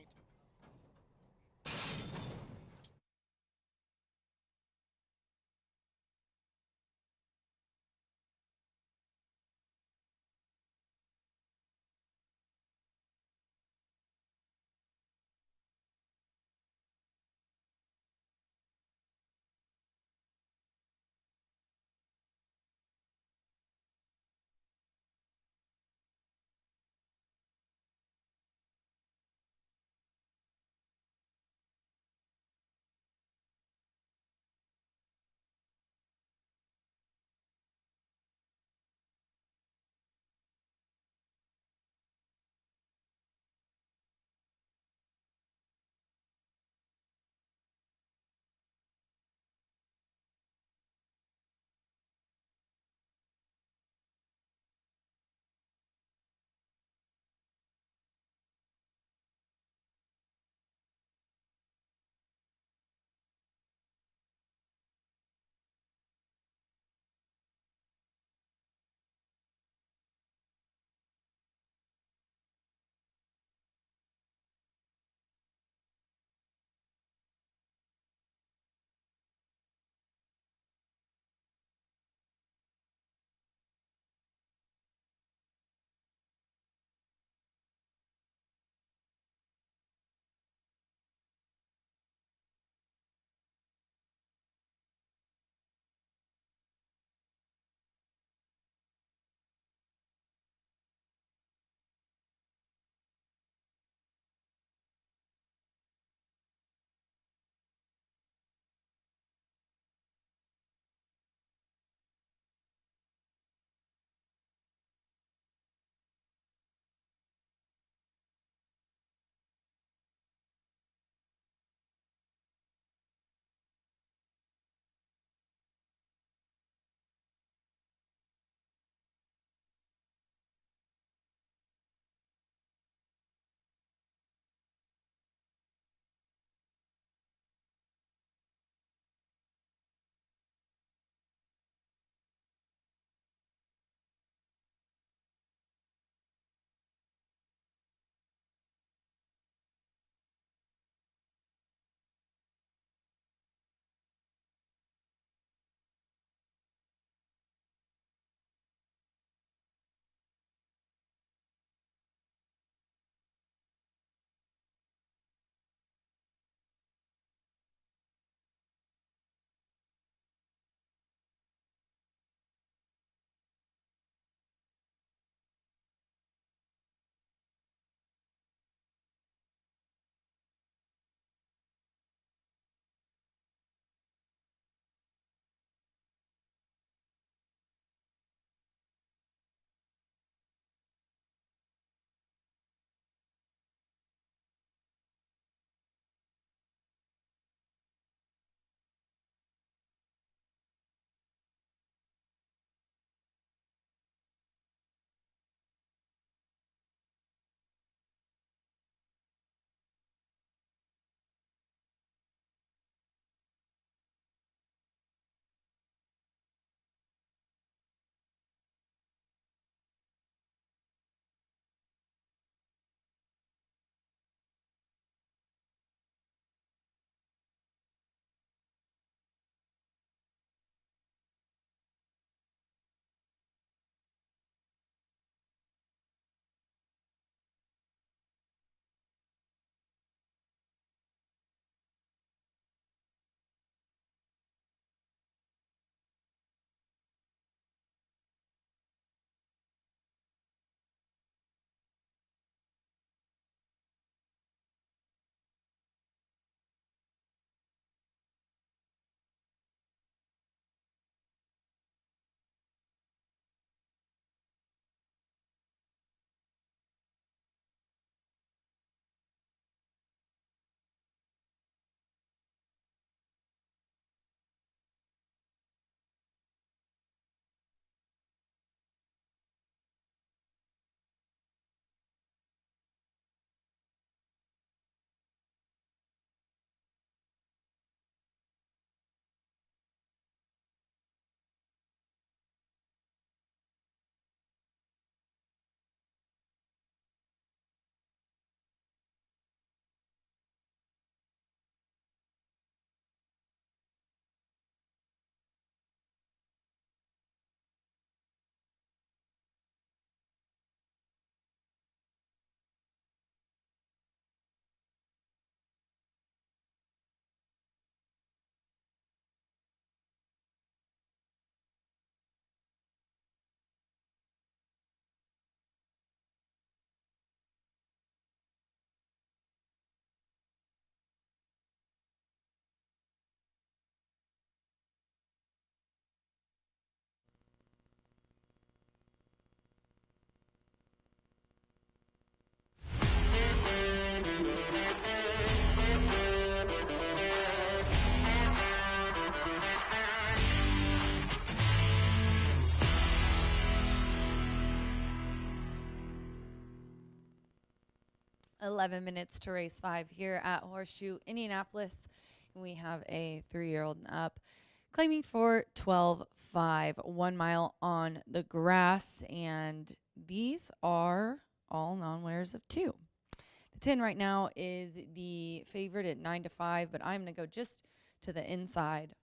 11 minutes to race 5 here at Horseshoe Indianapolis. And we have a 3-year-old and up claiming for 12.5, 1 mile on the grass. And these are all non-winners of 2. The 10 right now is the favorite at 9-5, but I'm going to go just to the inside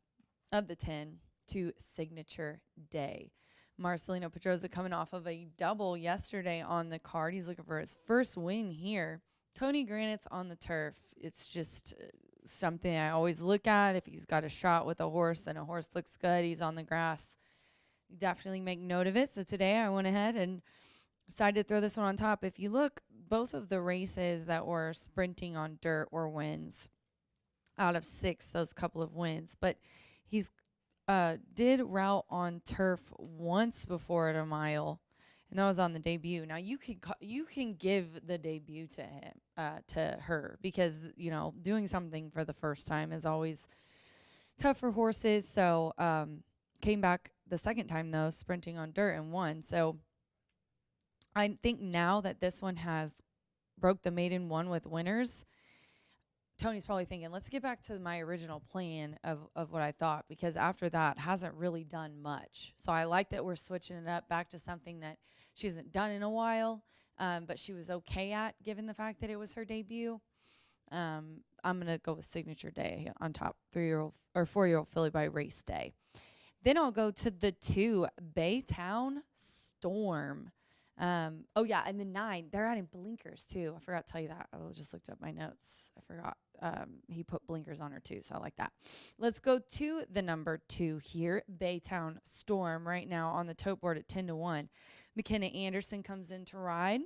of the 10 to Signature Day. Marcelino Pedroza coming off of a double yesterday on the card. He's looking for his first win here. Tony Granite's on the turf. It's just something I always look at. If he's got a shot with a horse and a horse looks good, he's on the grass, definitely make note of it. So today I went ahead and decided to throw this one on top. If you look, both of the races that were sprinting on dirt were wins out of 6, those couple of wins. But he's did route on turf once before at a mile, and that was on the debut. Now you can give the debut to him, to her, because doing something for the first time is always tough for horses. So came back the second time though, sprinting on dirt and won. So I think now that this one has broke the maiden one with winners, Tony's probably thinking, let's get back to my original plan of what I thought, because after that hasn't really done much. So I like that we're switching it up back to something that she hasn't done in a while, but she was okay at, given the fact that it was her debut. I'm going to go with Signature Day on top, 3-year-old or 4-year-old filly by Race Day. Then I'll go to the 2, Baytown Storm. Oh yeah, and the 9, they're adding blinkers too. I forgot to tell you that. I just looked up my notes. I forgot. He put blinkers on her too, so I like that. Let's go to the number 2 here, Baytown Storm, right now on the tote board at 10-1. McKenna Anderson comes in to ride.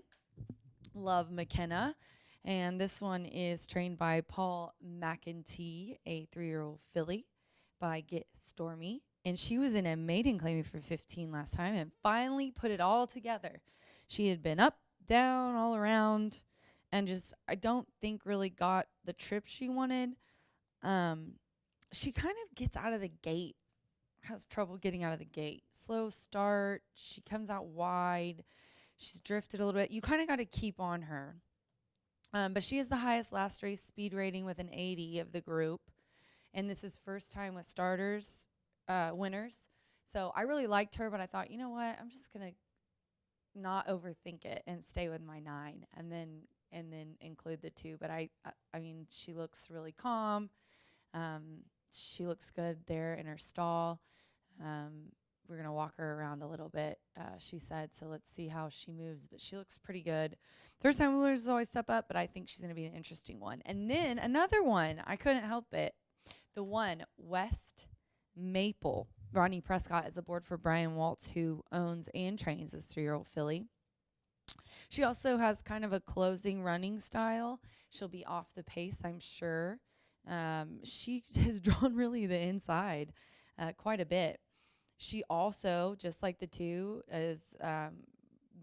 Love McKenna. And this one is trained by Paul McEntee, a 3-year-old filly by Get Stormy. And she was in a maiden claiming for 15 last time and finally put it all together. She had been up, down, all around, and just, I don't think really got the trip she wanted. She kind of gets out of the gate, has trouble getting out of the gate. Slow start. She comes out wide. She's drifted a little bit. You kind of got to keep on her. But she has the highest last race speed rating with an 80 of the group. And this is first time with starters. Winners. So I really liked her, but I thought, you know what, I'm just gonna not overthink it and stay with my 9 and then include the 2. But I mean, she looks really calm. She looks good there in her stall. We're gonna walk her around a little bit, she said, so let's see how she moves, but she looks pretty good. First time winners always step up, but I think she's gonna be an interesting one. And then another one, I couldn't help it, the 1 West Maple. Rodney Prescott is aboard for Brian Waltz, who owns and trains this 3-year-old filly. She also has kind of a closing running style. She'll be off the pace, I'm sure. She has drawn really the inside quite a bit. She also, just like the 2, is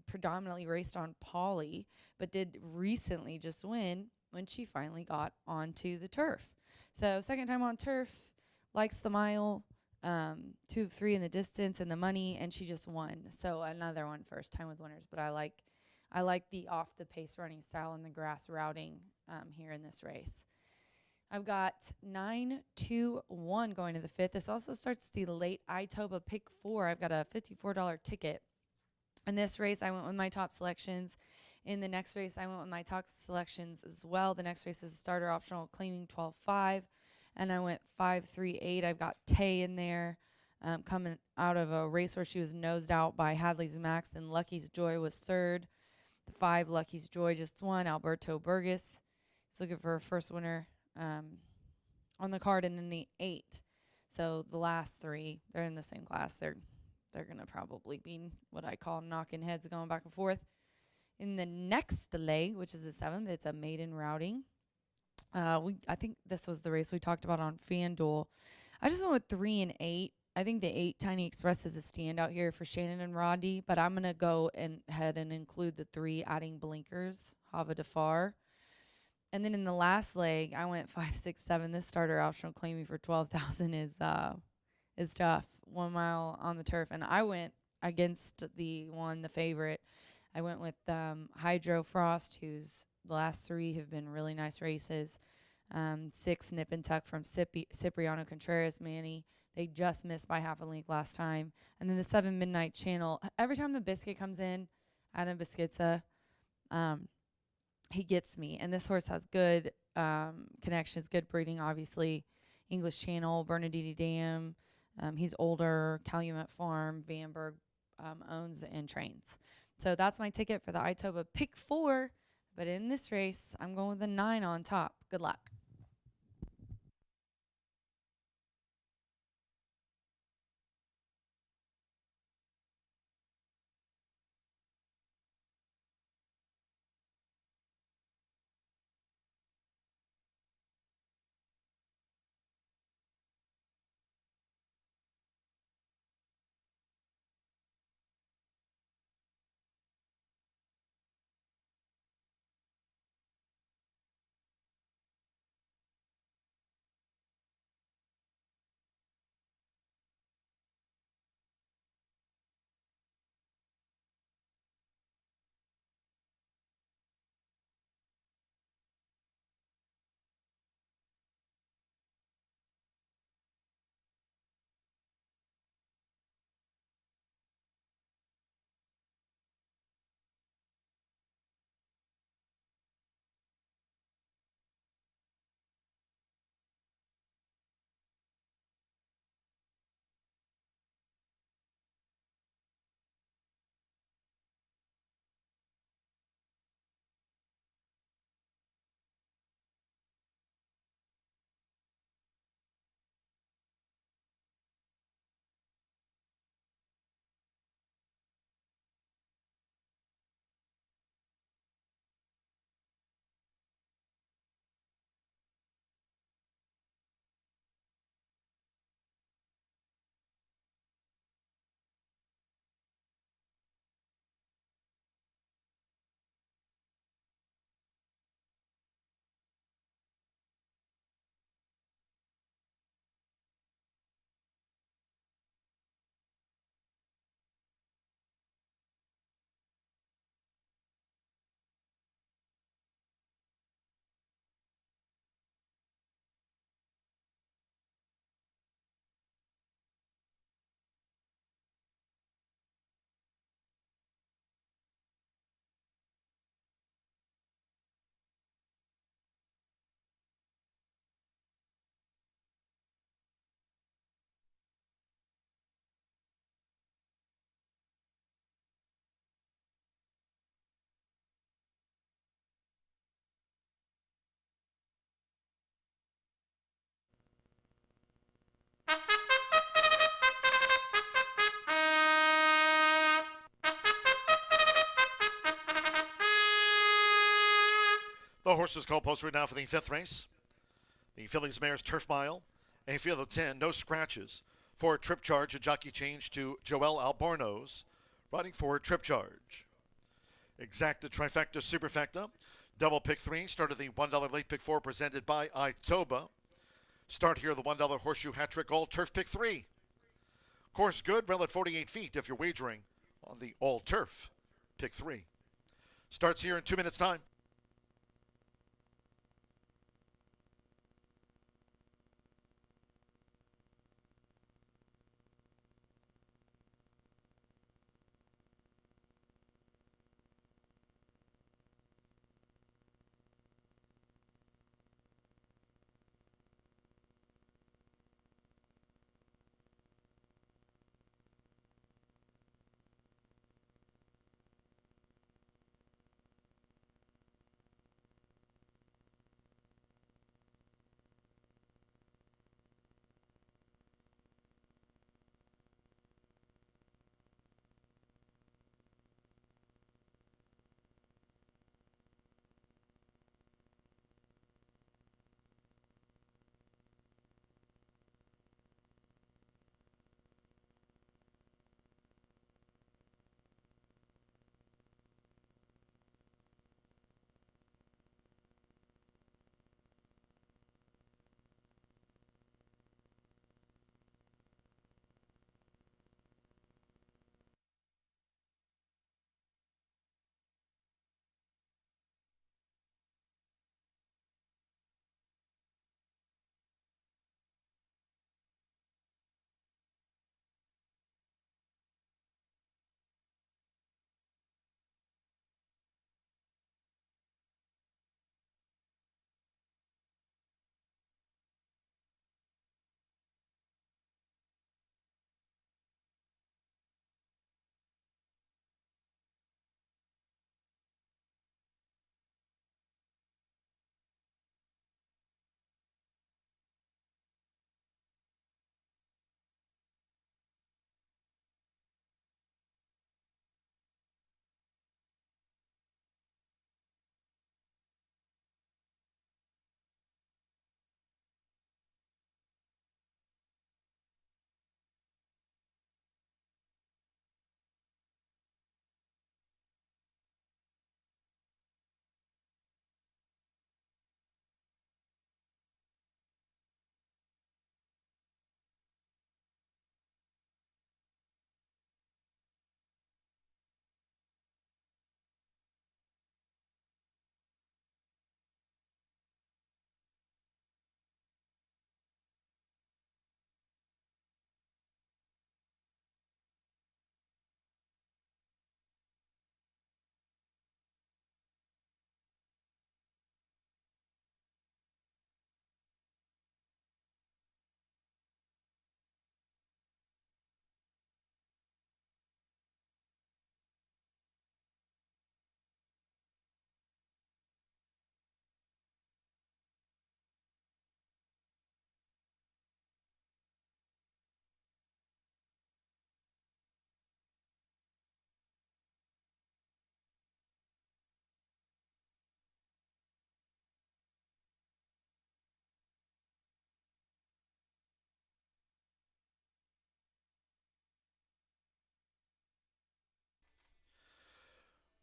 predominantly raced on Polly, but did recently just win when she finally got onto the turf. So second time on turf, likes the mile, 2 of 3 in the distance and the money, and she just won. So another one, first time with winners. But I like the off the pace running style and the grass routing here in this race. I've got 9-2-1 going to the 5th. This also starts the late Itoba pick 4. I've got a $54 ticket. In this race, I went with my top selections. In the next race, I went with my top selections as well. The next race is a starter optional claiming 12.5. And I went 5-3-8. I've got Tay in there, coming out of a race where she was nosed out by Hadley's Max, and Lucky's Joy was 3rd. The 5, Lucky's Joy just won. Alberto Burgess is looking for her first winner on the card, and then the 8. So the last 3, they're in the same class. They're going to probably be what I call knocking heads going back and forth. In the next leg, which is the 7th, it's a maiden routing. I think this was the race we talked about on FanDuel. I just went with 3 and 8. I think the 8 Tiny Express is a standout here for Shannon and Roddy, but I'm going to go ahead and include the 3 adding blinkers, Hava Defar. And then in the last leg, I went 5, 6, 7. This starter optional claiming for 12,000 is tough. 1 mile on the turf, and I went against the favorite. I went with Hydro Frost, who's The last 3 have been really nice races. 6 Nip and Tuck from Cipriano Contreras, Manny. They just missed by half a length last time. And then the 7 Midnight Channel. Every time the biscuit comes in, Adam Biscuitza, he gets me. And this horse has good connections, good breeding, obviously. English Channel, Bernadette Dam. He's older. Calumet Farm, Vanberg owns and trains. So that's my ticket for the Itoba Pick 4. But in this race, I'm going with the 9 on top. Good luck. The horses called post right now for the 5th race. The Fillies Mares Turf Mile. A field of 10, no scratches. For Trip Charge, a jockey change to Joel Albornoz. Riding for Trip Charge. Exacta Trifecta Superfecta. Double pick 3. Start of the $1 late pick 4 presented by Itoba. Start here the $1 Horseshoe Hat Trick All Turf pick 3. Course good, rail at 48 feet if you're wagering on the All Turf pick 3. Starts here in 2 minutes time.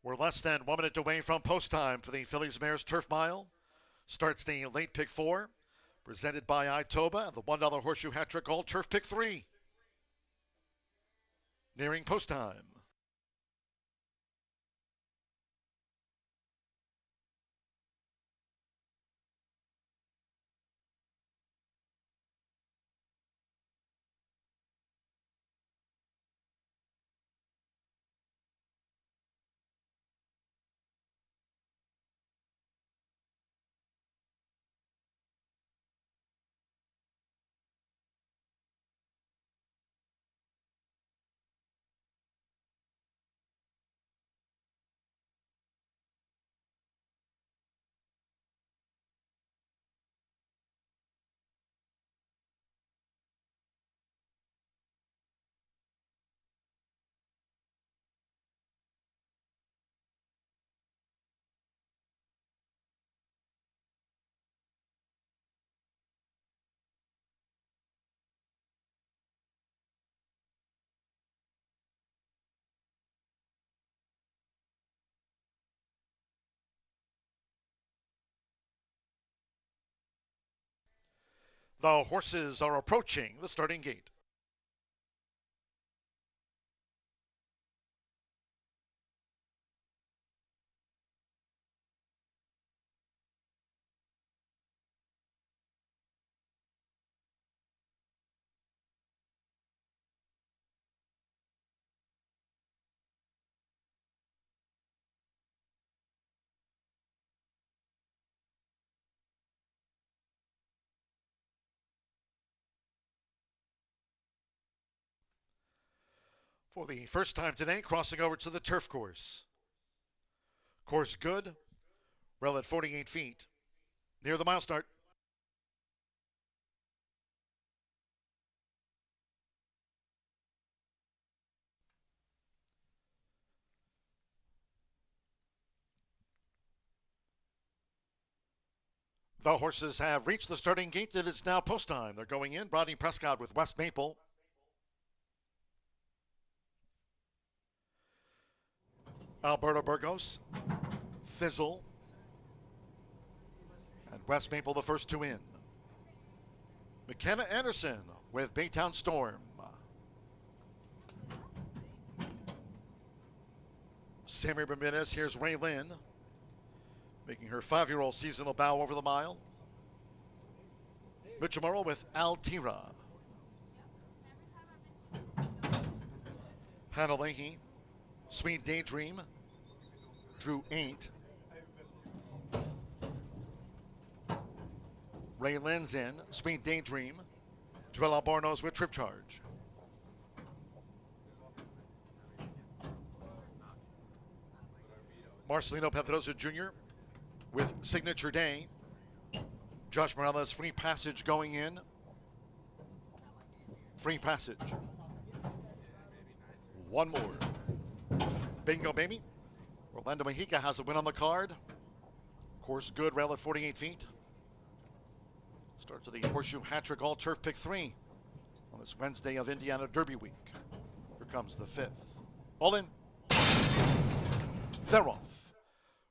We're less than 1 minute away from post time for the Phillies Mares Turf Mile. Starts the late pick 4, presented by Itoba, the $1 Horseshoe Hat Trick All Turf Pick 3. Nearing post time. The horses are approaching the starting gate. For the first time today, crossing over to the turf course. Course good, rail at 48 feet. Near the mile start. The horses have reached the starting gate. It is now post time. They're going in. Rodney Prescott with West Maple. Alberto Burgos, Fizzle, and West Maple, the first two in. McKenna Anderson with Baytown Storm. Sammy Ramirez, here's Ray Lynn, making her 5-year-old seasonal bow over the mile. Mitch Morrow with Altira. Hannah Leahy, Sweet Daydream, drew 8. Ray Lynn's in, Sweet Daydream. Joel Albornoz with Trip Charge. Marcelino Pedrosa Jr. with Signature Day. Josh Morales, Free Passage going in. Free Passage. One more. Bingo Baby. Orlando Mejica has a win on the card. Course good, rail at 48 feet. Starts with the Horseshoe Hat Trick All Turf Pick 3 on this Wednesday of Indiana Derby Week. Here comes the 5th. All in. They're off.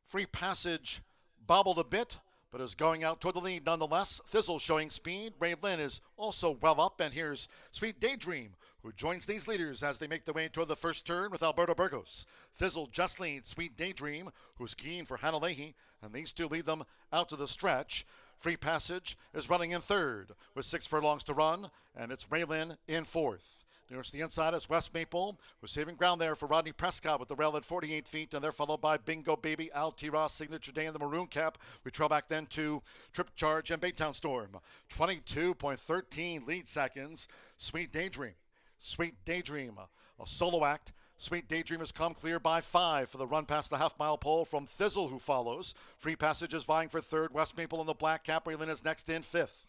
Free Passage bobbled a bit, but is going out toward the lead nonetheless. Thizzle showing speed. Ray Lynn is also well up, and here's Sweet Daydream, who joins these leaders as they make their way toward the first turn with Alberto Burgos. Thizzle just leads Sweet Daydream, who's keen for Hannah Leahy, and these two lead them out to the stretch. Free Passage is running in third with 6 furlongs to run, and it's Ray Lynn in fourth. Nearest the inside is West Maple, who's saving ground there for Rodney Prescott with the rail at 48 feet, and they're followed by Bingo Baby, Altira, Signature Day, and the Maroon Cap. We trail back then to Trip Charge and Baytown Storm. 22.13 lead seconds. Sweet Daydream. Sweet Daydream, a solo act. Sweet Daydream has come clear by 5 for the run past the half-mile pole from Thizzle, who follows. Free Passage is vying for third. West Maple in the black cap. Ray Lynn is next in 5th.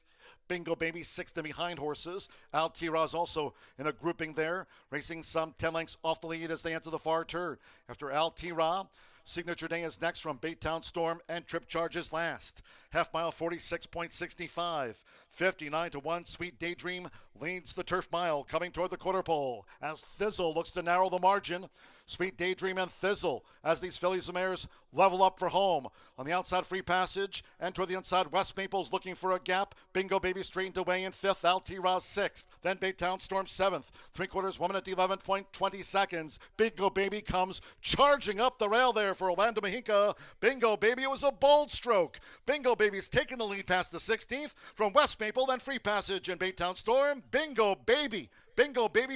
Bingo Baby 6th and behind horses. Altira is also in a grouping there, racing some 10 lengths off the lead as they enter the far turn. After Altira, Signature Day is next from Baytown Storm, and Trip Charge is last. Half mile 46.65. 59-1. Sweet Daydream leads the turf mile coming toward the quarter pole as Thizzle looks to narrow the margin. Sweet Daydream and Thizzle as these fillies and mares level up for home. On the outside, Free Passage, and toward the inside, West Maple's looking for a gap. Bingo Baby straightened away in 5th, Altira 6th, then Baytown Storm 7th. 3/4, 1 minute 11.20 seconds. Bingo Baby comes charging up the rail there for Orlando Mexica. Bingo Baby, it was a bold stroke. Bingo Baby's taken the lead past the 16th from West Maple, then Free Passage and Baytown Storm. Bingo Baby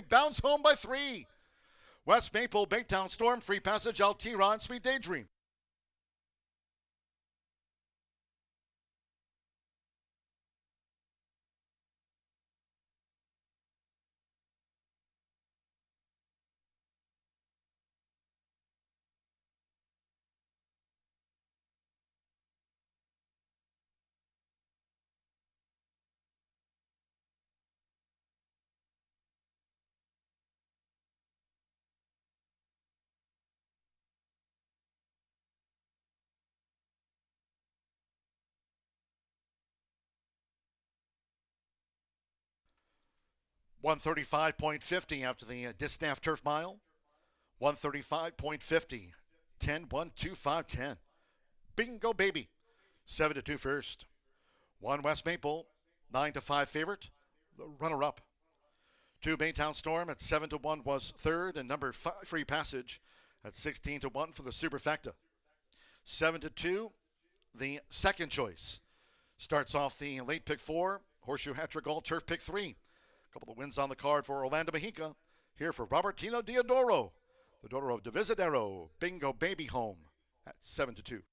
bounds home by 3. West Maple, Baytown Storm, Free Passage, Altira, and Sweet Daydream. $135.50 after the Distaff Turf Mile. $135.50. 10-1-2-5-10. Bingo Baby. 7-2 first. 1 West Maple. 9-5 favorite. The runner-up. 2 Baytown Storm at 7-1 was third, and number 5 Free Passage at 16-1 for the Superfecta. 7-2, the second choice. Starts off the late pick 4, Horseshoe Hat-Trick All Turf pick 3. A couple of wins on the card for Orlando Mexica. Here for Robertino Diodoro. The daughter of Divisadero. Bingo Baby home at 7-2.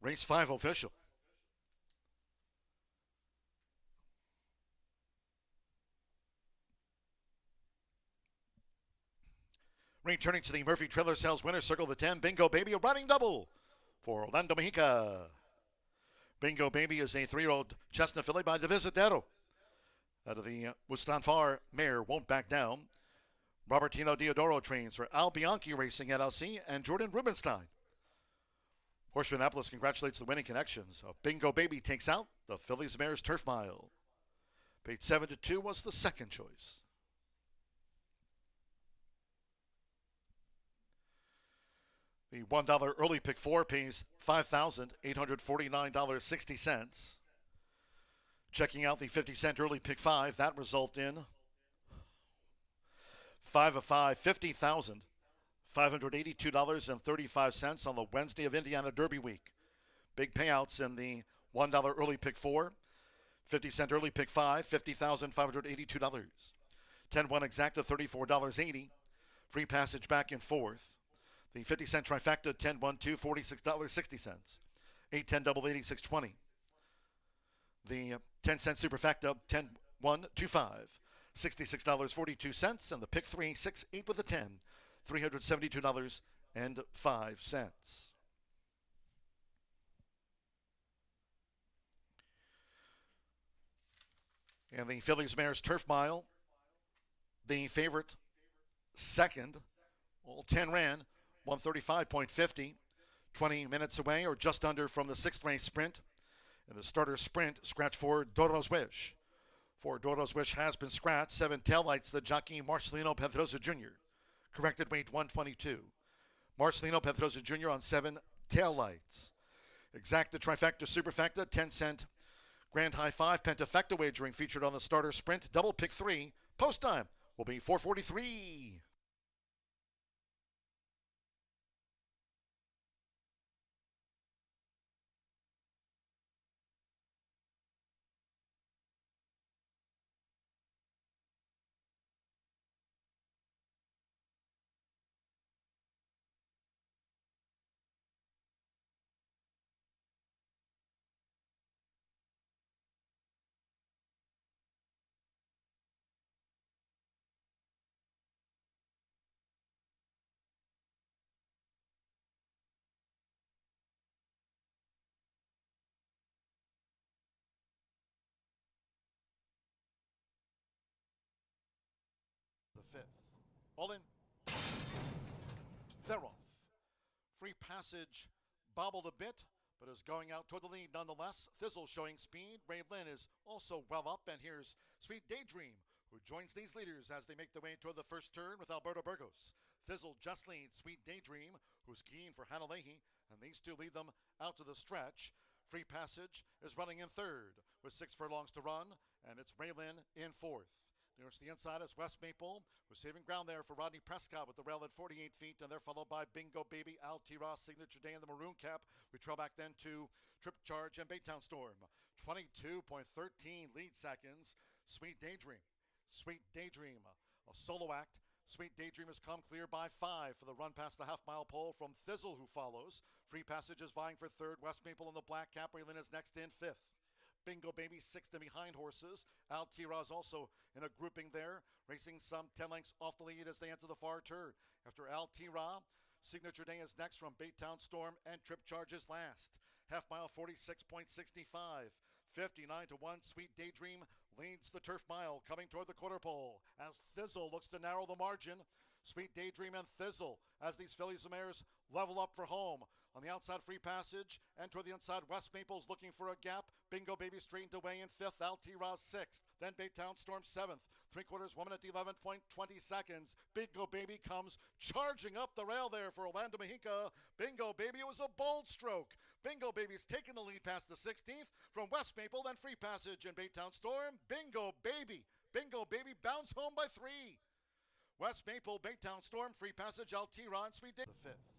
Race 5 official. Returning to the Murphy Trailer Sales winner circle, the 10, Bingo Baby, a running double for Orlando Mexica. Bingo Baby is a 3-year-old chestnut filly by Divisadero. Out of the Mustanfar mare Won't Back Down. Robertino Diodoro trains for Al Bianchi Racing LLC and Jordan Rubenstein. Horseshoe Indianapolis congratulates the winning connections. Bingo Baby takes out the Phillies Mares Turf Mile. Paid 7-2 was the second choice. The $1 early pick 4 pays $5,849.60. Checking out the 50-cent early pick 5, that result in 5 of 5, $50,582.35 on the Wednesday of Indiana Derby week. Big payouts in the $1 early pick 4, 50-cent early pick 5, $50,582. 10-1 exacta, $34.80. Free Passage back in 4th. The 50-cent trifecta, 10-1-2, $46.60. 8-10 double, $86.20. The 10-cent superfecta, 10-1-2-5, $66.42. And the pick 3, 6-8 with a 10, $372.05. And the Phillies Mares Turf Mile, the favorite, second. All 10 ran, 135.50. 20 minutes away or just under from the sixth race sprint. And the starter sprint, scratch for Doros Wish. For Doros Wish has been scratched. 7 taillights, the jockey Marcelino Pedrosa Jr. Corrected weight 122. Marcelino Pedrosa Jr. on 7 taillights. Exacta, trifecta, superfecta, 10-cent grand high 5 pentafecta wagering featured on the starter sprint. Double pick 3. Post time will be 4:43. The 5th. All in. They're off. Free Passage bobbled a bit, but is going out toward the lead nonetheless. Thizzle showing speed. Ray Lynn is also well up, and here's Sweet Daydream, who joins these leaders as they make their way toward the first turn with Alberto Burgos. Thizzle just leads Sweet Daydream, who's keen for Hannah Leahy, and these two lead them out to the stretch. Free Passage is running in third with 6 furlongs to run, and it's Ray Lynn in fourth. Nearest the inside is West Maple, who's saving ground there for Rodney Prescott with the rail at 48 feet, and they're followed by Bingo Baby, Al T. Ross, Signature Day in the maroon cap. We trail back then to Trip Charge and Baytown Storm. 22.13 lead seconds. Sweet Daydream. Sweet Daydream, a solo act. Sweet Daydream has come clear by 5 for the run past the half-mile pole from Thizzle, who follows. Free Passage is vying for third. West Maple in the black cap. Raylin is next in 5th. Bingo Baby 6th and behind horses. Al T-Roz also in a grouping there, racing some 10 lengths off the lead as they enter the far turn. After Al T-Ra, Signature Day is next from Baytown Storm, and Trip Charge is last. Half mile 46.65. 59-1. Sweet Daydream leads the turf mile coming toward the quarter pole as Thizzle looks to narrow the margin. Sweet Daydream and Thizzle as these fillies and mares level up for home. On the outside, Free Passage, and toward the inside, West Maple's looking for a gap. Bingo Baby straightened away in 5th. Al T-Roz 6th. Then Baytown Storm 7th. 3/4 1 minute 11.20 seconds. Bingo Baby comes charging up the rail there for Orlando Mejica. Bingo Baby, it was a bold stroke. Bingo Baby's taken the lead past the 16th from West Maple, then Free Passage and Baytown Storm. Bingo Baby bounced home by 3. West Maple, Baytown Storm, Free Passage, Al T-Ron, Sweet Day. The 5th.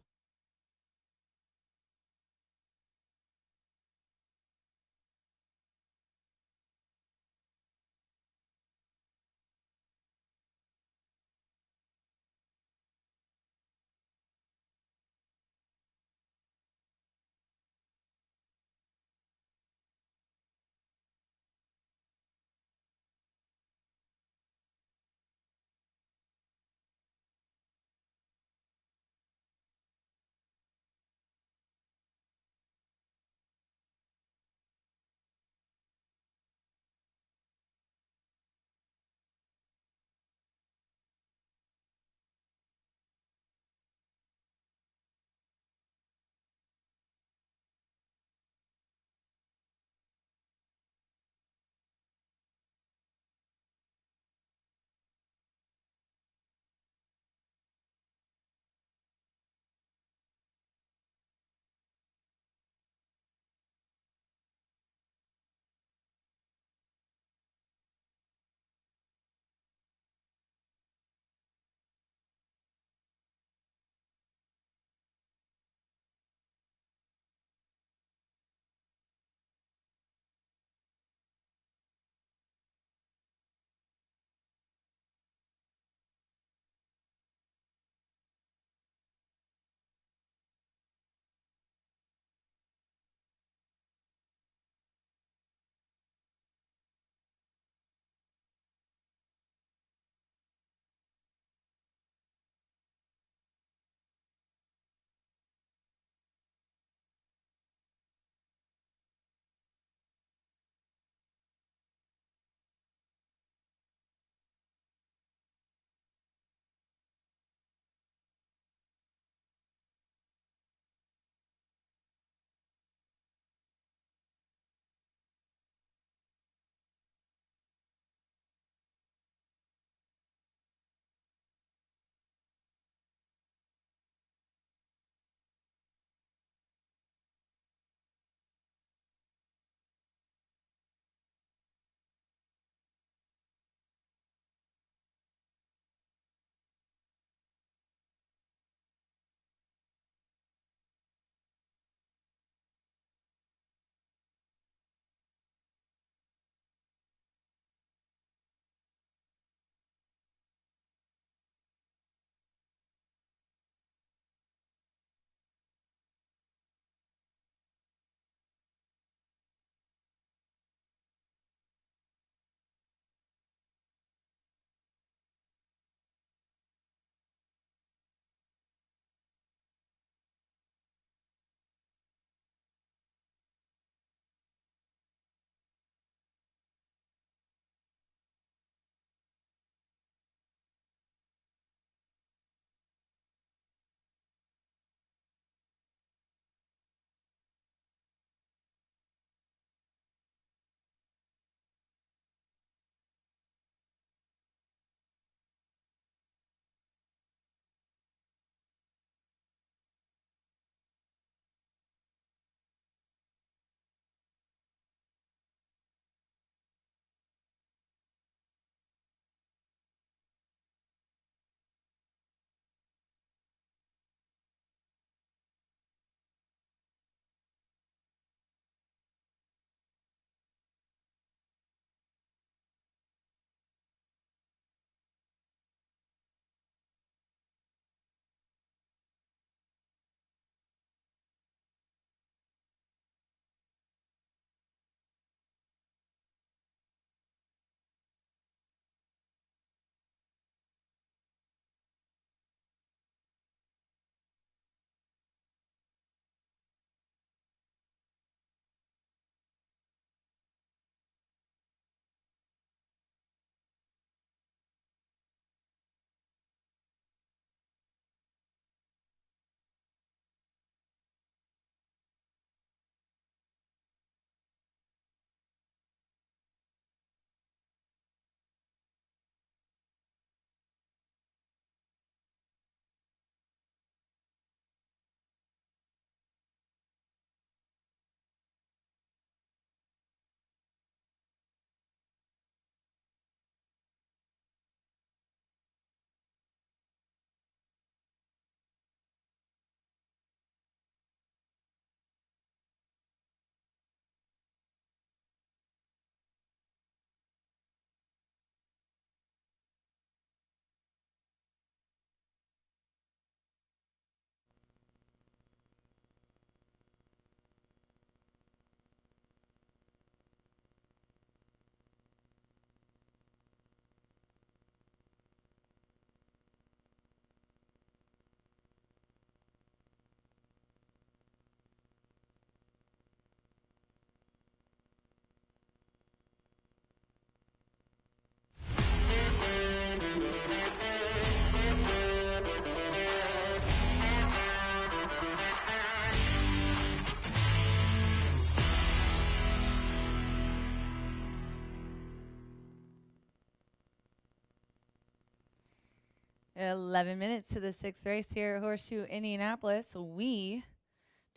11 minutes to the sixth race here at Horseshoe Indianapolis. We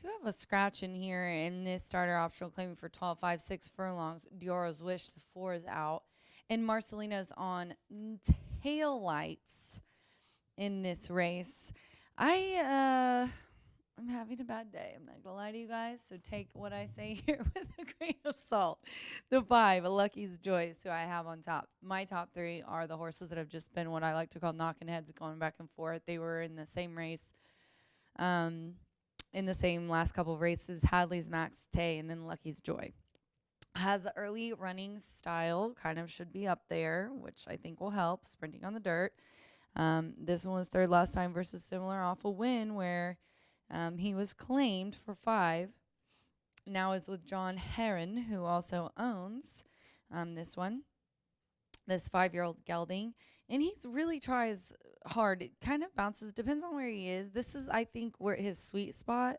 do have a scratch in here in this starter optional claiming for 12.56 furlongs. Dioro's Wish, the 4 is out. And Marcelino's on tail lights in this race. I'm having a bad day. I'm not going to lie to you guys. So take what I say here with a grain of salt. The 5, Lucky's Joyce, who I have on top. My top 3 are the horses that have just been what I like to call knocking heads, going back and forth. They were in the same race, in the same last couple of races. Hadley's Max Tay and then Lucky's Joy. Has early running style, kind of should be up there, which I think will help, sprinting on the dirt. This one was third last time versus similar off a win where he was claimed for 5. Now is with John Heron, who also owns this one, this 5-year-old gelding. And he really tries hard. It kind of bounces, depends on where he is. This is, I think, where his sweet spot.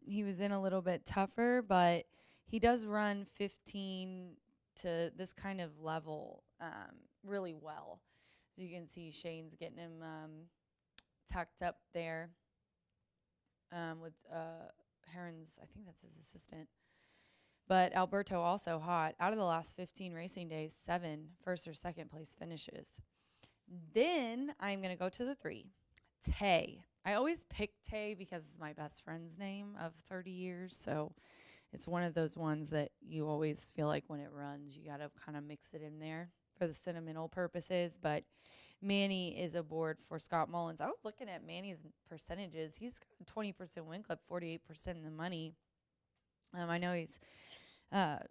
He was in a little bit tougher, but he does run 15 to this kind of level really well. So you can see Shane's getting him tucked up there. With Heron's, I think that's his assistant. But Alberto also hot. Out of the last 15 racing days, 7 first or second place finishes. Then I'm going to go to the 3, Tay. I always pick Tay because it's my best friend's name of 30 years. So it's one of those ones that you always feel like when it runs, you got to kind of mix it in there for the sentimental purposes. But Manny is aboard for Scott Mullins. I was looking at Manny's percentages. He's got a 20% win clip, 48% in the money. I know he's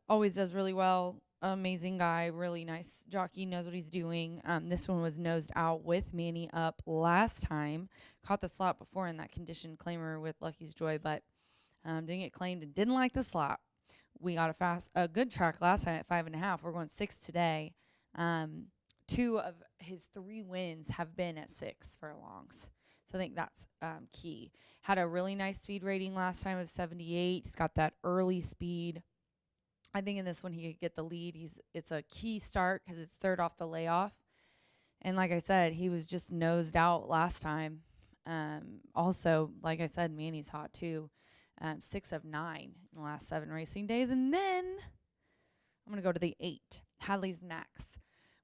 always does really well. Amazing guy, really nice jockey, knows what he's doing. This one was nosed out with Manny up last time. Caught the slot before in that condition claimer with Lucky's Joy, but didn't get claimed and didn't like the slot. We got a good track last time at 5.5. We're going 6 today. 2 of his 3 wins have been at 6 furlongs. So I think that's key. Had a really nice speed rating last time of 78. He's got that early speed. I think in this one he could get the lead. It's a key start because it's third off the layoff. And like I said, he was just nosed out last time. Also, like I said, Manny's hot too. 6 of 9 in the last 7 racing days. And then I'm going to go to the 8, Hadley's Max.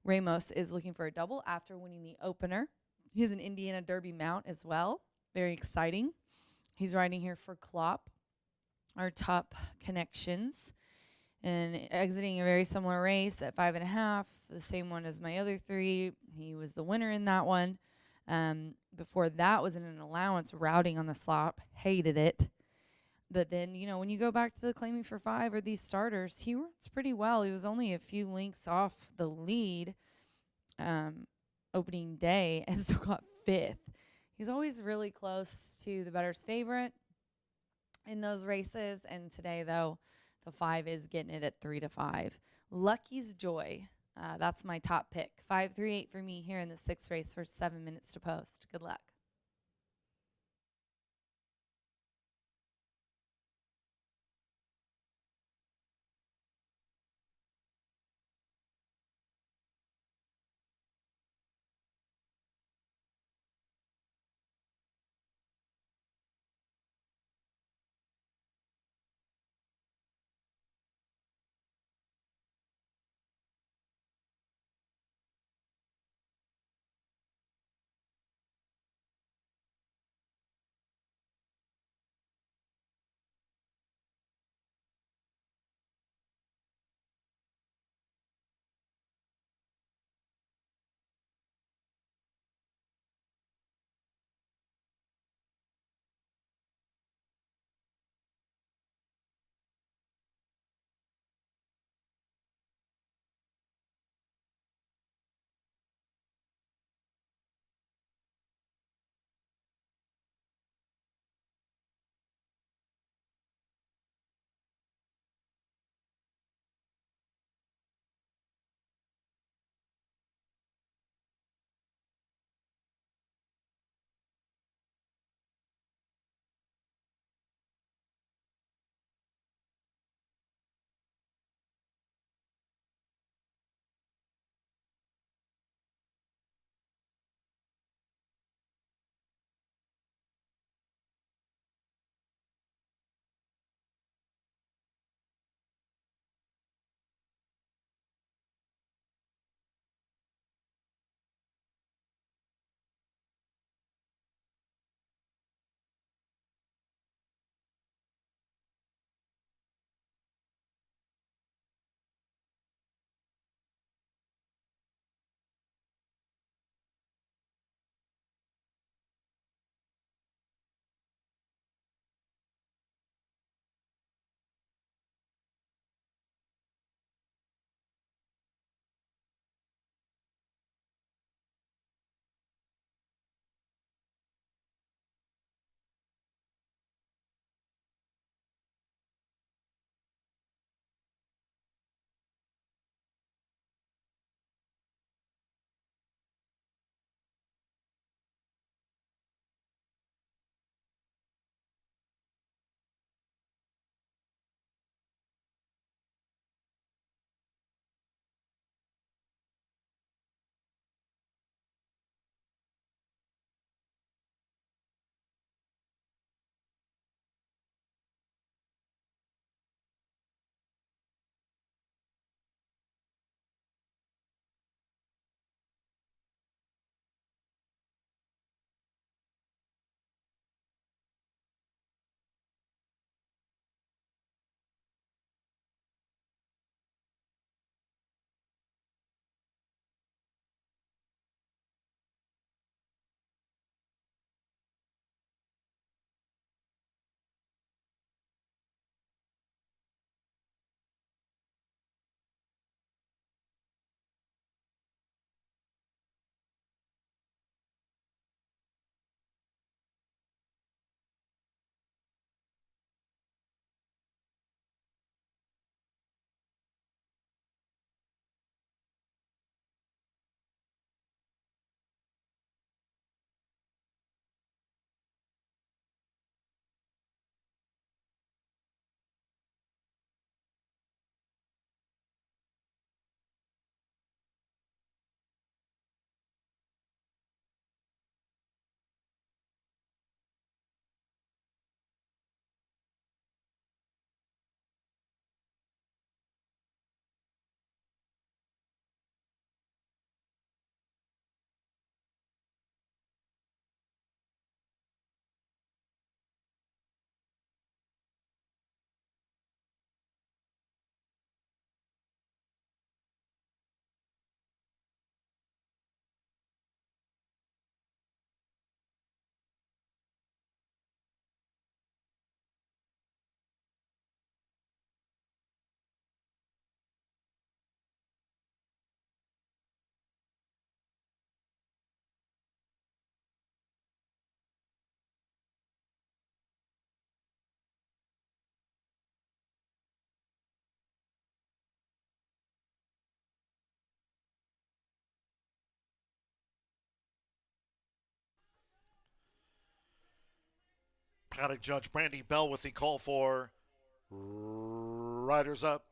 Ramos is looking for a double after winning the opener. He has an Indiana Derby mount as well. Very exciting. He's riding here for Klopp, our top connections, and exiting a very similar race at 5.5, the same one as my other 3. He was the winner in that one. Before that was in an allowance routing on the slop. Hated it. But then, when you go back to the claiming for 5 or these starters, he runs pretty well. He was only a few lengths off the lead opening day and still got 5th. He's always really close to the bettor's favorite in those races. And today, though, the 5 is getting it at 3-5. Lucky's Joy. That's my top pick. 5-3-8 for me here in the 6th race for 7 minutes to post. Good luck. Paddock judge Brandy Bell with the call for riders up.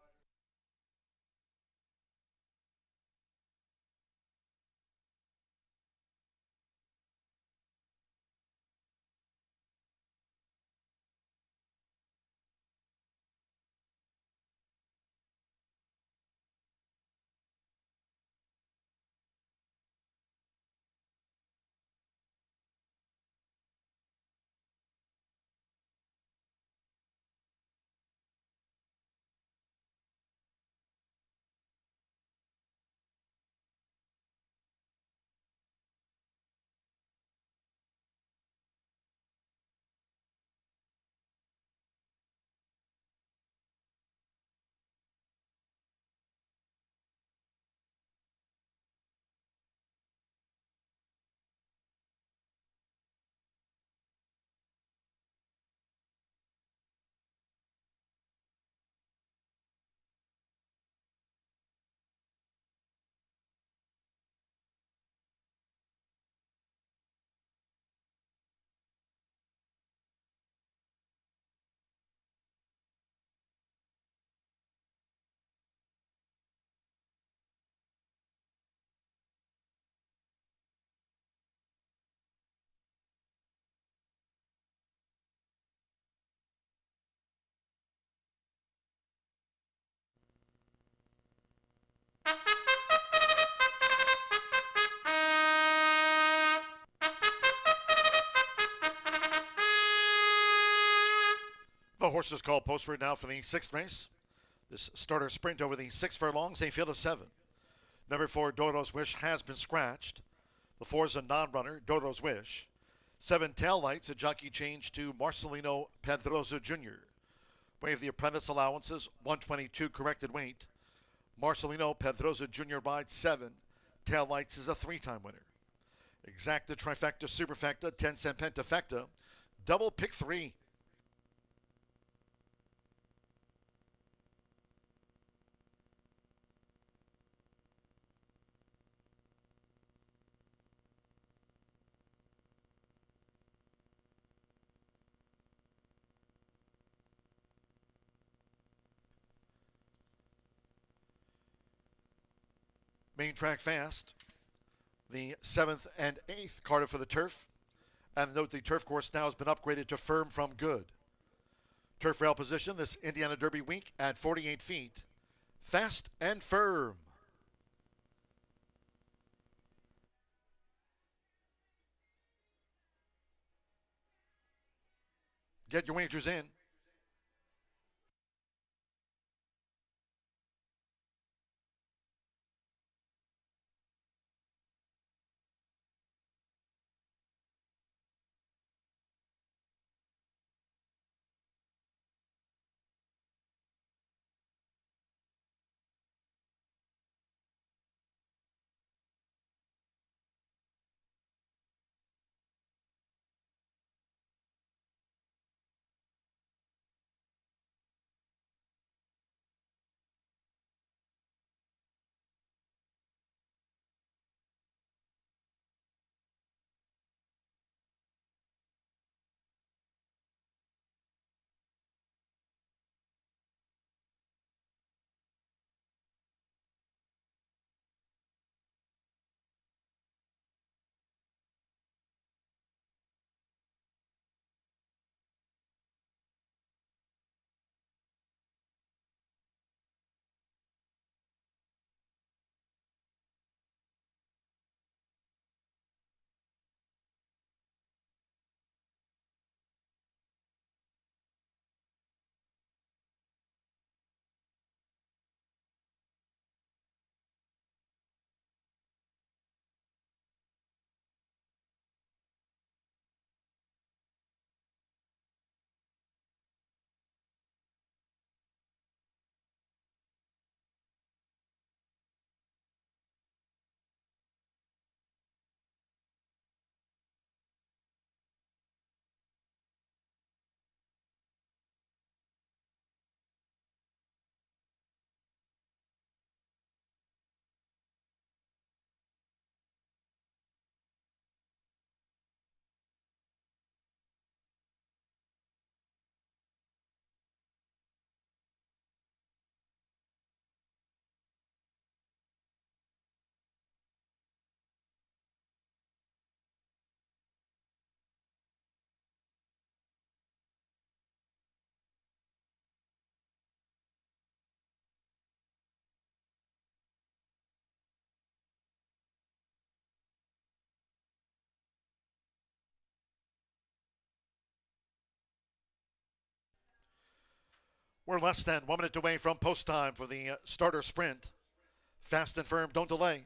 The horses called post right now for the 6th race. This starter sprint over the 6 furlongs, a field of 7. Number 4, Dodo's Wish, has been scratched. The 4 is a non-runner, Dodo's Wish. 7, Tail Lights, a jockey change to Marcelino Pedroza Jr. Waive the apprentice allowances, 122 corrected weight. Marcelino Pedroza Jr. rides 7. Tail Lights is a 3-time winner. Exacta, Trifecta, Superfecta, 10-cent Pentafecta. Double pick 3. Main track fast. The 7th and 8th carded for the turf. And note the turf course now has been upgraded to firm from good. Turf rail position this Indiana Derby week at 48 feet. Fast and firm. Get your wagers in. We're less than 1 minute away from post time for the starter sprint. Fast and firm, don't delay.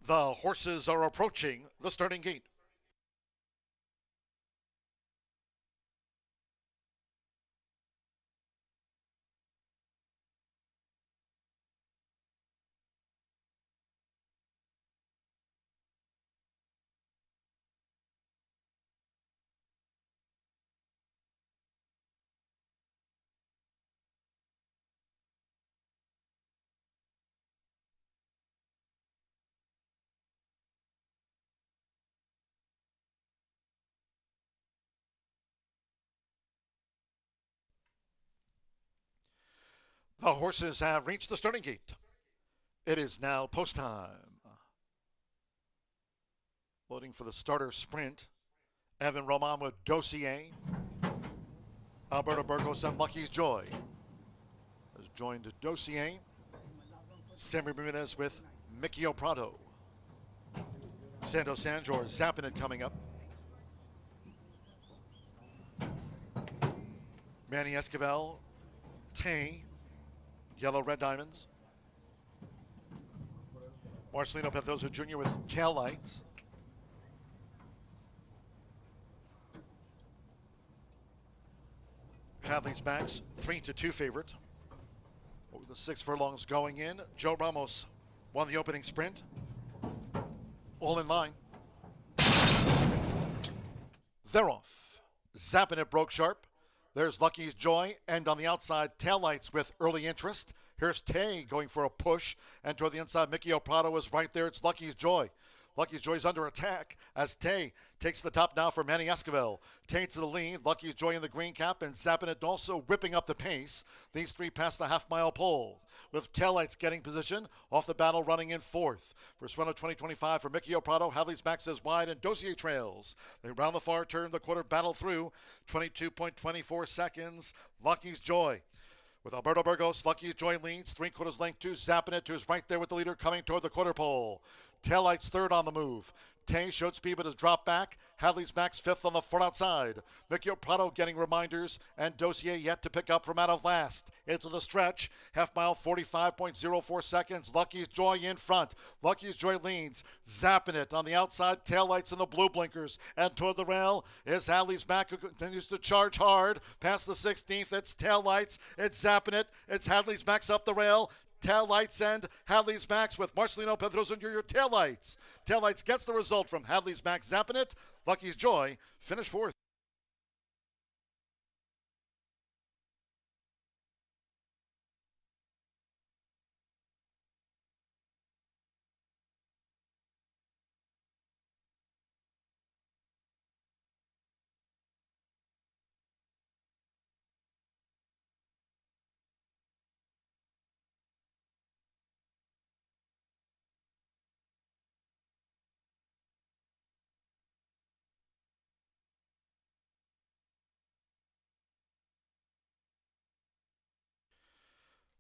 The horses are approaching the starting gate. The horses have reached the starting gate. It is now post time. Loading for the starter sprint. Evan Roman with Dossier. Alberto Burgos and Lucky's Joy has joined Dossier. Sammy Bermudez with Mickey O'Prado. Santo Sanjor zapping it coming up. Manny Esquivel, Tay, Yellow Red Diamonds. Marcelino Pedrosa Jr. with Tail Lights. Hadley's Max, 3-2 favorite. Over the 6 furlongs going in. Joe Ramos won the opening sprint. All in line. They're off. Zapping it broke sharp. There's Lucky's Joy, and on the outside, Taillights with early interest. Here's Tay going for a push, and toward the inside, Mickey O'Prado is right there. It's Lucky's Joy. Lucky's Joy's under attack as Tay takes the top now for Manny Esquivel. Tay to the lead. Lucky's Joy in the green cap and zapping it, also whipping up the pace. These three pass the half-mile pole with Taillights getting position. Off the battle running in fourth. First run of 2025 for Mickey O'Prado. Hadley's Max is wide and Dossier trails. They round the far turn. The quarter battle through. 22.24 seconds. Lucky's Joy. With Alberto Burgos, Lucky's Joy leads, 3/4 length to zapping it to his right there with the leader coming toward the quarter pole. Taillights third on the move. Tay showed speed but has dropped back. Hadley's Max fifth on the front outside. Mickey O'Prado getting reminders and Dossier yet to pick up from out of last. Into the stretch. Half mile 45.04 seconds. Lucky's Joy in front. Lucky's Joy leads. Zapping it on the outside. Taillights in the blue blinkers. And toward the rail is Hadley's Max who continues to charge hard. Past the 16th. It's Taillights. It's zapping it. It's Hadley's Max up the rail. Taillights and Hadley's Max with Marcelino Pedrosa Jr. Taillights. Taillights gets the result from Hadley's Max zapping it. Lucky's Joy finished fourth.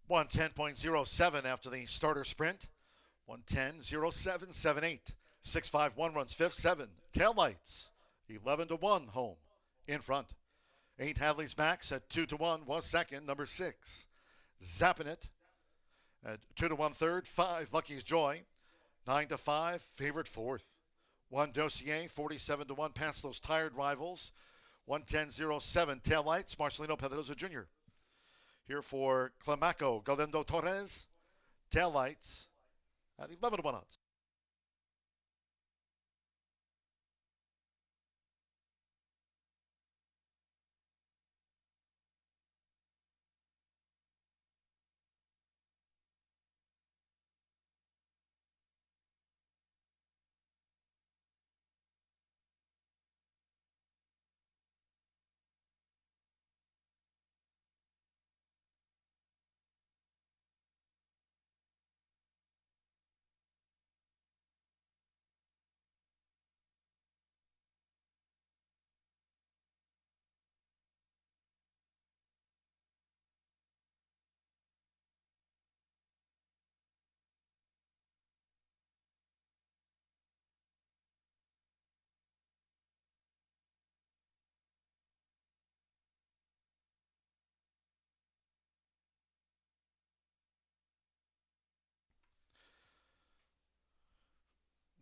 One 10.07 after the starter sprint. 110.0778. 651 runs fifth, 7. Taillights 11-1 home in front. 8 Hadley's Max at 2-1 was second. Number 6 zapping it at 2-1 third. 5 Lucky's Joy 9-5 favorite fourth. 1 Dossier 47-1 past those tired rivals. 110.07 Taillights. Marcelino Pedrosa Jr. Here for Clamaco, Galindo Torres, Taillights at 11-1 odds.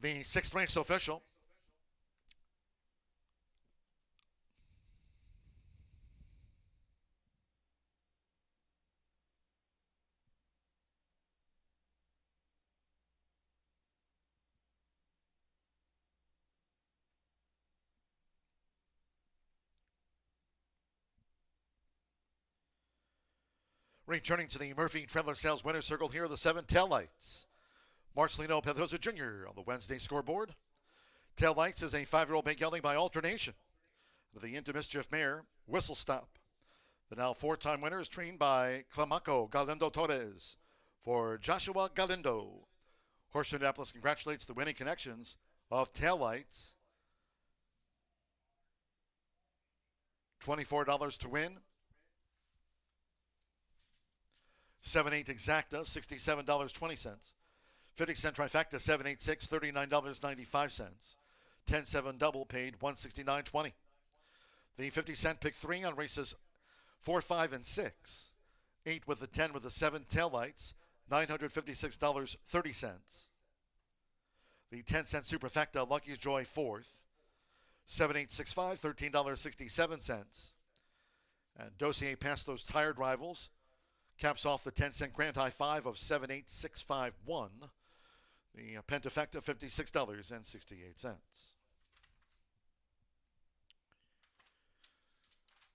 The sixth race official. Returning to the Murphy Traveler Sales winner's circle, here are the 7 taillights. Marcelino Pedrosa Jr. on the Wednesday scoreboard. Taillights is a 5-year-old big gelding by alternation. The Into Mischief mare, Whistle Stop. The now 4-time winner is trained by Clamaco Galindo Torres for Joshua Galindo. Horseshoe Indianapolis congratulates the winning connections of Taillights. $24 to win. 7-8 exacta, $67.20. 50-cent trifecta, 7-8-6, $39.95. 10-7 double paid, $169.20. The 50-cent pick 3 on races 4, 5, and 6. 8 with the 10 with the 7 taillights, $956.30. The 10-cent superfecta, Lucky's Joy 4th, 7-8-6-5, $13.67. And Dossier passed those tired rivals. Caps off the 10-cent grand high 5 of 78651. The pentafecta, $56.68.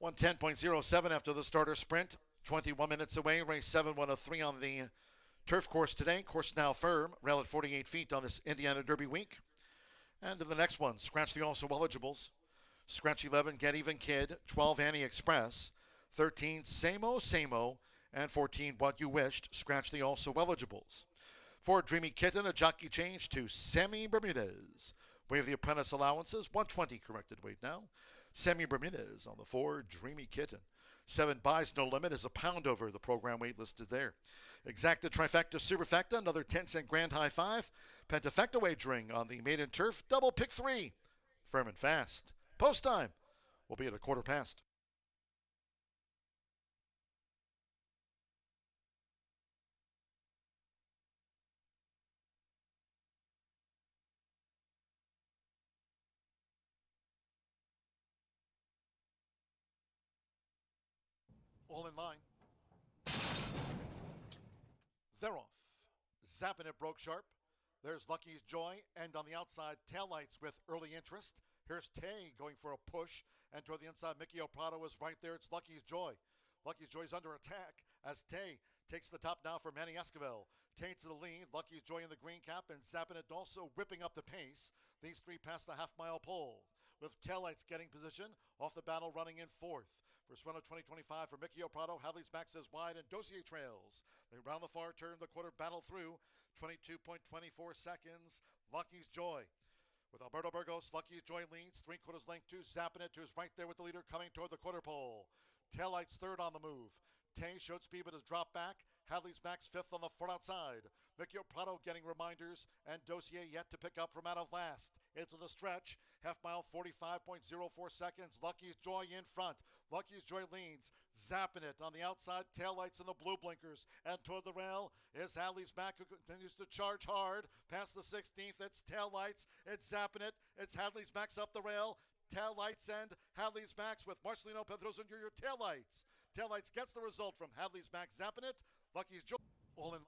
110.07 after the starter sprint. 21 minutes away. Race 7, 1 of 3 on the turf course today. Course now firm. Rail at 48 feet on this Indiana Derby week. And in the next one, scratch the also eligibles. Scratch 11, Get Even Kid. 12, Annie Express. 13, Samo, and 14, What You Wished. Scratch the also eligibles. For Dreamy Kitten, a jockey change to Sammy Bermudez. Waive the apprentice allowances. 120 corrected weight now. Sammy Bermudez on the 4, Dreamy Kitten. 7, Buys No Limit is a pound over the program weight listed there. Exacta, trifecta, superfecta, another 10-cent grand high 5. Pentafecta wagering on the maiden turf. Double pick 3. Firm and fast. Post time will be at 1/4 past. All in line. They're off. Zapping it broke sharp. There's Lucky's Joy, and on the outside, taillights with early interest. Here's Tay going for a push, and toward the inside, Mickey O'Prado is right there. It's Lucky's Joy. Lucky's Joy's under attack as Tay takes the top now for Manny Esquivel. Tay to the lead, Lucky's Joy in the green cap, and Zapping It also whipping up the pace. These 3 pass the half-mile pole, with taillights getting position, off the battle running in 4th. First run of 2025 for Mickey O'Prado. Hadley's back says wide, and Dossier trails. They round the far turn, the quarter battle through. 22.24 seconds. Lucky's Joy. With Alberto Burgos, Lucky's Joy leads. 3/4 length to Zapping It, who's right there with the leader coming toward the quarter pole. Taillights third on the move. Tay showed speed but has dropped back. Hadley's back's 5th on the front outside. Mickey O'Prado getting reminders, and Dossier yet to pick up from out of last. Into the stretch, half mile, 45.04 seconds. Lucky's Joy in front. Lucky's Joy leads. Zapping It on the outside, taillights in the blue blinkers. And toward the rail is Hadley's back, who continues to charge hard. Past the 16th, it's taillights. It's Zapping It. It's Hadley's back's up the rail. Taillights and Hadley's backs with Marcelino Pedrosa Jr. Your taillights. Taillights gets the result from Hadley's back. Zapping It. Lucky's Joy. All in.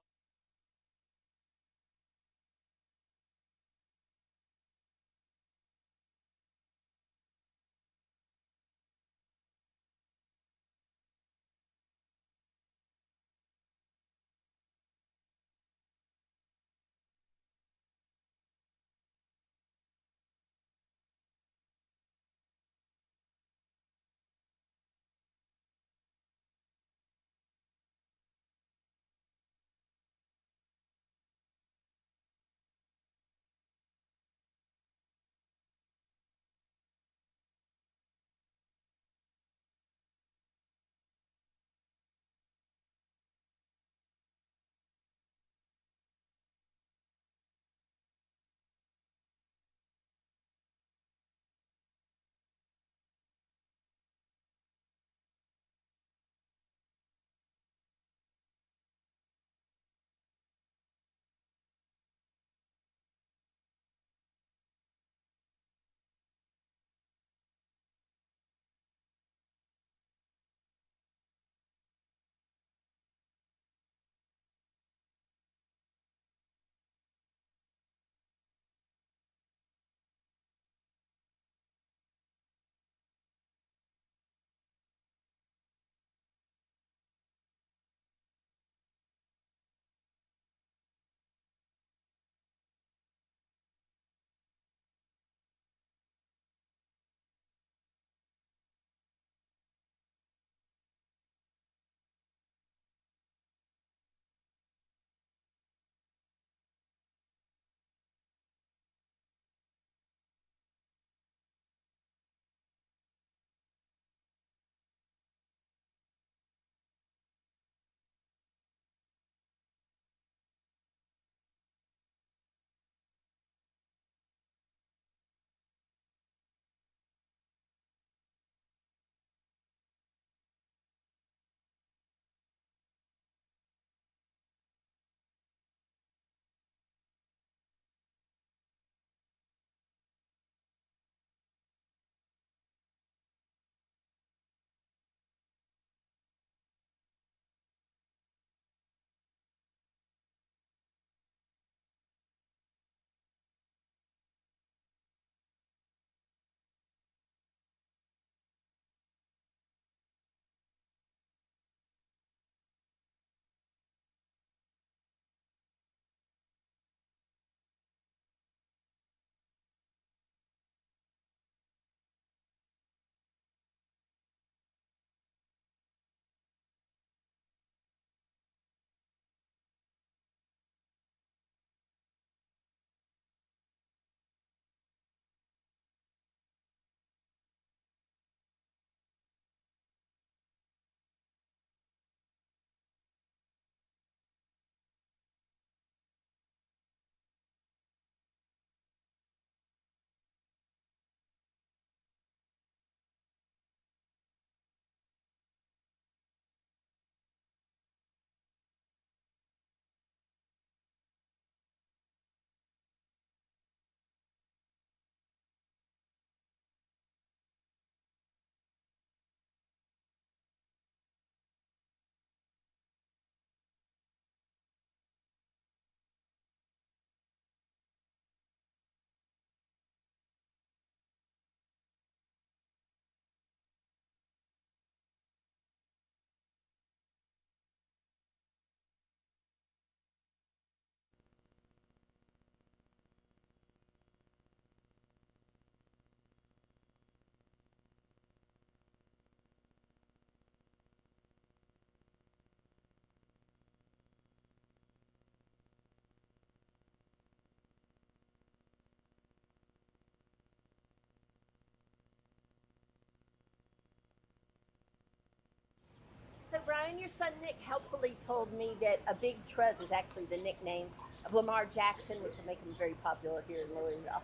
Brian, your son Nick helpfully told me that a big truz is actually the nickname of Lamar Jackson, which will make him very popular here in Louisville.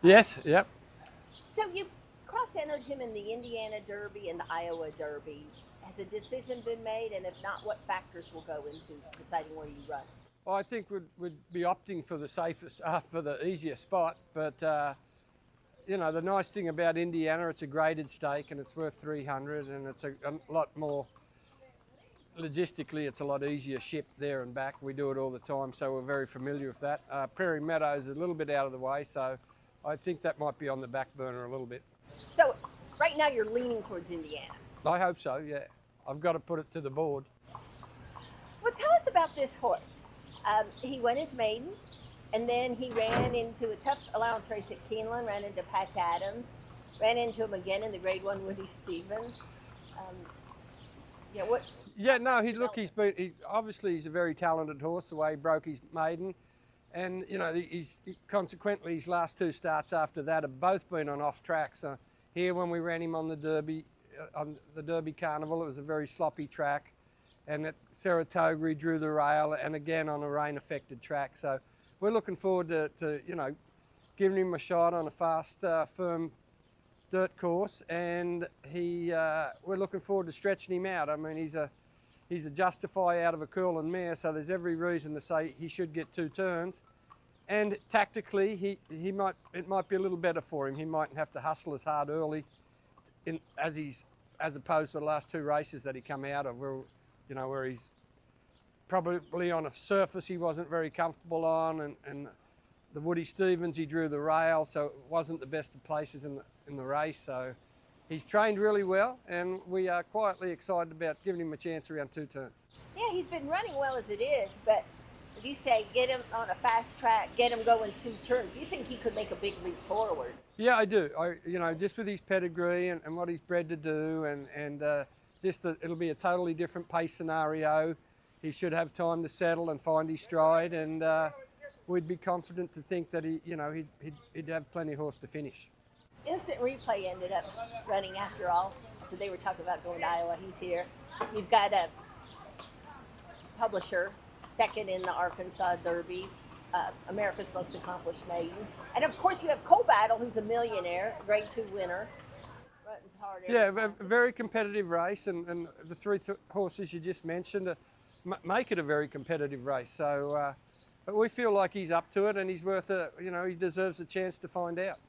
Yes, yep. So you cross-entered him in the Indiana Derby and the Iowa Derby. Has a decision been made, and if not, what factors will go into deciding where you run? Well, I think we'd be opting for the safest, for the easier spot. But you know, the nice thing about Indiana, it's a graded stake and it's worth 300, and it's a lot more. Logistically, it's a lot easier shipped there and back. We do it all the time, so we're very familiar with that. Prairie Meadows is a little bit out of the way, so I think that might be on the back burner a little bit. So right now you're leaning towards Indiana. I hope so, yeah. I've got to put it to the board. Well, tell us about this horse. He won his maiden, and then he ran into a tough allowance race at Keeneland, ran into Patch Adams, ran into him again in the Grade 1 Woody Stevens. Yeah, what? Yeah, no, he's obviously he's a very talented horse, the way he broke his maiden. And, you know, consequently his last two starts after that have both been on off track. So here when we ran him on the Derby Carnival, it was a very sloppy track. And at Saratoga he drew the rail, and again on a rain-affected track. So we're looking forward to you know, giving him a shot on a fast, firm dirt course, and we're looking forward to stretching him out. I mean, he's a justify out of a curling mare, so there's every reason to say he should get 2 turns. And tactically, it might be a little better for him. He mightn't have to hustle as hard early, as opposed to the last 2 races that he come out of, where he's probably on a surface he wasn't very comfortable on, and the Woody Stevens he drew the rail, so it wasn't the best of places in the race. So he's trained really well, and we are quietly excited about giving him a chance around 2 turns. Yeah, he's been running well as it is, but if you say get him on a fast track, get him going 2 turns, you think he could make a big leap forward? Yeah, I do. Just with his pedigree and what he's bred to do, and just that it'll be a totally different pace scenario. He should have time to settle and find his stride, and we'd be confident to think that he'd have plenty of horse to finish. Instant Replay ended up running after all. So they were talking about going to Iowa. He's here. You've got a publisher, second in the Arkansas Derby, America's Most Accomplished Maiden. And of course you have Coal Battle, who's a millionaire, Grade 2 winner. Runs hard every time. A very competitive race, and the 3 horses you just mentioned make it a very competitive race. So but we feel like he's up to it, and he's worth he deserves a chance to find out.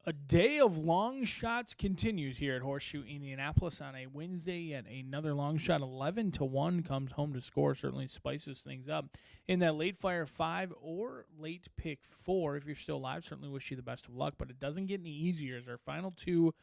A day of long shots continues here at Horseshoe Indianapolis on a Wednesday. Yet another long shot, 11-1, comes home to score. Certainly spices things up in that late fire 5 or late pick 4. If you're still alive, certainly wish you the best of luck. But it doesn't get any easier, as our final 2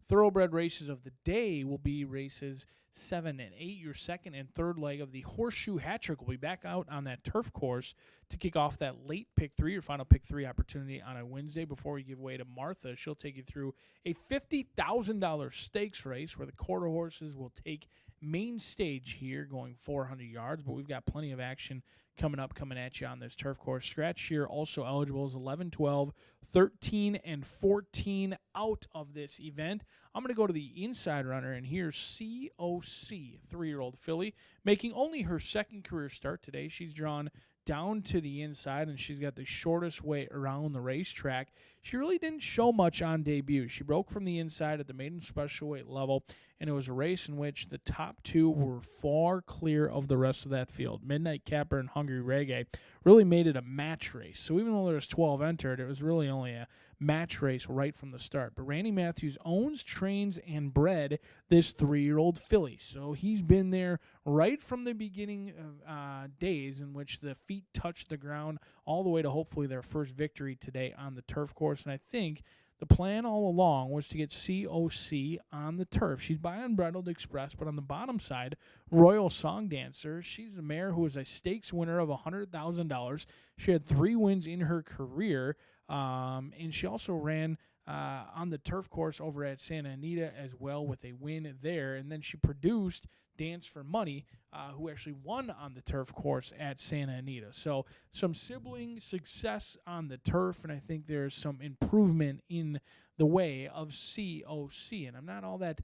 thoroughbred races of the day will be races 7, and 8. Your second and third leg of the Horseshoe hat trick will be back out on that turf course to kick off that late pick 3, your final pick 3 opportunity on a Wednesday before we give way to Martha. She'll take you through a $50,000 stakes race where the quarter horses will take main stage here going 400 yards, but we've got plenty of action coming at you on this turf course. Scratch here also eligible is 11, 12, 13, and 14 out of this event. I'm going to go to the inside runner, and here's COC, 3-year-old filly, making only her second career start today. She's drawn down to the inside, and she's got the shortest way around the racetrack. She really didn't show much on debut. She broke from the inside at the maiden special weight level, and it was a race in which the top 2 were far clear of the rest of that field. Midnight Capper and Hungry Reggae really made it a match race. So even though there was 12 entered, it was really only a match race right from the start. But Randy Matthews owns, trains, and bred this 3-year-old filly. So he's been there right from the beginning of days in which the feet touched the ground all the way to hopefully their first victory today on the turf course. And I think the plan all along was to get COC on the turf. She's by Unbridled Express, but on the bottom side, Royal Song Dancer. She's a mare who was a stakes winner of $100,000. She had 3 wins in her career, and she also ran on the turf course over at Santa Anita as well with a win there. And then she produced Dance for Money, who actually won on the turf course at Santa Anita. So some sibling success on the turf, and I think there's some improvement in the way of COC. And I'm not all that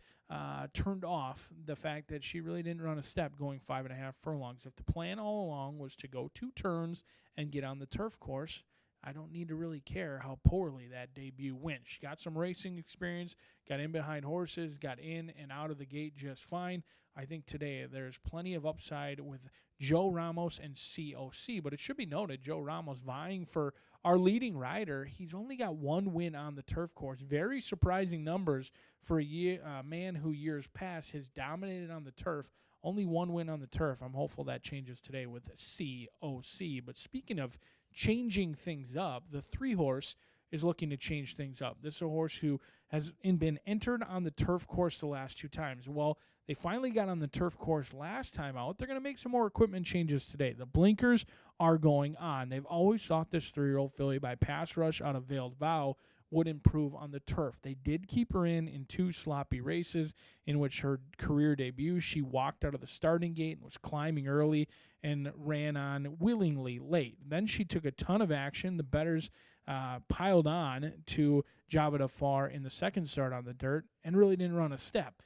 turned off the fact that she really didn't run a step going 5.5 furlongs. If the plan all along was to go 2 turns and get on the turf course, I don't need to really care how poorly that debut went. She got some racing experience, got in behind horses, got in and out of the gate just fine. I think today there's plenty of upside with Joe Ramos and COC, but it should be noted, Joe Ramos vying for our leading rider. He's only got 1 win on the turf course. Very surprising numbers for a man who years past has dominated on the turf. Only 1 win on the turf. I'm hopeful that changes today with COC. But speaking of changing things up, the 3-horse is looking to change things up. This is a horse who has been entered on the turf course the last 2 times. Well, they finally got on the turf course last time out. They're going to make some more equipment changes today. The blinkers are going on. They've always thought this 3-year-old filly by Pass Rush out of Veiled Vow would improve on the turf. They did keep her in 2 sloppy races in which her career debut, she walked out of the starting gate and was climbing early and ran on willingly late. Then she took a ton of action. The bettors piled on to Java Far in the second start on the dirt and really didn't run a step.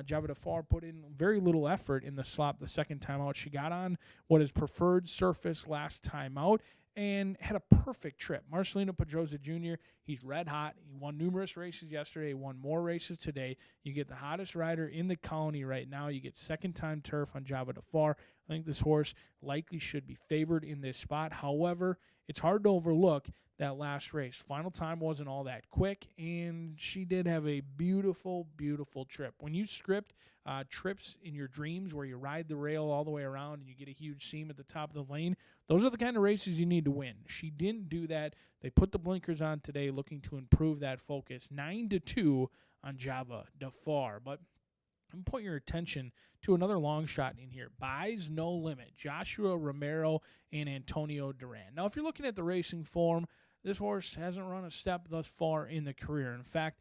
Java Far put in very little effort in the slop the second time out. She got on what is preferred surface last time out and had a perfect trip. Marcelino Pedroza Jr., he's red hot. He won numerous races yesterday. He won more races today. You get the hottest rider in the colony right now. You get second-time turf on Java Far. I think this horse likely should be favored in this spot. However, it's hard to overlook that last race. Final time wasn't all that quick, and she did have a beautiful, beautiful trip. When you script trips in your dreams where you ride the rail all the way around and you get a huge seam at the top of the lane, those are the kind of races you need to win. She didn't do that. They put the blinkers on today looking to improve that focus. 9-2 on Java Far. But I'm putting your attention to another long shot in here. Buys No Limit, Joshua Romero and Antonio Duran. Now, if you're looking at the racing form, this horse hasn't run a step thus far in the career. In fact,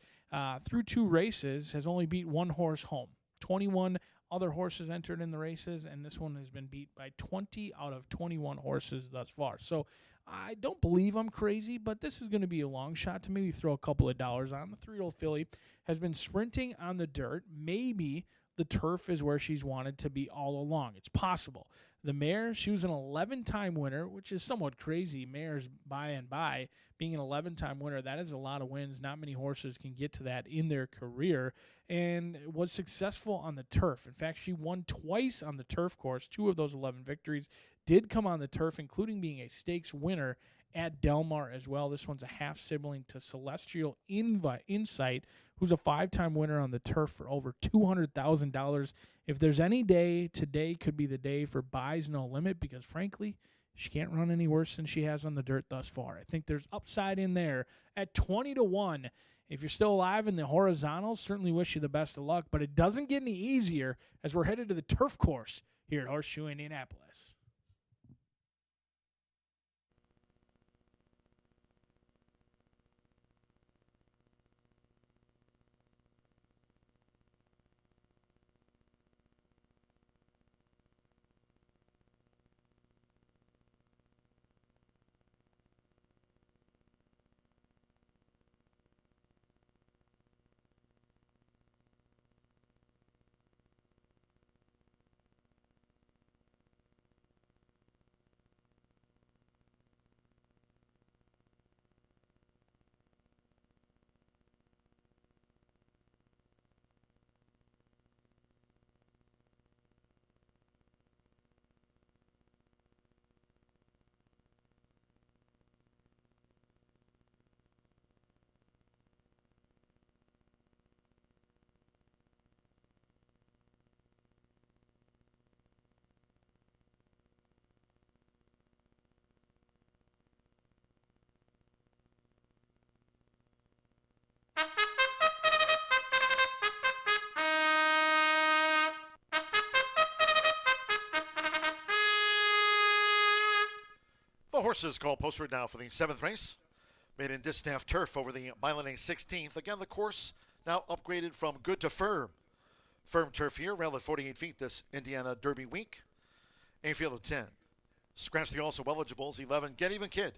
through 2 races, has only beat 1 horse home. 21 other horses entered in the races, and this one has been beat by 20 out of 21 horses thus far. So I don't believe I'm crazy, but this is going to be a long shot to maybe throw a couple of dollars on. The 3-year-old filly has been sprinting on the dirt. Maybe the turf is where she's wanted to be all along. It's possible. The mare, she was an 11-time winner, which is somewhat crazy. Mares by and by being an 11-time winner, that is a lot of wins. Not many horses can get to that in their career, and was successful on the turf. In fact, she won twice on the turf course. 2 of those 11 victories did come on the turf, including being a stakes winner at Del Mar as well. This one's a half-sibling to Celestial Insight, who's a 5-time winner on the turf for over $200,000. If there's any day, today could be the day for Buys No Limit, because frankly, she can't run any worse than she has on the dirt thus far. I think there's upside in there at 20-1. If you're still alive in the horizontals, certainly wish you the best of luck, but it doesn't get any easier as we're headed to the turf course here at Horseshoe Indianapolis. The horses call postward now for the 7th race. Made in distaff turf over the mile and a 16th. Again, the course now upgraded from good to firm. Firm turf here, rail at 48 feet this Indiana Derby week. A field of 10. Scratch the also eligibles. 11, Get Even Kid.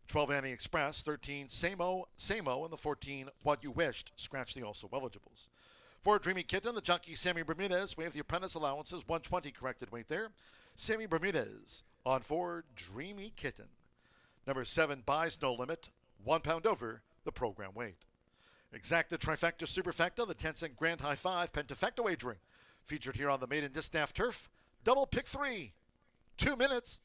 12, Annie Express. 13, Samo, and the 14, What You Wished. Scratch the also eligibles. For Dreamy Kitten, the jockey Sammy Bermudez. We have the apprentice allowances. 120 corrected weight there. Sammy Bermudez on 4, Dreamy Kitten. Number 7, Buys No Limit. 1 pound over the program weight. Exacta Trifecta Superfecta, the 10-cent Grand High 5 Pentafecta wagering. Featured here on the maiden distaff turf. Double pick 3. 2 minutes.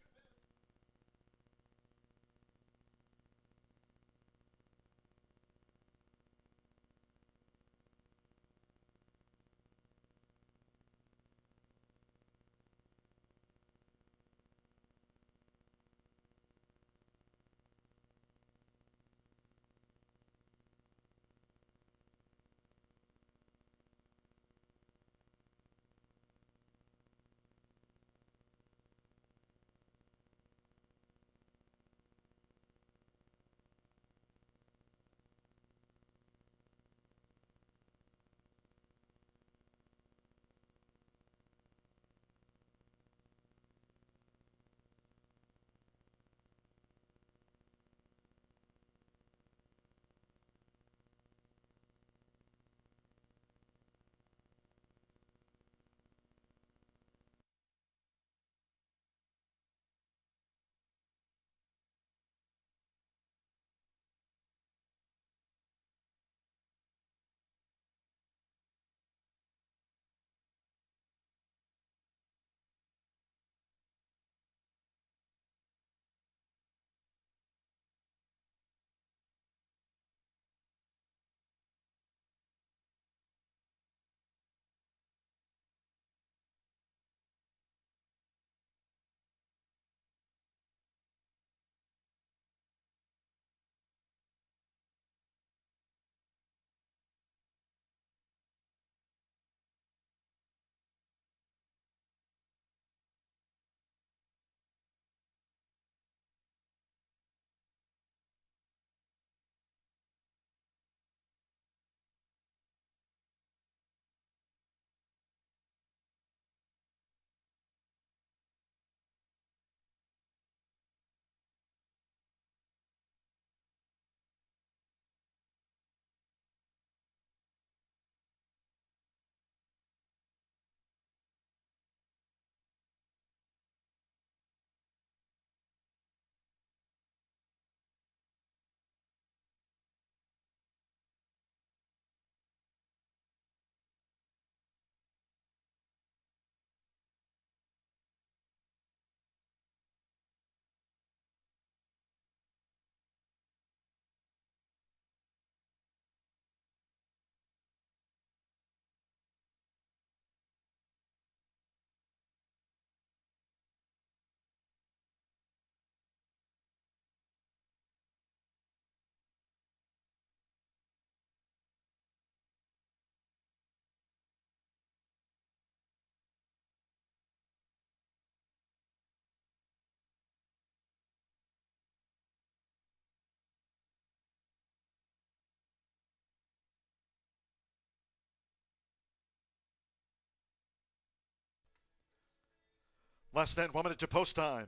Less than 1 minute to post time.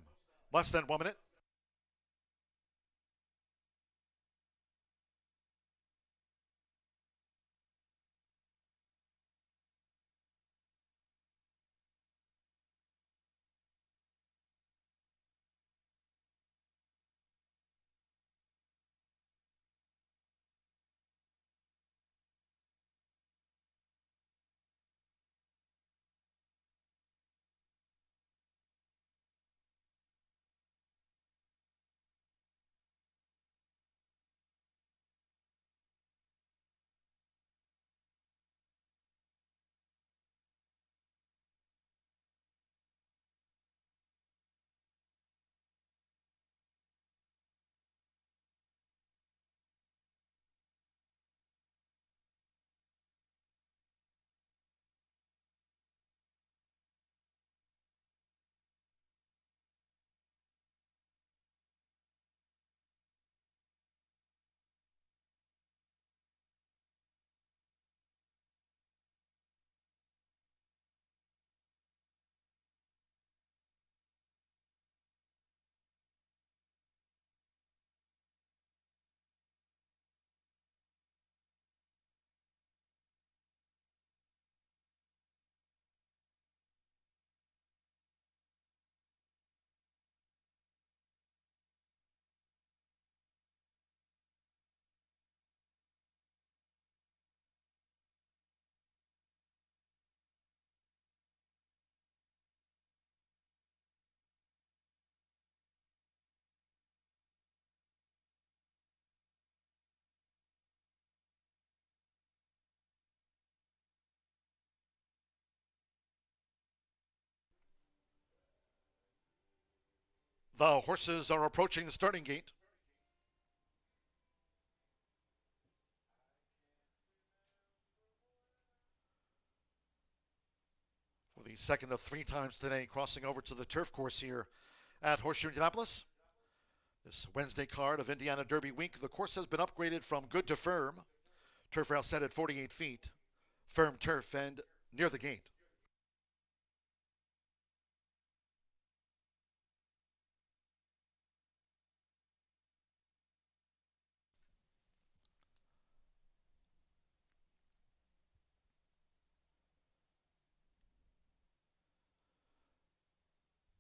Less than 1 minute. The horses are approaching the starting gate. For the second of 3 times today, crossing over to the turf course here at Horseshoe Indianapolis. This Wednesday card of Indiana Derby Week, the course has been upgraded from good to firm. Turf rail set at 48 feet. Firm turf and near the gate.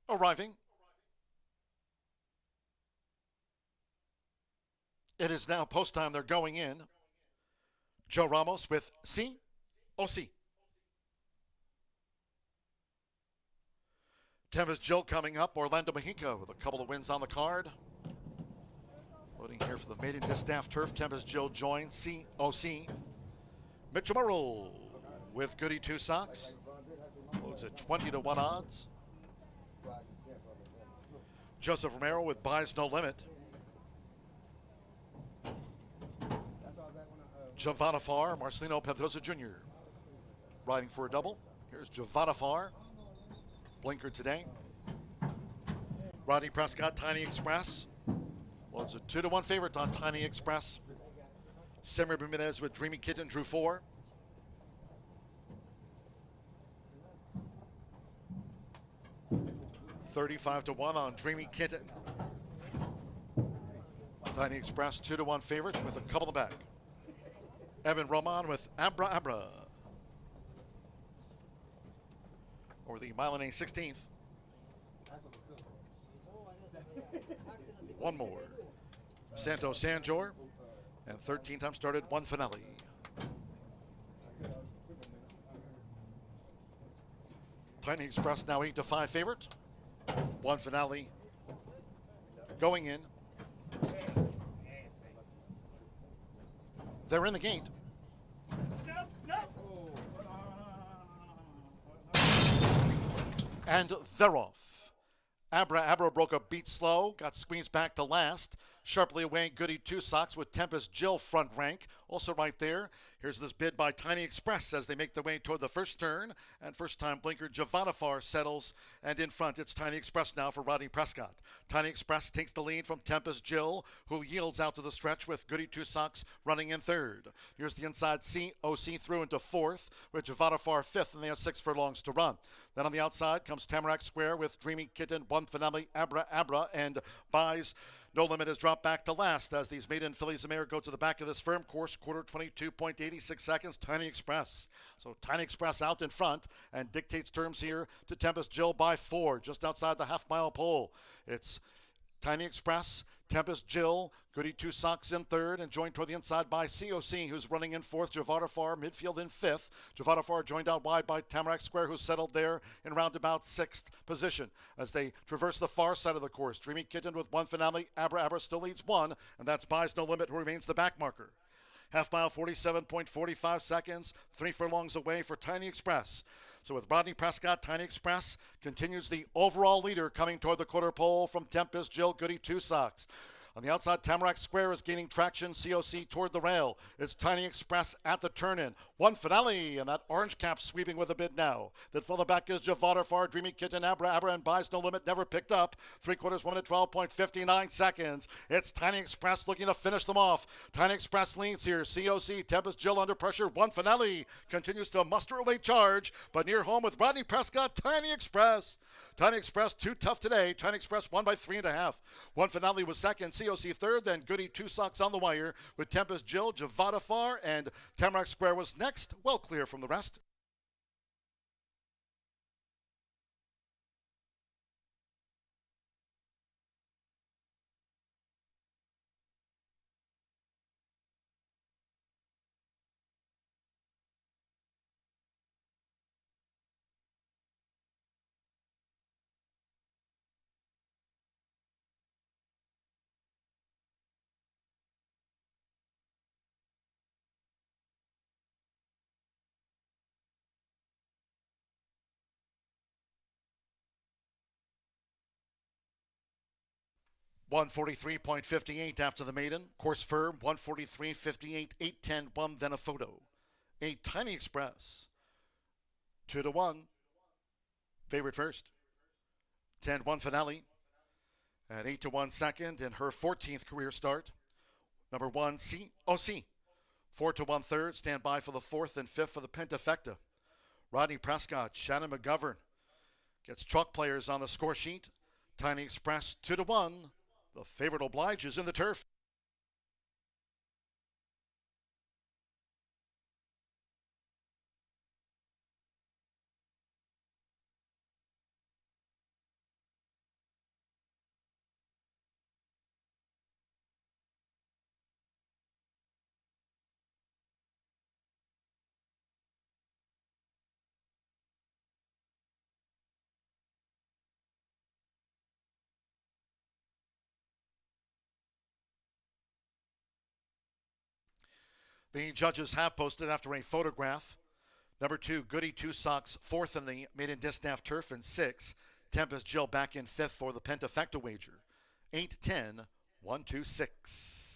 Arriving. It is now post time. They're going in. Joe Ramos with COC. Tempest Jill coming up. Orlando Mexico with a couple of wins on the card. Loading here for the maiden distaff turf. Tempest Jill joins COC. Mitchell Merrill with Goody Two Socks. Loads at 20-1 odds. Joseph Romero with Buys No Limit. Javanafar, Marcelino Pedrosa Jr. riding for a double. Here's Javanafar. Blinker today. Rodney Prescott, Tiny Express. Well, it's a 2-1 favorite on Tiny Express. Semir Bermudez with Dreamy Kitten drew 4. $35-1 on Dreamy Kitten. Tiny Express 2-1 favorite with a couple in the back. Evan Roman with Abra Abra. Or the Milan 16th. One more. Santo Sanjor. And 13 times started, 1 finale. Tiny Express now 8-5 favorite. 1 finale going in. They're in the gate. And they're off. Abra Abra broke a beat slow, got squeezed back to last. Sharply away, Goody Two Socks with Tempest Jill front rank. Also right there, here's this bid by Tiny Express as they make their way toward the first turn. And first time blinker Javanafar settles. And in front, it's Tiny Express now for Rodney Prescott. Tiny Express takes the lead from Tempest Jill, who yields out to the stretch with Goody Two Socks running in third. Here's the inside COC through into fourth with Javanafar fifth, and they have 6 furlongs to run. Then on the outside comes Tamarack Square with Dreamy Kitten, One Finale, Abra Abra, and Buys No Limit has dropped back to last as these maiden fillies of mare go to the back of this firm course. Quarter 22.86 seconds. Tiny Express. So Tiny Express out in front and dictates terms here to Tempest Jill by 4, just outside the half-mile pole. It's Tiny Express, Tempest Jill, Goody Two Socks in third, and joined toward the inside by COC, who's running in fourth. Javanafar midfield in fifth. Javanafar joined out wide by Tamarack Square, who's settled there in roundabout sixth position as they traverse the far side of the course. Dreamy Kitten with One Finale. Abra Abra still leads 1, and that's Buys No Limit, who remains the back marker. Half mile, 47.45 seconds, 3 furlongs away for Tiny Express. So with Rodney Prescott, Tiny Express continues the overall leader coming toward the quarter pole from Tempest Jill, Goody Two Socks. On the outside, Tamarack Square is gaining traction. COC toward the rail. It's Tiny Express at the turn-in. One Finale, and that orange cap sweeping with a bid now. Then further back is Javanafar, Dreamy Kitten, Abra Abra, and Buys No Limit, never picked up. 3/4 1 minute 12.59 seconds. It's Tiny Express looking to finish them off. Tiny Express leads here. COC, Tempest Jill under pressure. One Finale continues to muster a late charge, but near home with Rodney Prescott, Tiny Express. Tiny Express too tough today. Tiny Express won by 3.5. One Finale was second. COC third, then Goody Two Socks on the wire with Tempest Jill, Javanafar, and Tamarack Square was next, well clear from the rest. $143.58 after the maiden. Course firm, 143.58, 810, 1, then a photo. A Tiny Express, 2-1. Favorite first. 10-1 Finale at 8-1 second in her 14th career start. Number 1, COC, 4-1 third. Stand by for the 4th and 5th for the Pentafecta. Rodney Prescott, Shannon McGovern gets chalk players on the score sheet. Tiny Express, 2-1. The favorite obliges in the turf. The judges have posted after a photograph. Number 2, Goody Two Socks, 4th in the maiden distaff turf, and 6. Tempest Jill back in 5th for the Pentafecta wager. 8-10, 1-2-6.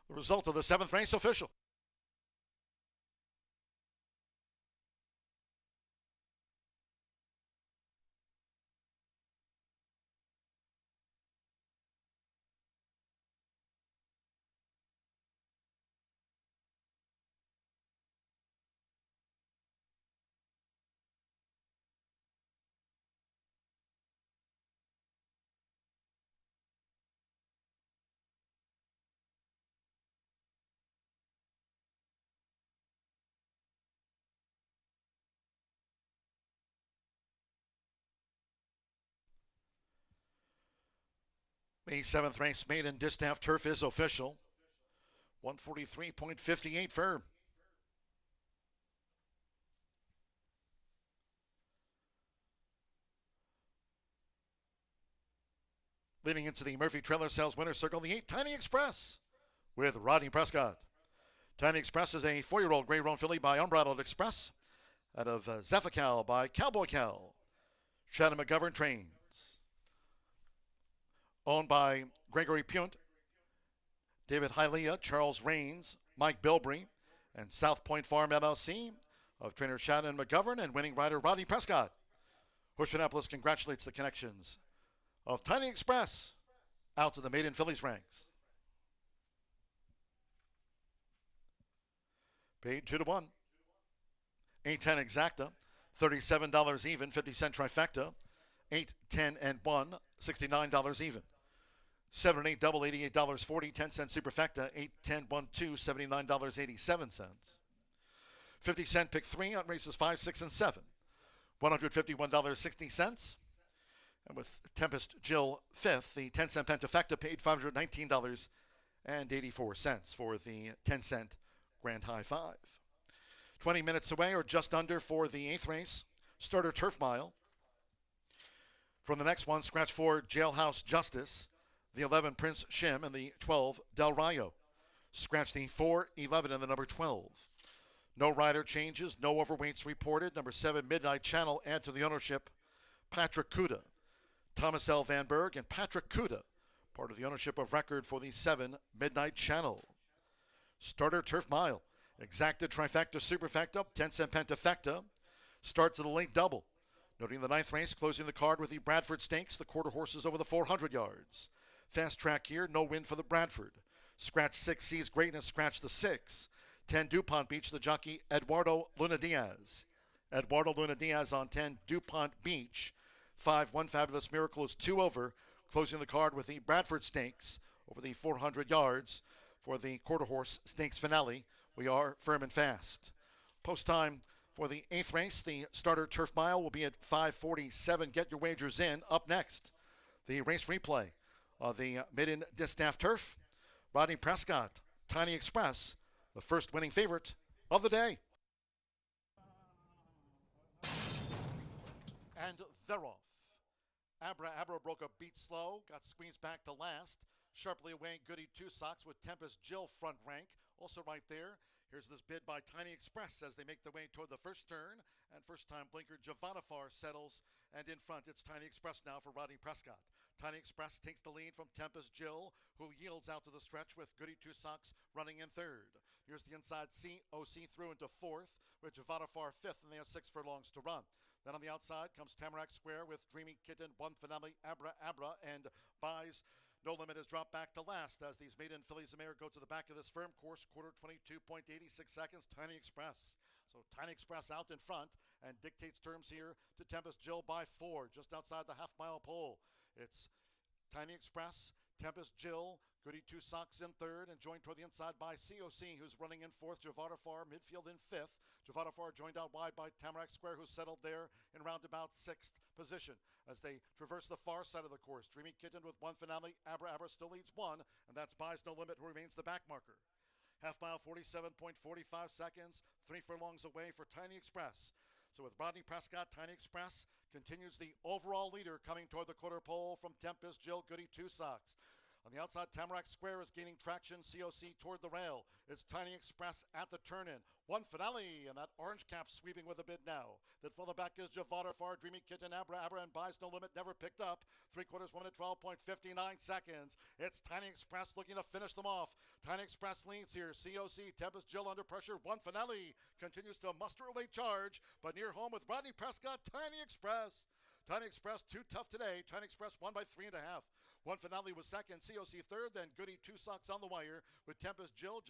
The result of the 7th race official. The 7th race maiden distaff turf is official. 143.58 firm. Leading into the Murphy Trailer Sales Winner Circle, the 8 Tiny Express with Rodney Prescott. Tiny Express is a 4-year-old gray roan filly by Unbridled Express out of Zephycal by Cowboy Cal. Shannon McGovern trains. Owned by Gregory Punt, David Hylea, Charles Rains, Mike Bilbrey, and South Point Farm LLC of trainer Shannon McGovern and winning rider Rodney Prescott. Horseshoe Indianapolis congratulates the connections of Tiny Express out to the maiden fillies ranks. Paid 2-1. 8-10 exacta, $37 even, 50-cent trifecta. 8, 10, and 1, $69 even. 7 and 8 double, $88.40, 10-cent superfecta. 8, 10, 1, 2, $79.87. 50-cent pick 3 on races 5, 6, and 7. $151.60. And with Tempest Jill 5th, the 10-cent pentafecta paid $519.84 for the 10-cent Grand High 5. 20 minutes away, or just under, for the 8th race, starter Turf Mile. From the next one, scratch 4 Jailhouse Justice, the 11 Prince Shim, and the 12 Del Rayo. Scratch the 4, 11, and the number 12. No rider changes, no overweights reported. Number 7 Midnight Channel add to the ownership Patrick Kuda. Thomas L. Van Berg and Patrick Kuda, part of the ownership of record for the 7 Midnight Channel. Starter Turf Mile, exacta trifecta superfecta, 10-cent pentafecta, starts at a late double. Noting the 9th race, closing the card with the Bradford Stakes, the quarter horses over the 400 yards. Fast track here, no win for the Bradford. Scratch 6 sees greatness, scratch the 6. 10 DuPont Beach, the jockey Eduardo Luna Diaz. Eduardo Luna Diaz on 10 DuPont Beach. 5, One Fabulous Miracle is 2 over, closing the card with the Bradford Stakes over the 400 yards for the quarter horse stakes finale. We are firm and fast. Post time for the 8th race, the starter Turf Mile, will be at 5:47. Get your wagers in. Up next, the race replay of the maiden distaff turf. Rodney Prescott, Tiny Express, the first winning favorite of the day. And they're off. Abra broke a beat slow, got squeezed back to last. Sharply away, Goody Two Socks with Tempest Jill front rank. Also right there, here's this bid by Tiny Express as they make their way toward the first turn. And first-time blinker Javanafar settles. And in front, it's Tiny Express now for Rodney Prescott. Tiny Express takes the lead from Tempest Jill, who yields out to the stretch with Goody Two Socks running in third. Here's the inside COC through into fourth with Javanafar fifth, and they have 6 furlongs to run. Then on the outside comes Tamarack Square with Dreamy Kitten, One Finale, Abra, and Buys. No Limit is dropped back to last as these maiden fillies and mare go to the back of this firm course. Quarter 22.86 seconds. Tiny Express. So Tiny Express out in front and dictates terms here to Tempest Jill by 4, just outside the half-mile pole. It's Tiny Express, Tempest Jill, Goody Two Socks in third, and joined toward the inside by COC, who's running in fourth. Javanafar midfield in fifth. Javanafar joined out wide by Tamarack Square, who's settled there in roundabout 6th position. As they traverse the far side of the course, Dreamy Kitten with One Finale. Abra still leads 1, and that's Buys No Limit, who remains the back marker. Half mile, 47.45 seconds, 3 furlongs away for Tiny Express. So with Rodney Prescott, Tiny Express continues the overall leader coming toward the quarter pole from Tempest Jill, Goody Two Socks. On the outside, Tamarack Square is gaining traction. COC toward the rail. It's Tiny Express at the turn-in. One Finale, and that orange cap sweeping with a bid now. That further back is Javanafar, Dreamy Kitten, Abra, and Buys No Limit, never picked up. 3/4, 1 minute, 12.59 seconds. It's Tiny Express looking to finish them off. Tiny Express leads here. COC, Tempest Jill under pressure. One Finale continues to muster a late charge, but near home with Rodney Prescott, Tiny Express. Tiny Express too tough today. Tiny Express won by 3.5. One Finale was second, COC third, then Goody Two Socks on the wire with Tempest Jill,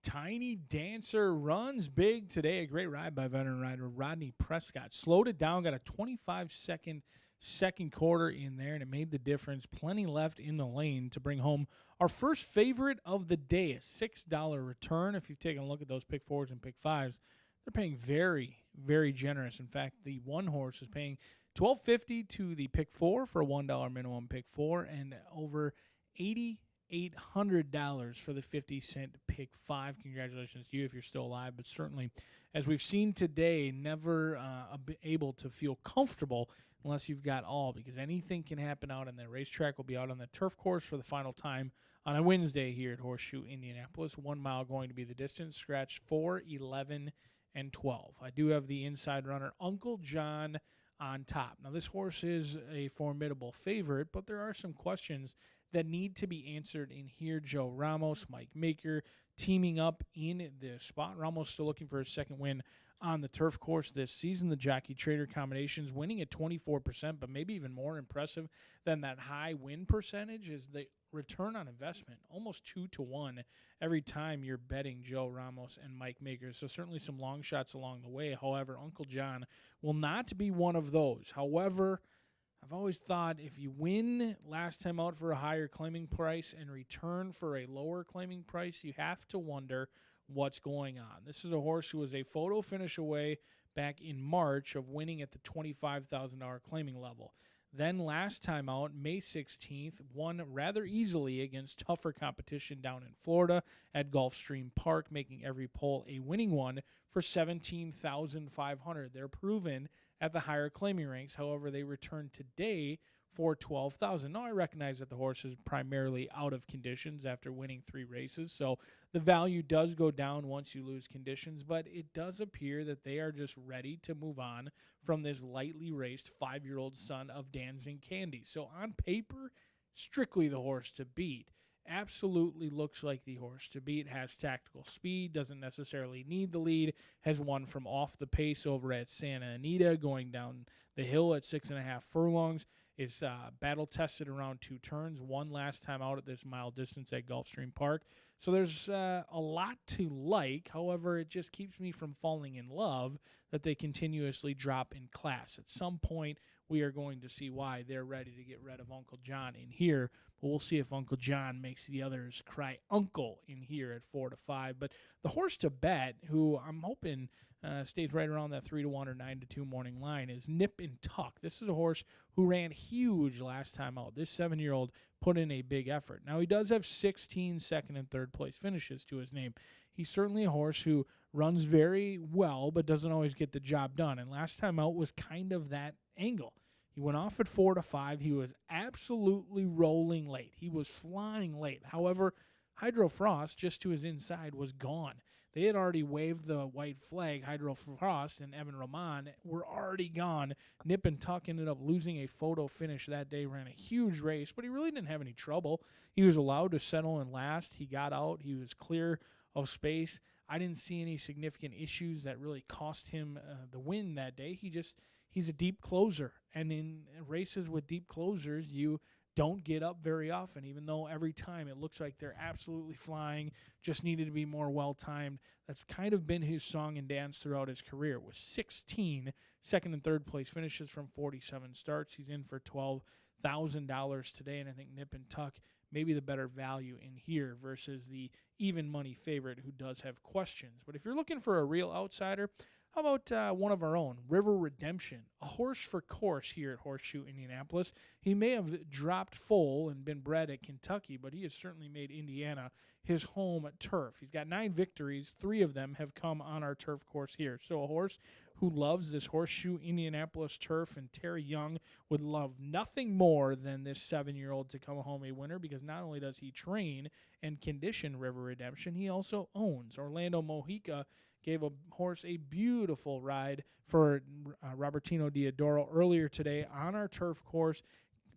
Tiny Dancer runs big today. A great ride by veteran rider Rodney Prescott. Slowed it down, got a 25-second second quarter in there, and it made the difference. Plenty left in the lane to bring home our first favorite of the day, a $6 return. If you've taken a look at those pick fours and pick fives, they're paying very, very generous. In fact, the one horse is paying $12.50 to the pick four for a $1 minimum pick four, and over $8,800 for the 50-cent pick five. Congratulations to you if you're still alive, but certainly, as we've seen today, never able to feel comfortable unless you've got all, because anything can happen out on the racetrack. Will be out on the turf course for the final time on a Wednesday here at Horseshoe Indianapolis. 1 mile going to be the distance. Scratch 4, 11, and 12. I do have the inside runner, Uncle John, on top. Now, this horse is a formidable favorite, but there are some questions that need to be answered in here. Joe Ramos, Mike Maker teaming up in this spot. Ramos still looking for his second win on the turf course this season. The Jockey Trader combinations winning at 24%, but maybe even more impressive than that high win percentage is the return on investment, almost 2-to-1 every time you're betting Joe Ramos and Mike Maker. So certainly some long shots along the way. However, Uncle John will not be one of those. However, I've always thought if you win last time out for a higher claiming price and return for a lower claiming price, you have to wonder what's going on. This is a horse who was a photo finish away back in March of winning at the $25,000 claiming level. Then last time out, May 16th, won rather easily against tougher competition down in Florida at Gulfstream Park, making every pole a winning one for $17,500. They're proven at the higher claiming ranks. However, they returned today for $12,000. Now, I recognize that the horse is primarily out of conditions after winning 3 races, so the value does go down once you lose conditions, but it does appear that they are just ready to move on from this lightly raced 5-year-old son of Dancing Candy. So on paper, strictly the horse to beat. Absolutely looks like the horse to beat. Has tactical speed, doesn't necessarily need the lead, has won from off the pace over at Santa Anita, going down the hill at 6.5 furlongs. Is battle tested around 2 turns, won last time out at this mile distance at Gulfstream Park. So there's a lot to like. However, it just keeps me from falling in love that they continuously drop in class. At some point, we are going to see why they're ready to get rid of Uncle John in here. But we'll see if Uncle John makes the others cry uncle in here at 4-5. But the horse to bet, who I'm hoping stays right around that 3-1 or 9-2 morning line, is Nip and Tuck. This is a horse who ran huge last time out. This 7-year-old put in a big effort. Now, he does have 16 second and third place finishes to his name. He's certainly a horse who runs very well, but doesn't always get the job done. And last time out was kind of that angle. He went off at 4-5. He was absolutely rolling late. He was flying late. However, Hydro Frost, just to his inside, was gone. They had already waved the white flag. Hydro Frost and Evan Roman were already gone. Nip and Tuck ended up losing a photo finish that day, ran a huge race, but he really didn't have any trouble. He was allowed to settle in last. He got out. He was clear of space. I didn't see any significant issues that really cost him the win that day. He's a deep closer, and in races with deep closers, you don't get up very often, even though every time it looks like they're absolutely flying, just needed to be more well-timed. That's kind of been his song and dance throughout his career. With 16 second and third place finishes from 47 starts, he's in for $12,000 today, and I think Nip and Tuck maybe the better value in here versus the even money favorite who does have questions. But if you're looking for a real outsider, how about one of our own, River Redemption, a horse for course here at Horseshoe Indianapolis. He may have dropped foal and been bred at Kentucky, but he has certainly made Indiana his home turf. He's got 9 victories. 3 of them have come on our turf course here. So a horse who loves this Horseshoe Indianapolis turf, and Terry Young would love nothing more than this 7-year-old to come home a winner, because not only does he train and condition River Redemption, he also owns. Orlando Mojica gave a horse a beautiful ride for Robertino Diodoro earlier today on our turf course.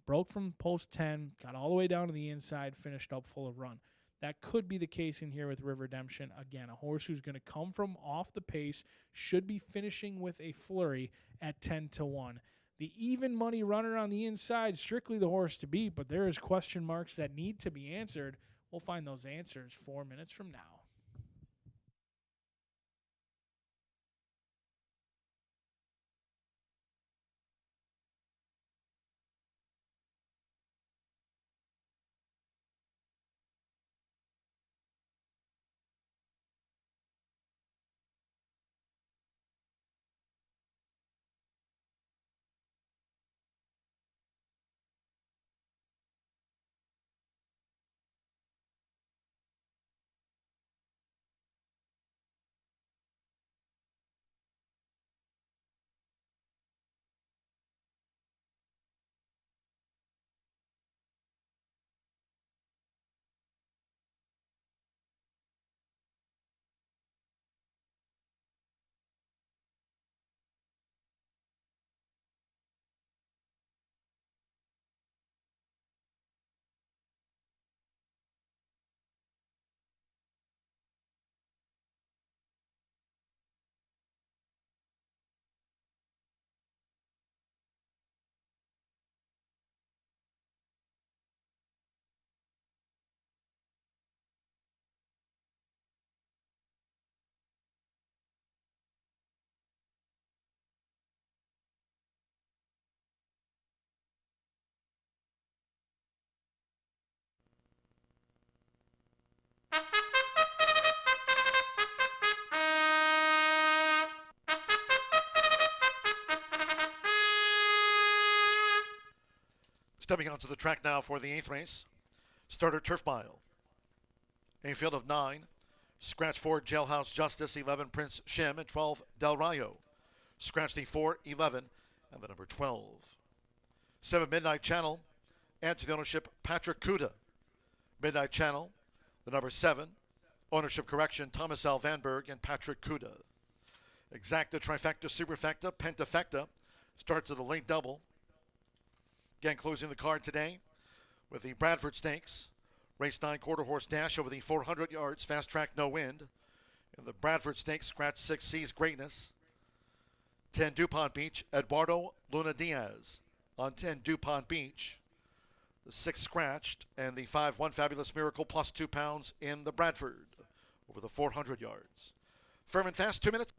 Broke from post 10, got all the way down to the inside, finished up full of run. That could be the case in here with River Redemption. Again, a horse who's going to come from off the pace, should be finishing with a flurry at 10-1. The even money runner on the inside, strictly the horse to beat, but there is question marks that need to be answered. We'll find those answers 4 minutes from now. Stepping onto the track now for the 8th race. Starter Turf Mile. A field of 9. Scratch 4, Jailhouse Justice. 11, Prince Shim. And 12, Del Rayo. Scratch the 4, 11, and the number 12. 7, Midnight Channel. Add to the ownership, Patrick Kuda. Midnight Channel, the number 7. Ownership correction, Thomas L. Vanberg and Patrick Kuda. Exacta, Trifecta, Superfecta, Pentafecta. Starts at the late double. Again, closing the card today with the Bradford Stakes. Race 9 quarter horse dash over the 400 yards. Fast track, no wind. In the Bradford Stakes, scratch 6 sees greatness. 10 DuPont Beach, Eduardo Luna Diaz. On 10 DuPont Beach. The 6 scratched, and the 5 One Fabulous Miracle plus 2 pounds in the Bradford over the 400 yards. Firm and fast, 2 minutes.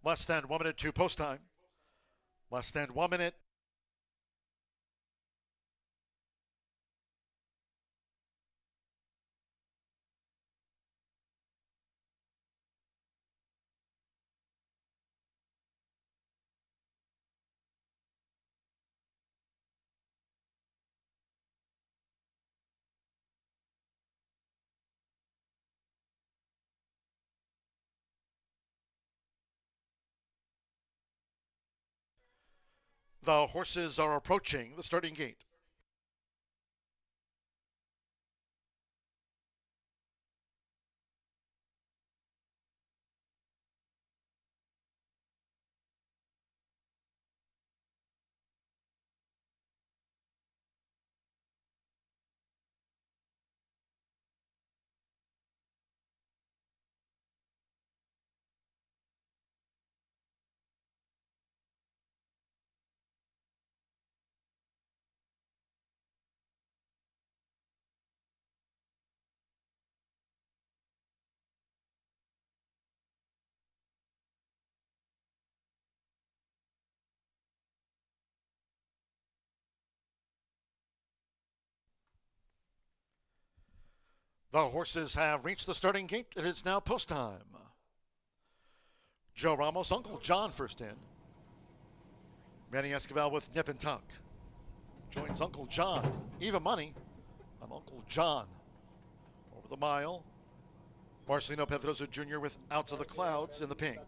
Less than 1 minute to post time. Less than 1 minute. The horses are approaching the starting gate. The horses have reached the starting gate. It is now post time. Joe Ramos, Uncle John first in. Manny Escobar with Nip and Tuck. Joins Uncle John. Even money on Uncle John. Over the mile. Marcelino Pedrosa Jr. with Out to the Clouds in the pink.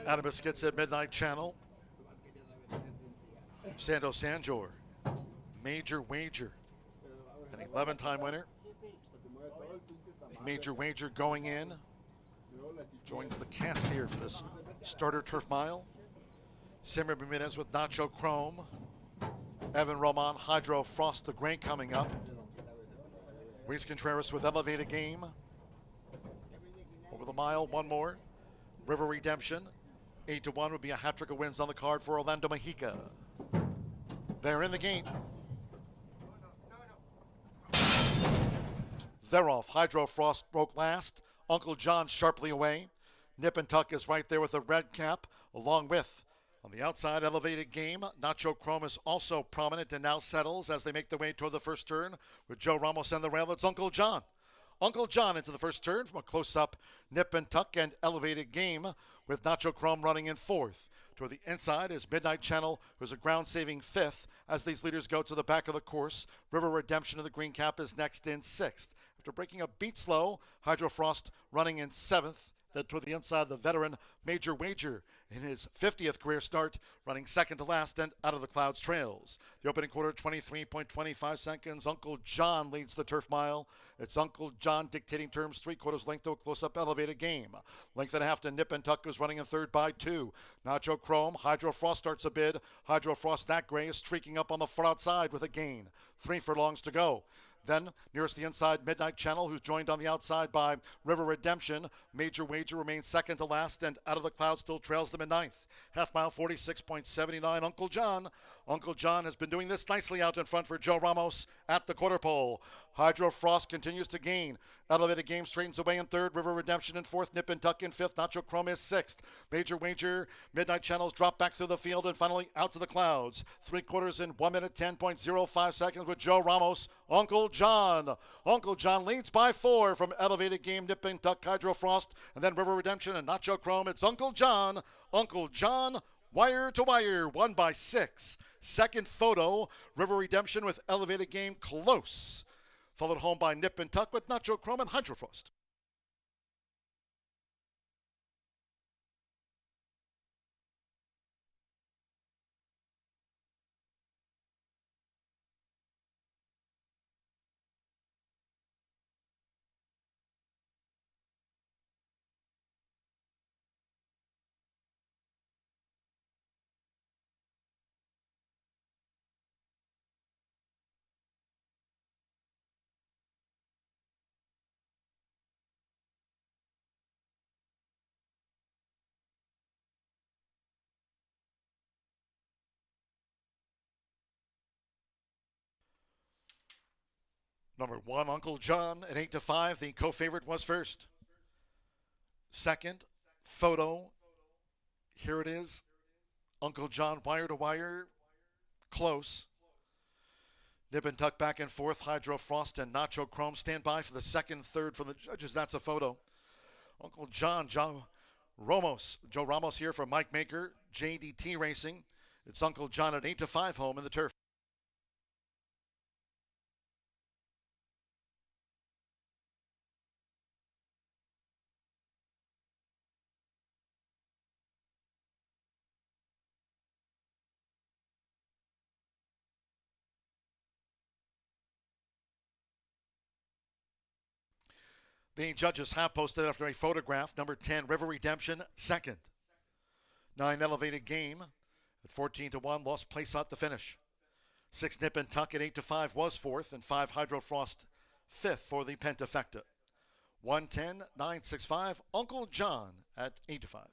Adam Biscuits at Midnight Channel. Sando Sanjor. Major Wager. An 11-time winner. Major Wager going in. Joins the cast here for this starter turf mile. Simmer Bermudez with Nacho Chrome. Evan Roman, Hydro Frost the Gray coming up. Luis Contreras with Elevated Game. Over the mile, one more. River Redemption. 8-1 would be a hat trick of wins on the card for Orlando Mexica. They're in the gate. They're off. Hydro Frost broke last. Uncle John sharply away. Nip and Tuck is right there with a red cap, along with, on the outside, Elevated Game. Nacho Chrome is also prominent and now settles as they make their way toward the first turn. With Joe Ramos on the rail, it's Uncle John. Uncle John into the first turn from a close-up Nip and Tuck and Elevated Game, with Nacho Chrome running in fourth. Toward the inside is Midnight Channel, who's a ground-saving fifth. As these leaders go to the back of the course, River Redemption of the green cap is next in sixth. After breaking a beat slow, Hydro Frost running in seventh. Then toward the inside, the veteran Major Wager in his 50th career start, running second to last and Out of the Clouds trails. The opening quarter, 23.25 seconds. Uncle John leads the turf mile. It's Uncle John dictating terms, 3/4 length to a close-up Elevated Game. Length and a half to Nip and Tuck, who's running in third by 2. Nacho Chrome, Hydro Frost starts a bid. Hydro Frost, that gray, is streaking up on the far outside with a gain. 3 furlongs to go. Then, nearest the inside, Midnight Channel, who's joined on the outside by River Redemption. Major Wager remains second to last, and Out of the Clouds still trails them in ninth. Half mile, 46.79. Uncle John. Uncle John has been doing this nicely out in front for Joe Ramos at the quarter pole. Hydro Frost continues to gain. Elevated Game straightens away in third. River Redemption in fourth. Nip and Tuck in fifth. Nacho Chrome is sixth. Major Wager, Midnight Channels drop back through the field, and finally Out to the Clouds. 3/4 in 1 minute, 10.05 seconds with Joe Ramos. Uncle John. Uncle John leads by 4 from Elevated Game, Nip and Tuck, Hydro Frost, and then River Redemption and Nacho Chrome. It's Uncle John. Uncle John, wire to wire, 1 by 6. Second photo, River Redemption with Elevated Game close. Followed home by Nip and Tuck with Nacho Chrome and Hydro Frost. Number 1, Uncle John at 8-5. The co-favorite was first. Second, photo. Here it is. Uncle John, wire to wire, close. Nip and Tuck back and forth. Hydro Frost and Nacho Chrome stand by for the second, third from the judges. That's a photo. Uncle John, Joe Ramos here for Mike Maker, JDT Racing. It's Uncle John at 8-5 home in the turf. The judges have posted after a photograph. Number 10, River Redemption, second. 9, Elevated Game at 14-1, lost place at the finish. 6, Nip and Tuck at 8-5 was fourth, and 5, Hydro Frost, fifth for the Pentafecta. 110, 965, Uncle John at 8-5.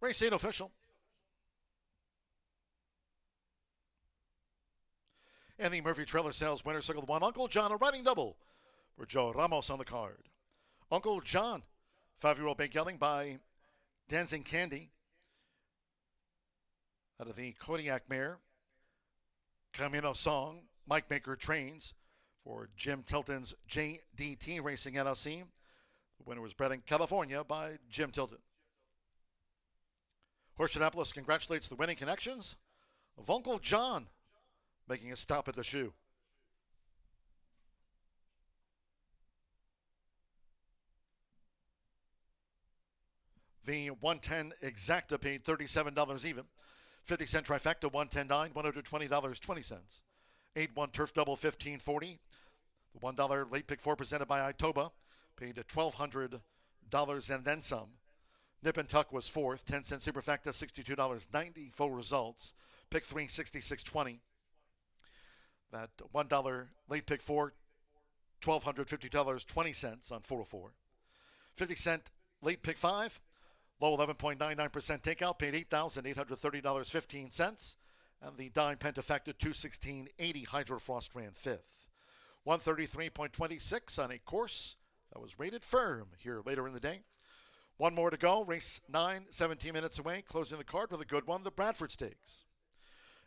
Race 8 official. And the Murphy Trailer Sales winner circled 1, Uncle John, a riding double for Joe Ramos on the card. Uncle John, 5-year-old big gelding by Dancing Candy out of the Kodiak mare. Camino Song, Mike Maker trains for Jim Tilton's JDT Racing LLC. The winner was bred in California by Jim Tilton. Horseshoe Indianapolis congratulates the winning connections of Uncle John making a stop at the shoe. The 110 exacta paid $37 even. 50-cent trifecta, $110.9, $120.20. 8-1 turf double, $15.40. The $1 late pick 4 presented by Itoba paid $1,200 and then some. Nip and Tuck was fourth, 10-cent superfecta, $62.90. Full results, pick 3, $66.20. That $1 late pick 4, $1,250.20 on 404. 50-cent late pick 5, low 11.99% takeout, paid $8,830.15. And the dime pentafecta, $216.80. Hydrofrost ran fifth. 133.26 on a course that was rated firm here later in the day. One more to go. Race 9, 17 minutes away. Closing the card with a good one, the Bradford Stakes.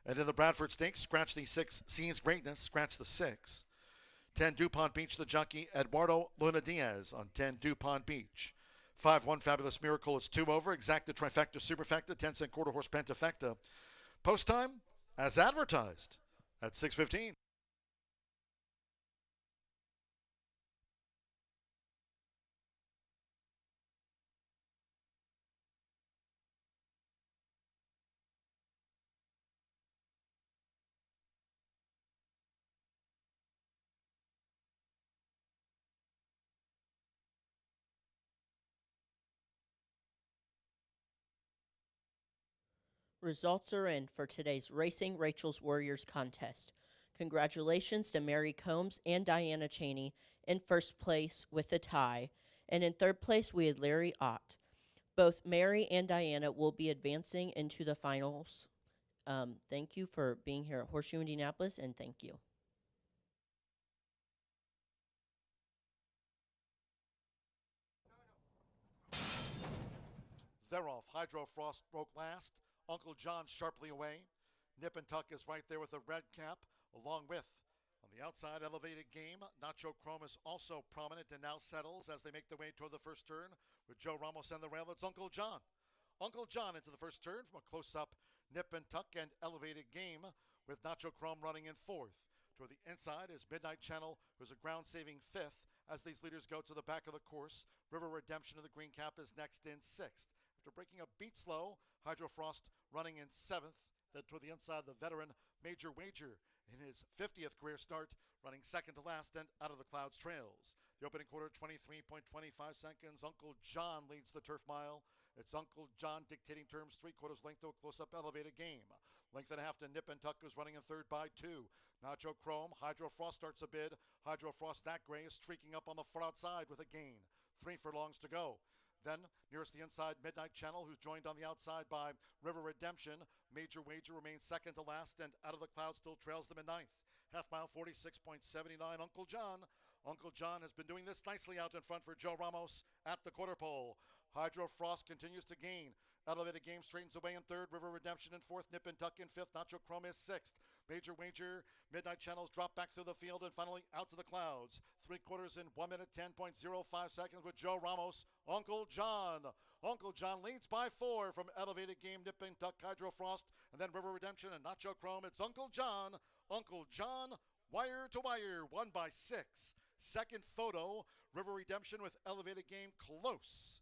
And in the Bradford Stakes, scratch the 6, Sees Greatness, scratch the 6. 10 DuPont Beach, the jockey Eduardo Luna Diaz on 10 DuPont Beach. 5-1 Fabulous Miracle, it's 2 over. Exacta Trifecta Superfecta, 10-cent quarter horse Pentafecta. Post time, as advertised, at 6:15. Results are in for today's Racing Rachel's Warriors contest. Congratulations to Mary Combs and Diana Cheney in first place with a tie, and in third place we had Larry Ott. Both Mary and Diana will be advancing into the finals. Thank you for being here at Horseshoe Indianapolis, and thank you. They're off. Hydro Frost broke last. Uncle John sharply away. Nip and Tuck is right there with a red cap, along with, on the outside, Elevated Game. Nacho Chrome is also prominent and now settles as they make their way toward the first turn with Joe Ramos and the rail. It's Uncle John. Uncle John into the first turn from a close-up. Nip and Tuck and Elevated Game with Nacho Chrome running in fourth. Toward the inside is Midnight Channel, who's a ground-saving fifth as these leaders go to the back of the course. River Redemption of the green cap is next in sixth. After breaking a beat slow, Hydro Frost running in seventh. Then toward the inside, the veteran Major Wager in his 50th career start, running second to last and out of the clouds trails. The opening quarter, 23.25 seconds. Uncle John leads the turf mile. It's Uncle John dictating terms, 3/4 length to a close-up Elevated Game. Length and a half to Nip and Tuck, who's running in third by 2. Nacho Chrome, Hydro Frost starts a bid. Hydro Frost, that gray, is streaking up on the far outside with a gain. 3 furlongs to go. Then, nearest the inside, Midnight Channel, who's joined on the outside by River Redemption. Major Wager remains second to last, and Out of the Clouds still trails them in ninth. Half mile, 46.79. Uncle John. Uncle John has been doing this nicely out in front for Joe Ramos at the quarter pole. Hydro Frost continues to gain. Elevated Game straightens away in third. River Redemption in fourth. Nip and Tuck in fifth. Nacho Chrome is sixth. Major Wager, Midnight Channels drop back through the field and finally out to the clouds. 3/4 in 1 minute, 10.05 seconds with Joe Ramos. Uncle John. Uncle John leads by 4 from Elevated Game, Nip and Tuck, Hydro Frost, and then River Redemption and Nacho Chrome. It's Uncle John. Uncle John, wire to wire, 1 by 6. Second photo, River Redemption with Elevated Game close.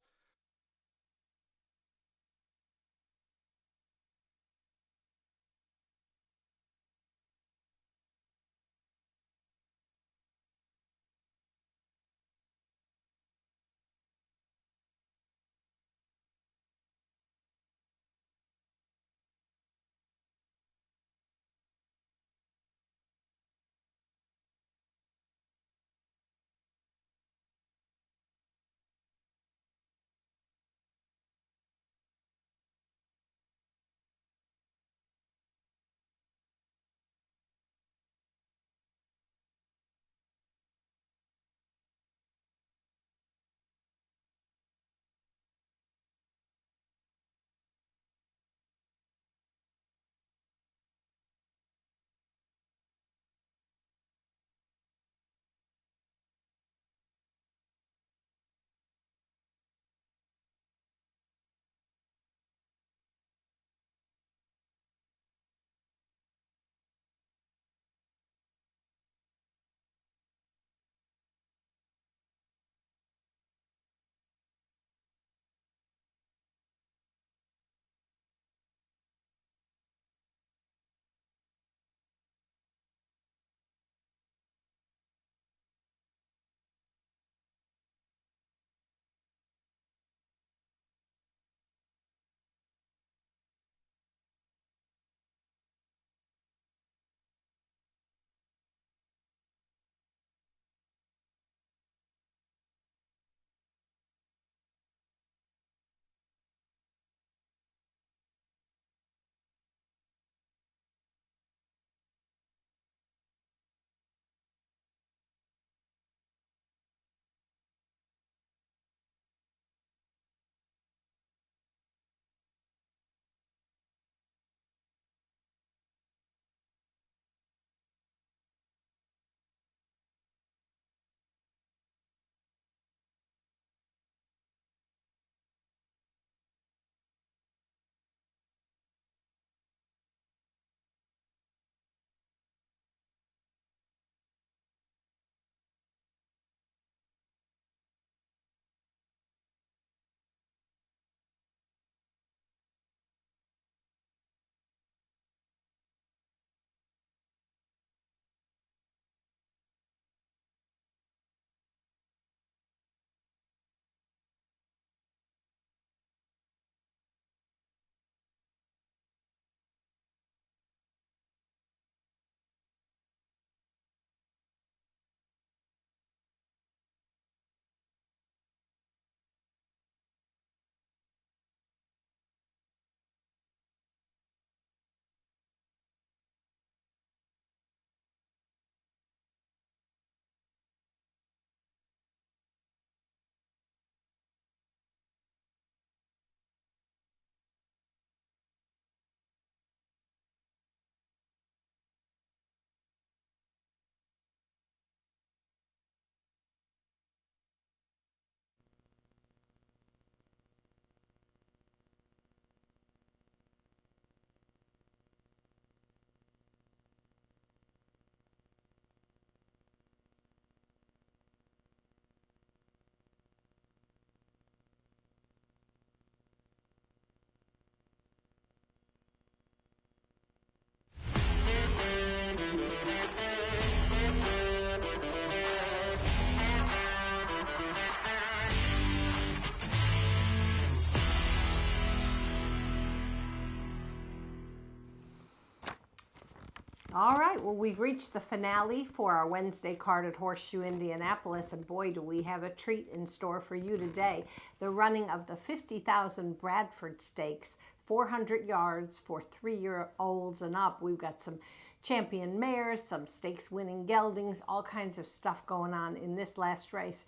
All right, well, we've reached the finale for our Wednesday card at Horseshoe Indianapolis, and boy, do we have a treat in store for you today. The running of the 50,000 Bradford Stakes, 400 yards for 3-year-olds and up. We've got some champion mares, some stakes winning geldings, all kinds of stuff going on in this last race.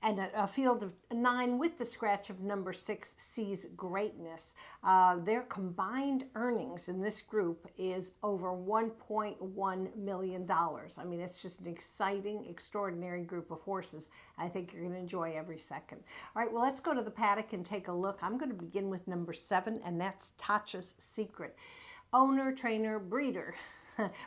And a field of 9 with the scratch of number 6 Sees Greatness. Their combined earnings in this group is over $1.1 million. I mean, it's just an exciting, extraordinary group of horses. I think you're going to enjoy every second. All right, well, let's go to the paddock and take a look. I'm going to begin with number 7, and that's Tatcha's Secret. Owner, trainer, breeder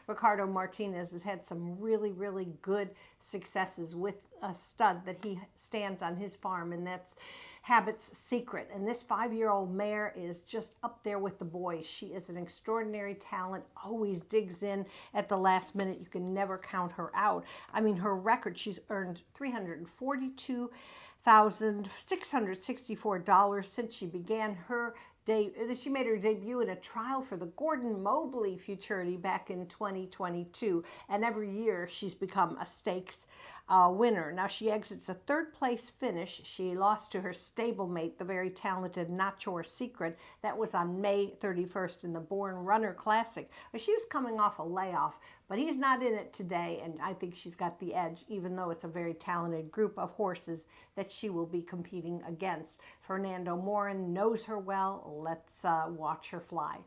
Ricardo Martinez has had some really, really good successes with a stud that he stands on his farm, and that's Habit's Secret. And this 5-year-old mare is just up there with the boys. She is an extraordinary talent, always digs in at the last minute. You can never count her out. I mean, her record, she's earned $342,664 since she began her she made her debut in a trial for the Gordon Mobley Futurity back in 2022, and every year she's become a stakes winner. Now she exits a 3rd place finish. She lost to her stablemate, the very talented Not Your Secret. That was on May 31st in the Born Runner Classic. She was coming off a layoff, but he's not in it today, and I think she's got the edge, even though it's a very talented group of horses that she will be competing against. Fernando Morin knows her well. Let's watch her fly.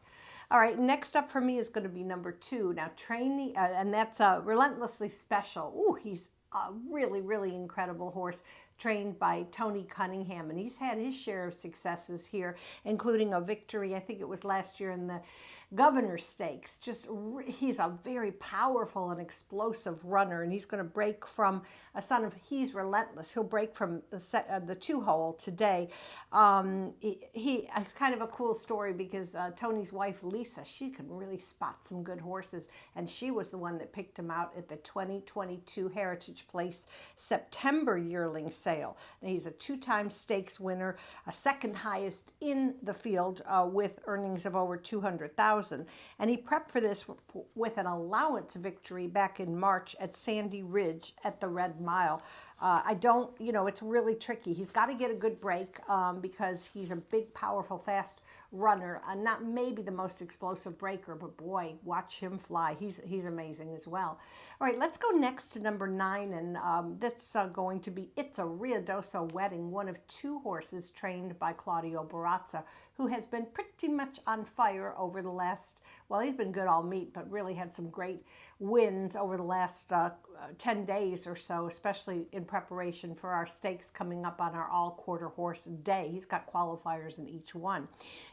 All right, next up for me is going to be number 2. Now, and that's Relentlessly Special. Ooh, he's a really, really incredible horse trained by Tony Cunningham, and he's had his share of successes here, including a victory, I think it was last year in the Governor's Stakes. He's a very powerful and explosive runner, and he's going to break from a son of He's Relentless. He'll break from the 2-hole today. It's kind of a cool story because Tony's wife, Lisa, she can really spot some good horses, and she was the one that picked him out at the 2022 Heritage Place September yearling sale. And he's a 2-time stakes winner, a 2nd highest in the field with earnings of over $200,000. And he prepped for this with an allowance victory back in March at Sandy Ridge at the Red Mile. It's really tricky. He's got to get a good break because he's a big, powerful, fast runner. Not maybe the most explosive breaker, but boy, watch him fly. He's amazing as well. All right, let's go next to number 9, and that's going to be It's a Ruidoso Wedding, one of 2 horses trained by Claudio Barazza, who has been pretty much on fire over the last, well, he's been good all meet, but really had some great wins over the last 10 days or so, especially in preparation for our stakes coming up on our all-quarter horse day. He's got qualifiers in each one.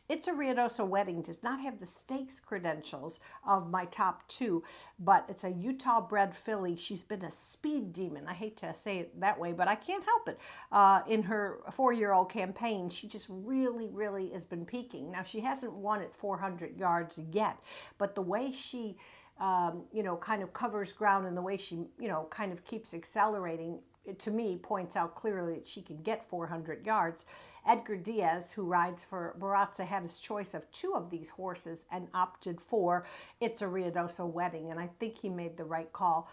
It's a Ruidoso Wedding does not have the stakes credentials of my top 2, but it's a Utah-bred filly. She's been a speed demon. I hate to say it that way, but I can't help it. In her 4-year-old campaign, she just really, really has been peaking. Now, she hasn't won at 400 yards yet, but the way she kind of covers ground and the way she, kind of keeps accelerating, it, to me, points out clearly that she can get 400 yards. Edgar Diaz, who rides for Barazza, had his choice of 2 of these horses and opted for It's a Ruidoso Wedding, and I think he made the right call.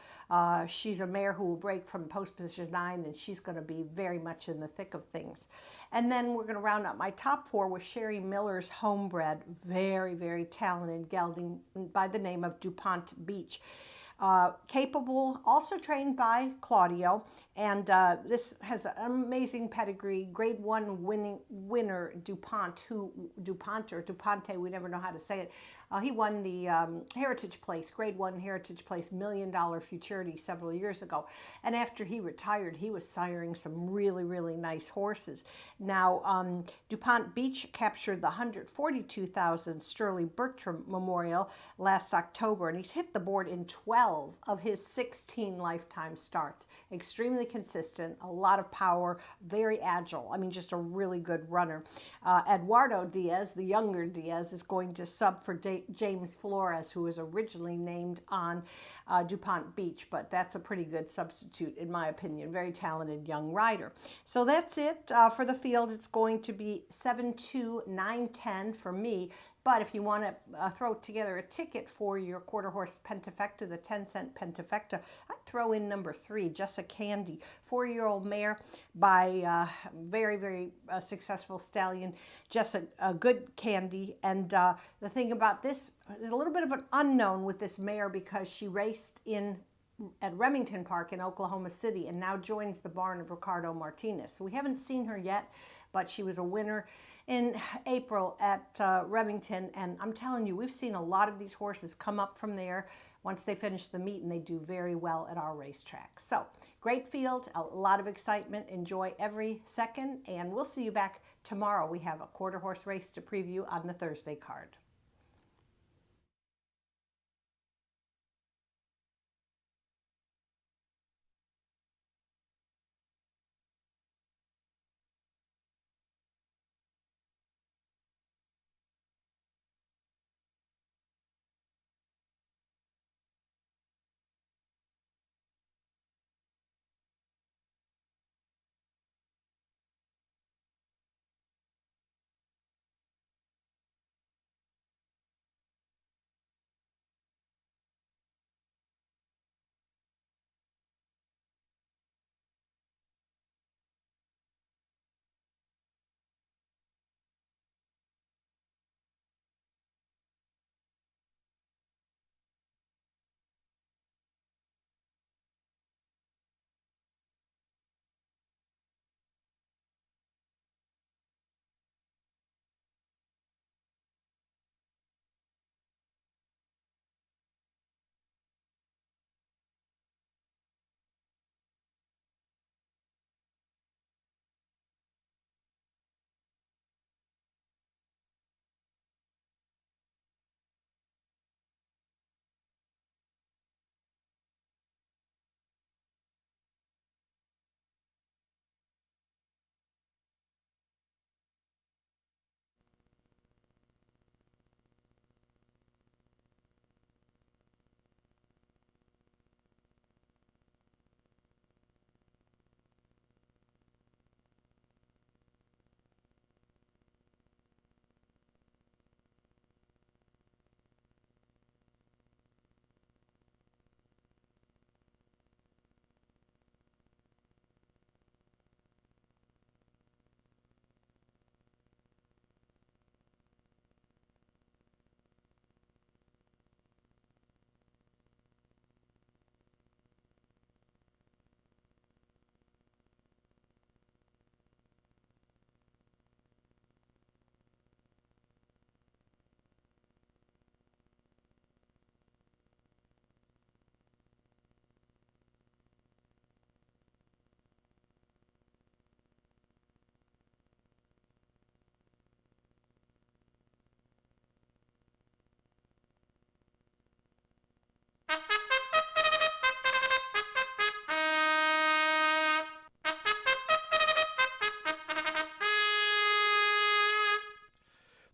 She's a mare who will break from post position 9, and she's going to be very much in the thick of things. And then we're going to round up my top 4 with Sherry Miller's homebred, very, very talented gelding by the name of DuPont Beach. Capable, also trained by Claudio, and this has an amazing pedigree. Grade 1 winner DuPont, DuPonte, we never know how to say it. He won the Heritage Place, Grade 1 Heritage Place $1 Million Futurity several years ago. And after he retired, he was siring some really, really nice horses. Now, DuPont Beach captured the $142,000 Shirley Bertram Memorial last October, and he's hit the board in 12 of his 16 lifetime starts. Extremely consistent, a lot of power, very agile. I mean, just a really good runner. Eduardo Diaz, the younger Diaz, is going to sub for James Flores, who was originally named on DuPont Beach, but that's a pretty good substitute in my opinion. Very talented young rider. So that's it for the field. It's going to be 7-2, 9-10 for me. But if you want to throw together a ticket for your quarter horse pentafecta, the 10-cent pentafecta, I'd throw in number 3, Jessa Candy, 4-year-old mare by very, very successful stallion, Jessa Good Candy. And the thing about this, there's a little bit of an unknown with this mare because she raced at Remington Park in Oklahoma City and now joins the barn of Ricardo Martinez. So we haven't seen her yet, but she was a winner in April at Remington, and I'm telling you, we've seen a lot of these horses come up from there once they finish the meet, and they do very well at our racetrack. So, great field, a lot of excitement, enjoy every second, and we'll see you back tomorrow. We have a quarter horse race to preview on the Thursday card.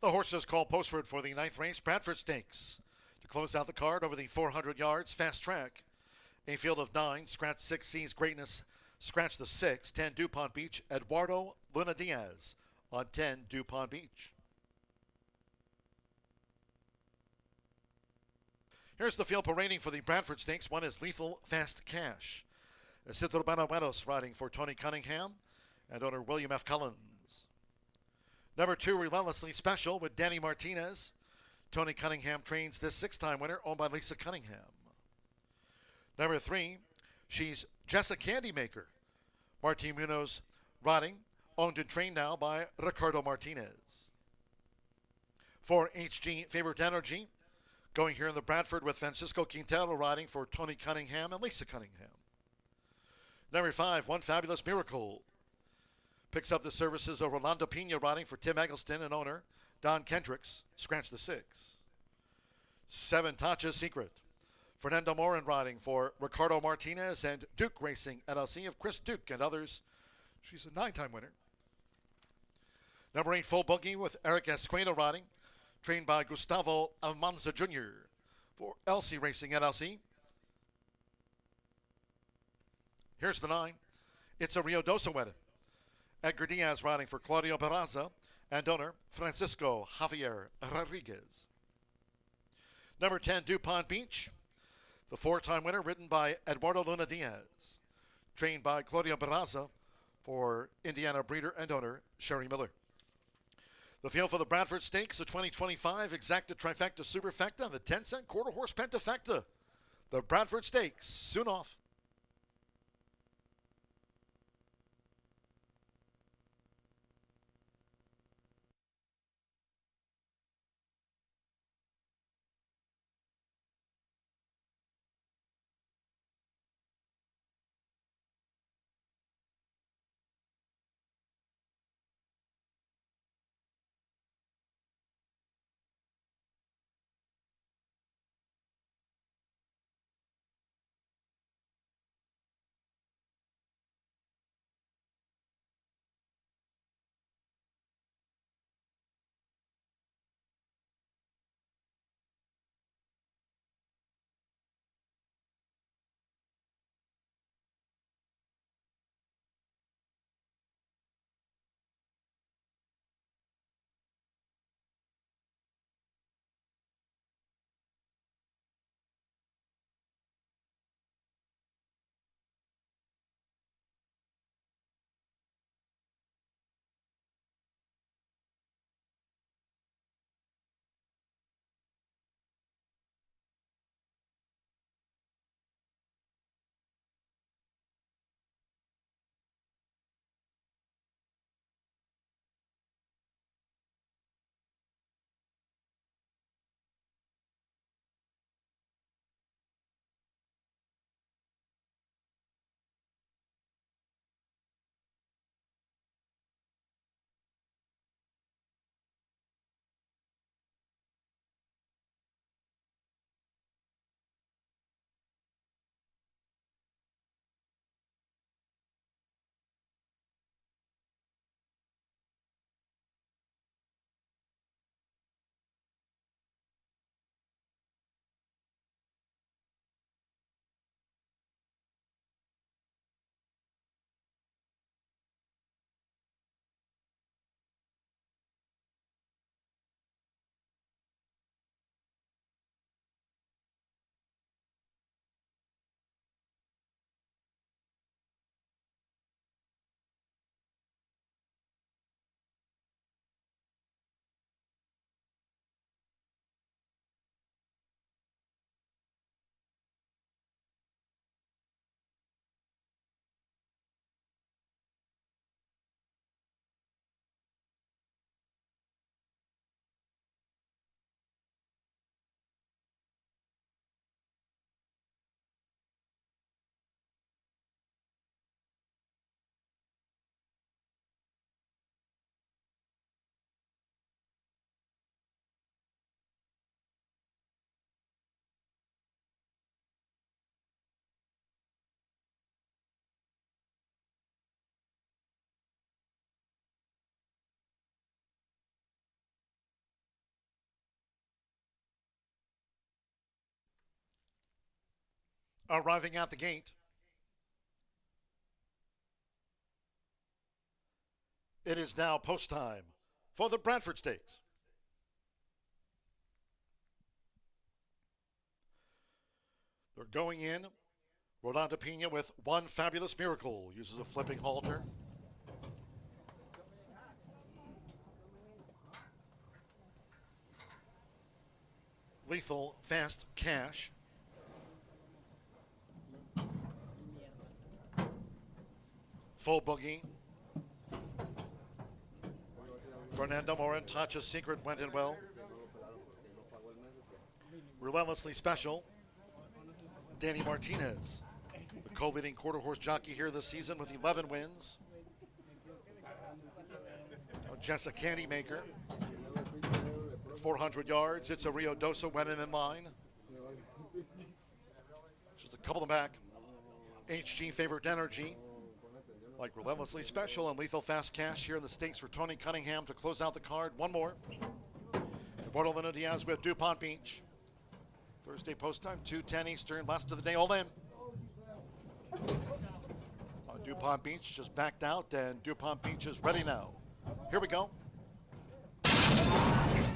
The horses called postward for the 9th race, Bradford Stakes. To close out the card over the 400 yards, fast track. A field of 9, scratch 6 sees greatness. Scratch the 6, 10 DuPont Beach, Eduardo Luna Diaz on 10 DuPont Beach. Here's the field parading for the Bradford Stakes. 1 is Lethal Fast Cash. Isidro Benavides riding for Tony Cunningham and owner William F. Collins. Number 2, Relentlessly Special with Danny Martinez. Tony Cunningham trains this 6-time winner, owned by Lisa Cunningham. Number 3, she's Jessa Candymaker. Martin Munoz riding, owned and trained now by Ricardo Martinez. 4, HG Favorite Energy, going here in the Bradford with Francisco Quintero riding for Tony Cunningham and Lisa Cunningham. Number 5, One Fabulous Miracle. Picks up the services of Rolando Pena riding for Tim Eggleston and owner Don Kendricks. Scratch the 6. 7, Tacha's Secret. Fernando Morin riding for Ricardo Martinez and Duke Racing LLC of Chris Duke and others. She's a 9-time winner. Number 8, Full Boogie with Eric Esqueda riding, trained by Gustavo Almanza Jr. for LC Racing LLC. Here's the 9. It's a Rio Dosa wedding. Edgar Diaz riding for Claudio Barraza and owner Francisco Javier Rodriguez. Number 10, DuPont Beach, the 4-time winner, ridden by Eduardo Luna Diaz, trained by Claudia Barraza for Indiana breeder and owner Sherry Miller. The field for the Bradford Stakes, the 2025 Exacta Trifecta Superfecta, and the 10-cent quarter horse Pentafecta. The Bradford Stakes, soon off. Arriving at the gate, it is now post time for the Bradford Stakes. They're going in. Rolando Pena with One Fabulous Miracle. Uses a flipping halter. Lethal Fast Cash. Full Boogie. Fernando Morin, Tacha's Secret went in well. Relentlessly Special. Danny Martinez, the co-leading quarter horse jockey here this season with 11 wins. Jessa Candymaker, 400 yards. It's a Rio Dosa went in line. Just a couple of them back. HG Favorite Energy, like Relentlessly Special and Lethal Fast Cash here in the stakes for Tony Cunningham to close out the card. One more. Eduardo Luna Diaz with DuPont Beach. Thursday post time, 2:10 Eastern, last of the day, all in. DuPont Beach just backed out, and DuPont Beach is ready now. Here we go.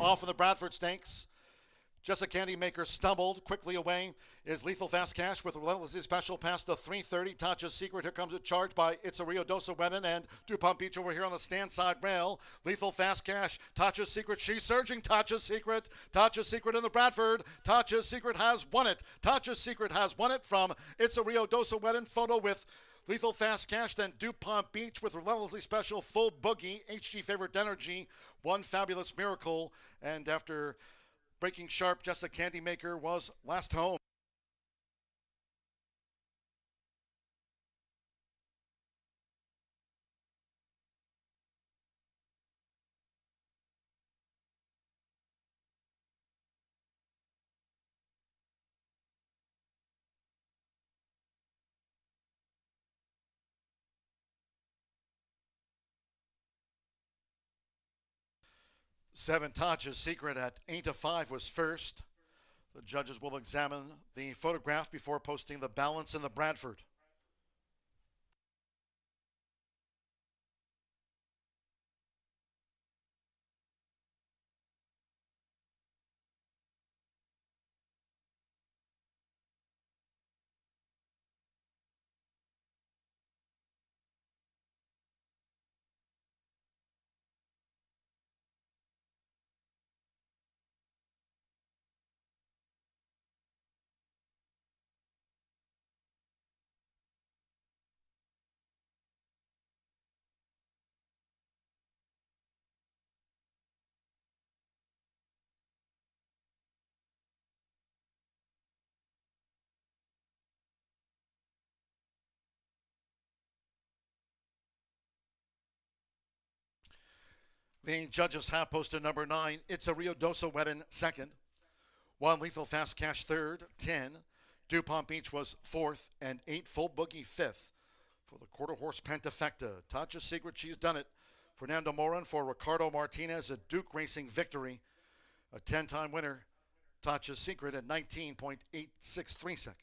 off in the Bradford Stakes. Just a Candy Maker stumbled quickly away. Is Lethal Fast Cash with Relentlessly Special past the 3:30. Tatcha's Secret. Here comes a charge by It's a Rio Dosa Wedding and DuPont Beach over here on the stand side rail. Lethal Fast Cash. Tatcha's Secret. She's surging. Tatcha's Secret. Tatcha's Secret in the Bradford. Tatcha's Secret has won it. Tatcha's Secret has won it from It's a Rio Dosa Wedding. Photo with Lethal Fast Cash, then DuPont Beach with Relentlessly Special, Full Boogie, HG Favorite Energy, One Fabulous Miracle, and after breaking sharp, Just a Candy Maker was last home. Seven Tatcha's Secret at 8-5 was first. The judges will examine the photograph before posting the balance in the Bradford. The judges have posted number 9, It's a Rio Dosa Wedding, second. 1 Lethal Fast Cash, third. 10 DuPont Beach was fourth, and 8 Full Boogie, fifth. For the quarter horse Pentafecta, Tatcha's Secret, she's done it. Fernando Morin for Ricardo Martinez, a Duke Racing victory. A 10-time winner, Tatcha's Secret at 19.863 seconds.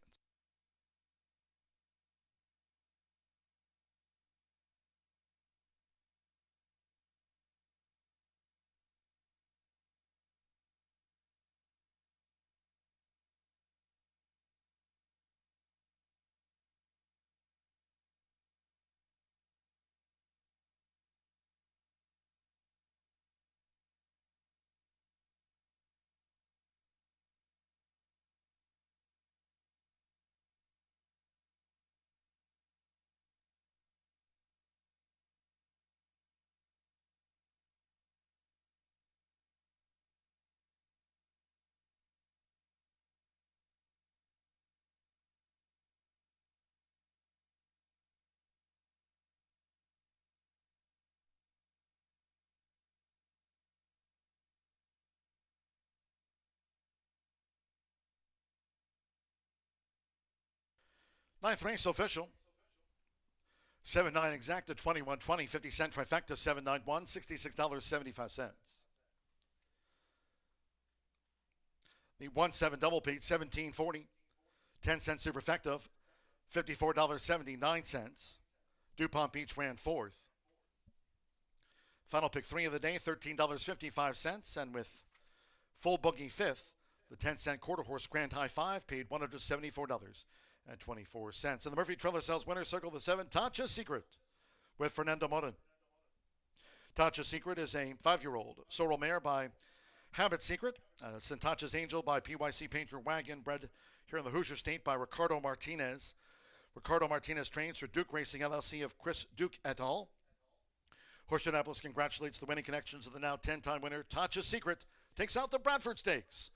Ninth race official. 7-9 exacta, 21.20, 50-cent trifecta, 7-9-1, $66.75. The 1-7 double Pete, 17.40, 10-cent superfective, $54.79. DuPont Beach ran fourth. Final pick 3 of the day, $13.55, and with Full Boogie fifth, the 10-cent quarter horse Grand High 5 paid $174.24. And the Murphy Trailer Sales winner circle the 7, Tatcha's Secret, with Fernando Morin. Tatcha's Secret is a 5-year-old sorrel mare by Habit Secret. Tatcha's Angel by PYC Painter Wagon, bred here in the Hoosier State by Ricardo Martinez. Ricardo Martinez trains for Duke Racing LLC of Chris Duke et al. Horseshoe Indianapolis congratulates the winning connections of the now 10-time winner. Tatcha's Secret takes out the Bradford Stakes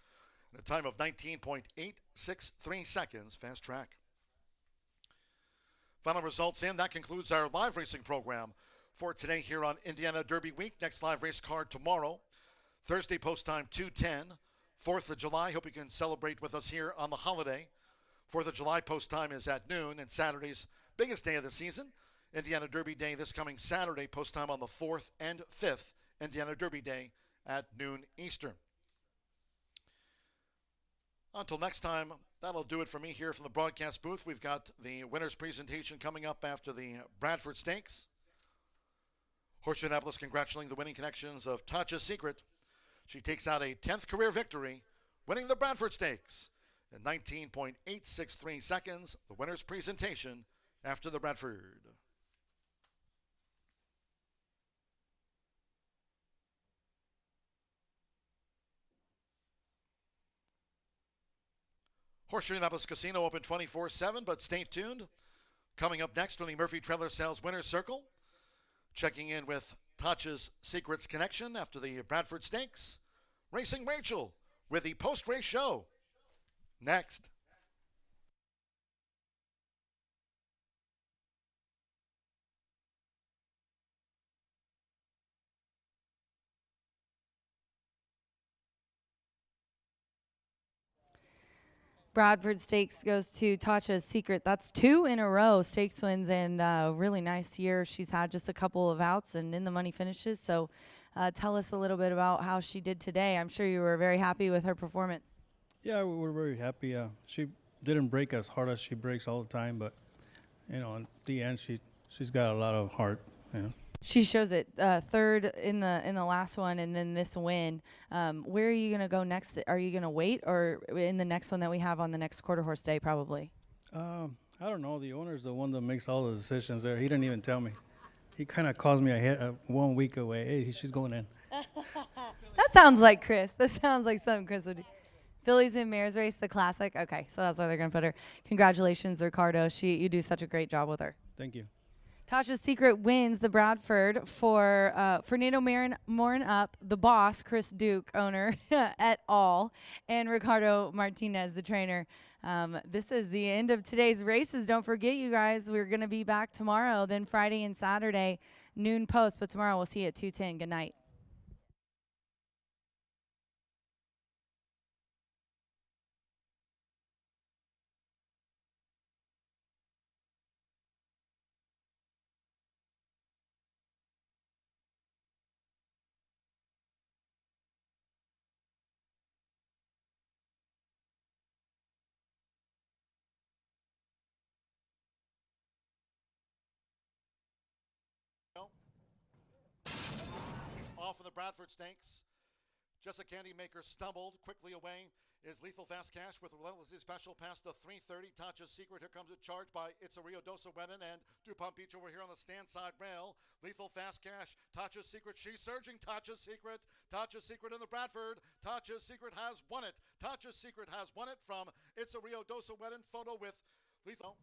in a time of 19.863 seconds. Fast track. Final results in. That concludes our live racing program for today here on Indiana Derby Week. Next live race card tomorrow. Thursday post time 2:10. 4th of July. Hope you can celebrate with us here on the holiday. 4th of July post time is at noon, and Saturday's biggest day of the season, Indiana Derby Day, this coming Saturday, post time on the 4th and 5th, Indiana Derby Day at noon Eastern. Until next time, that'll do it for me here from the broadcast booth. We've got the winner's presentation coming up after the Bradford Stakes. Horseshoe Indianapolis congratulating the winning connections of Tatcha's Secret. She takes out a 10th career victory, winning the Bradford Stakes in 19.863 seconds. The winner's presentation after the Bradford. Horseshoe Indianapolis Casino open 24/7, but stay tuned. Coming up next from the Murphy Trailer Sales Winner's Circle, checking in with Tatcha's Secrets Connection after the Bradford Stakes. Racing Rachel with the post-race show. Next. Bradford Stakes goes to Tatcha's Secret. That's 2 in a row stakes wins, and really nice year. She's had just a couple of outs and in the money finishes. So tell us a little bit about how she did today. I'm sure you were very happy with her performance. Yeah, we were very happy. She didn't break as hard as she breaks all the time, but you know, at the end, she's got a lot of heart. You know. She shows it third in the last one, and then this win. Where are you gonna go next? Are you gonna wait, or in the next one that we have on the next quarter horse day, probably? I don't know. The owner's the one that makes all the decisions there. He didn't even tell me. He kind of calls me 1 week away. Hey, she's going in. That sounds like Chris. That sounds like something Chris would do. Phillies and Mares race, the classic. Okay, so that's why they're gonna put her. Congratulations, Ricardo. You do such a great job with her. Thank you. Tatcha's Secret wins the Bradford for Fernando Morin up, the boss, Chris Duke, owner, et al., and Ricardo Martinez, the trainer. This is the end of today's races. Don't forget, you guys, we're going to be back tomorrow, then Friday and Saturday, noon post. But tomorrow we'll see you at 2:10. Good night. Off of the Bradford Stakes. Jessica Candymaker stumbled quickly away. Is Lethal Fast Cash with Relentlessly Special past the 3:30. Tatcha's Secret. Here comes a charge by It's a Rio Dosa Weddin and DuPont Beach over here on the stand side rail. Lethal Fast Cash. Tatcha's Secret. She's surging. Tatcha's Secret. Tatcha's Secret in the Bradford. Tatcha's Secret has won it. Tatcha's Secret has won it from It's a Rio Dosa Weddin. Photo with Lethal.